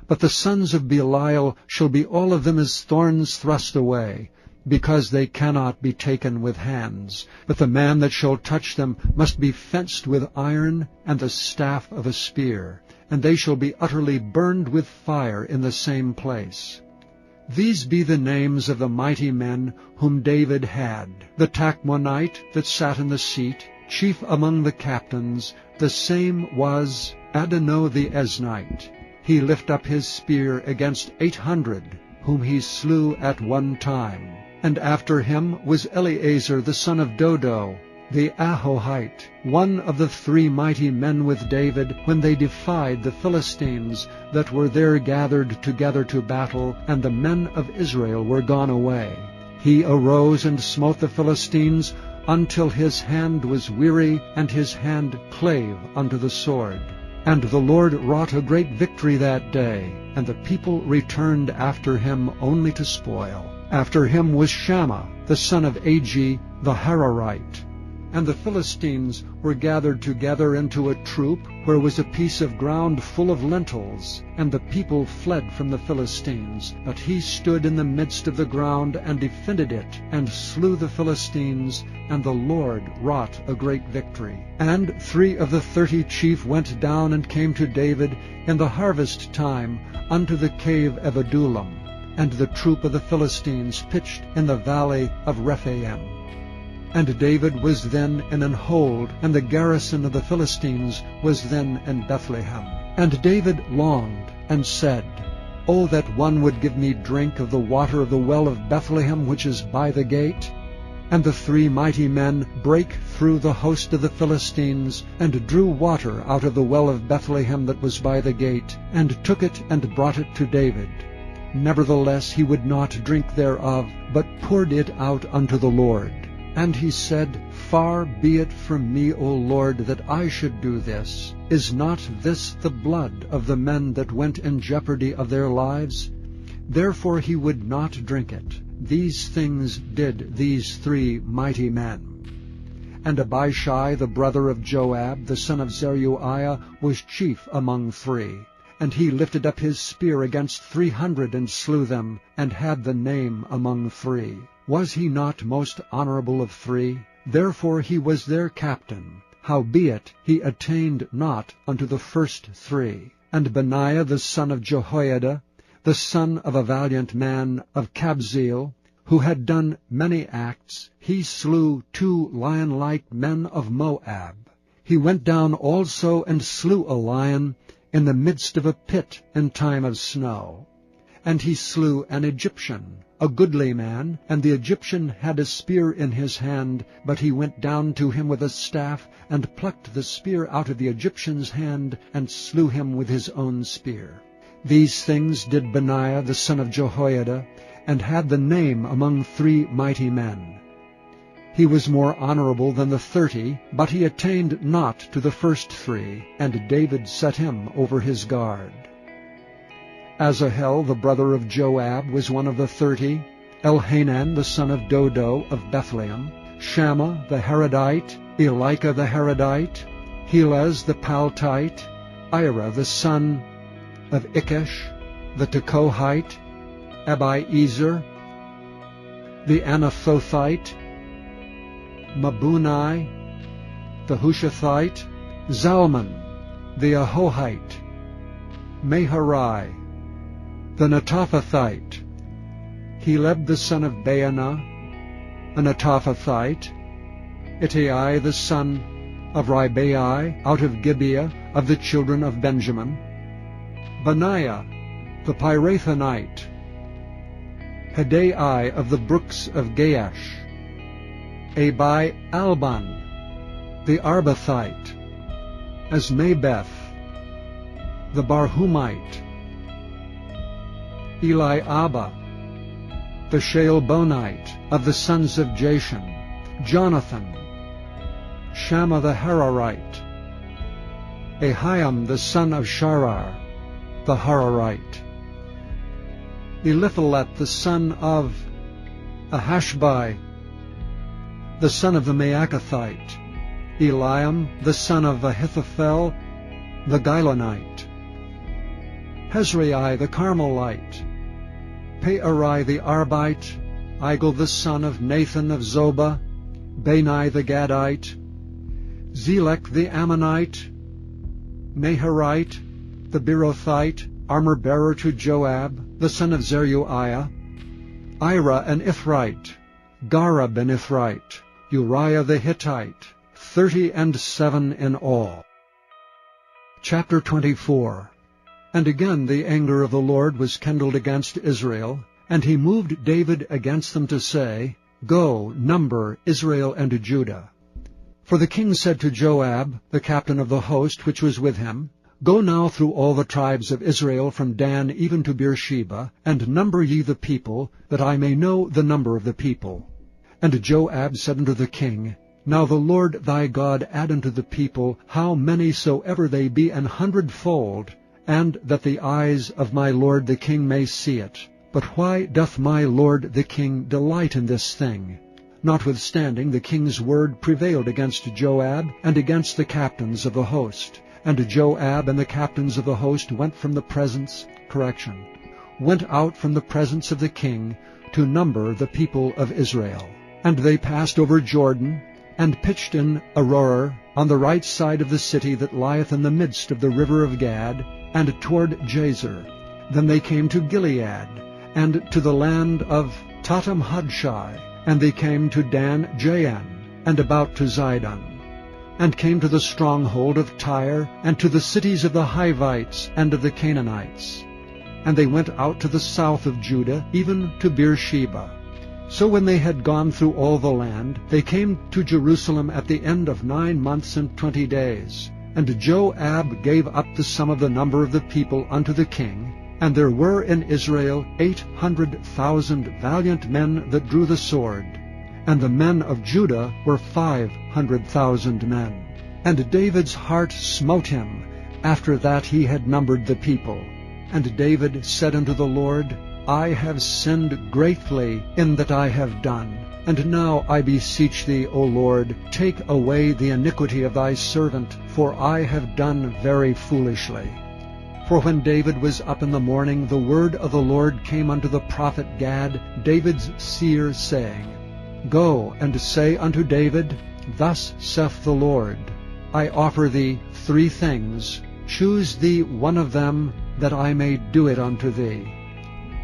But the sons of Belial shall be all of them as thorns thrust away, because they cannot be taken with hands. But the man that shall touch them must be fenced with iron and the staff of a spear, and they shall be utterly burned with fire in the same place. These be the names of the mighty men whom David had. The Tachmonite that sat in the seat, chief among the captains, the same was Adonai the Eznite. He lift up his spear against 800, whom he slew at one time. And after him was Eleazar the son of Dodo, the Ahohite, one of the 3 mighty men with David, when they defied the Philistines that were there gathered together to battle, and the men of Israel were gone away. He arose and smote the Philistines until his hand was weary, and his hand clave unto the sword. And the Lord wrought a great victory that day, and the people returned after him only to spoil. After him was Shammah, the son of Agi, the Hararite. And the Philistines were gathered together into a troop, where was a piece of ground full of lentils, and the people fled from the Philistines. But he stood in the midst of the ground, and defended it, and slew the Philistines, and the Lord wrought a great victory. And 3 of the 30 chief went down and came to David in the harvest time unto the cave of Adullam, and the troop of the Philistines pitched in the valley of Rephaim. And David was then in an hold, and the garrison of the Philistines was then in Bethlehem. And David longed, and said, O that one would give me drink of the water of the well of Bethlehem, which is by the gate. And the 3 mighty men brake through the host of the Philistines, and drew water out of the well of Bethlehem that was by the gate, and took it and brought it to David. Nevertheless he would not drink thereof, but poured it out unto the Lord. And he said, Far be it from me, O Lord, that I should do this. Is not this the blood of the men that went in jeopardy of their lives? Therefore he would not drink it. These things did these 3 mighty men. And Abishai, the brother of Joab, the son of Zeruiah, was chief among 3. And he lifted up his spear against 300, and slew them, and had the name among 3. Was he not most honorable of 3? Therefore he was their captain. Howbeit he attained not unto the first 3. And Benaiah the son of Jehoiada, the son of a valiant man of Kabzeel, who had done many acts, he slew 2 lion-like men of Moab. He went down also and slew a lion in the midst of a pit in time of snow. and he slew an Egyptian, a goodly man, and the Egyptian had a spear in his hand, but he went down to him with a staff, and plucked the spear out of the Egyptian's hand, and slew him with his own spear. These things did Benaiah the son of Jehoiada, and had the name among 3 mighty men. He was more honorable than the 30, but he attained not to the first 3, and David set him over his guard. Asahel the brother of Joab was one of the 30, Elhanan the son of Dodo of Bethlehem, Shammah the Harodite, Elika the Harodite, Helez the Paltite, Ira the son of Ikkesh, the Tekohite, Abiezer, the Anathothite, Mabunai, the Hushathite, Zalman, the Ahohite, Meharai, the Netophathite, Heleb the son of Baanah, a Netophathite, Ittai the son of Ribai, out of Gibeah of the children of Benjamin, Benaiah the Pirathonite, Hedai of the brooks of Gaash, Abi Alban, the Arbathite, Asmabeth, the Barhumite, Eliabah, the Shaalbonite of the sons of Jashan, Jonathan, Shammah the Hararite, Ahiam the son of Sharar, the Hararite, Eliphalet the son of Ahashbai, the son of the Maacathite, Eliam the son of Ahithophel, the Gilonite, Hezrai the Carmelite, Pearai the Arbite, Igel the son of Nathan of Zobah, Bani the Gadite, Zelek the Ammonite, Naharite, the Beerothite, armor-bearer to Joab, the son of Zeruiah, Ira an Ithrite, Gareb an Ithrite, Uriah the Hittite, 37 in all. Chapter 24. And again the anger of the Lord was kindled against Israel, and he moved David against them to say, Go, number Israel and Judah. For the king said to Joab, the captain of the host which was with him, Go now through all the tribes of Israel from Dan even to Beersheba, and number ye the people, that I may know the number of the people. And Joab said unto the king, Now the Lord thy God add unto the people how many soever they be 100-fold, and that the eyes of my lord the king may see it. But why doth my lord the king delight in this thing? Notwithstanding the king's word prevailed against Joab and against the captains of the host. And Joab and the captains of the host went from the presence, went out from the presence of the king to number the people of Israel. And they passed over Jordan, and pitched in Aroer, on the right side of the city that lieth in the midst of the river of Gad, and toward Jazer. Then they came to Gilead, and to the land of Tatam-Hadshai, and they came to Dan-Jaan, and about to Zidon, and came to the stronghold of Tyre, and to the cities of the Hivites and of the Canaanites. And they went out to the south of Judah, even to Beersheba. So when they had gone through all the land, they came to Jerusalem at the end of 9 months and 20 days. And Joab gave up the sum of the number of the people unto the king, and there were in Israel 800,000 valiant men that drew the sword, and the men of Judah were 500,000 men. And David's heart smote him, after that he had numbered the people. And David said unto the Lord, I have sinned greatly in that I have done. And now I beseech thee, O Lord, take away the iniquity of thy servant, for I have done very foolishly. For when David was up in the morning, the word of the Lord came unto the prophet Gad, David's seer, saying, Go and say unto David, Thus saith the Lord, I offer thee 3 things. Choose thee one of them, that I may do it unto thee.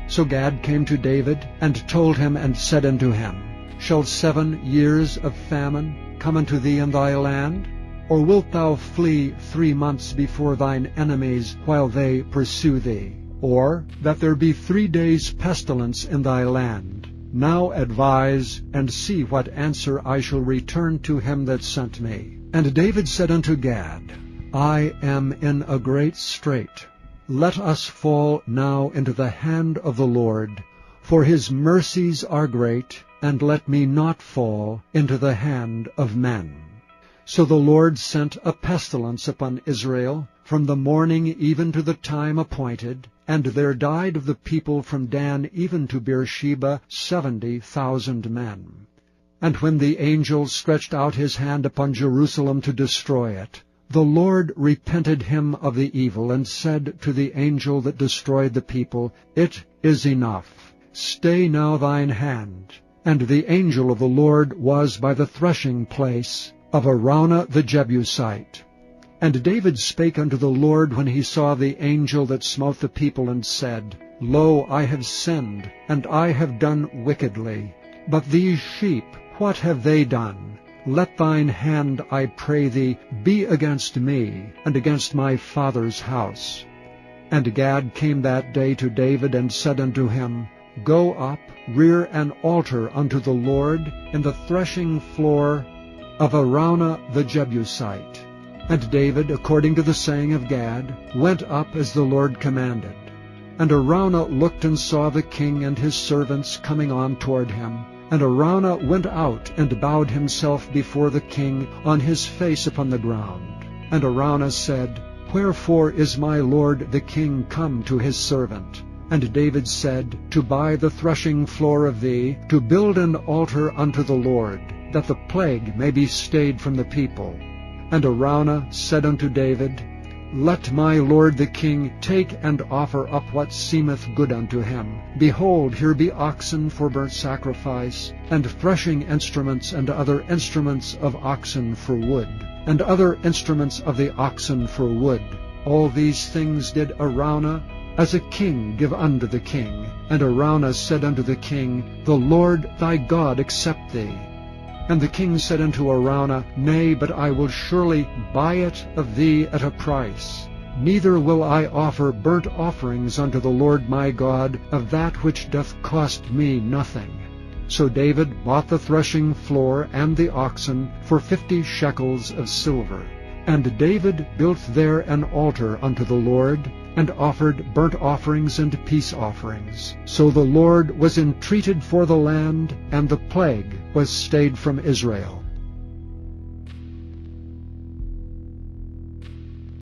So Gad came to David, and told him, and said unto him, Shall 7 years of famine come unto thee in thy land? Or wilt thou flee 3 months before thine enemies, while they pursue thee? or that there be 3 days' pestilence in thy land. Now advise, and see what answer I shall return to him that sent me. And David said unto Gad, I am in a great strait. Let us fall now into the hand of the Lord, for his mercies are great, and let me not fall into the hand of men. So the Lord sent a pestilence upon Israel from the morning even to the time appointed, and there died of the people from Dan even to Beersheba 70,000 men. And when the angel stretched out his hand upon Jerusalem to destroy it, the Lord repented him of the evil, and said to the angel that destroyed the people, It is enough. Stay now thine hand. And the angel of the Lord was by the threshing place of Araunah the Jebusite. And David spake unto the Lord when he saw the angel that smote the people, and said, Lo, I have sinned, and I have done wickedly. But these sheep, what have they done? Let thine hand, I pray thee, be against me, and against my father's house. And Gad came that day to David, and said unto him, Go up, rear an altar unto the Lord in the threshing floor of Araunah the Jebusite. And David, according to the saying of Gad, went up as the Lord commanded. And Araunah looked and saw the king and his servants coming on toward him. And Araunah went out and bowed himself before the king on his face upon the ground. And Araunah said, Wherefore is my lord the king come to his servant? And David said, To buy the threshing floor of thee, to build an altar unto the Lord, that the plague may be stayed from the people. And Araunah said unto David, Let my lord the king take and offer up what seemeth good unto him. Behold, here be oxen for burnt sacrifice, and threshing instruments, and other instruments of oxen for wood, and other instruments of the oxen for wood. All these things did Araunah as a king give unto the king. And Araunah said unto the king, The Lord thy God accept thee. And the king said unto Araunah, Nay, but I will surely buy it of thee at a price. Neither will I offer burnt offerings unto the Lord my God of that which doth cost me nothing. So David bought the threshing floor and the oxen for 50 shekels of silver. And David built there an altar unto the Lord, and offered burnt offerings and peace offerings. So the Lord was entreated for the land, and the plague was stayed from Israel.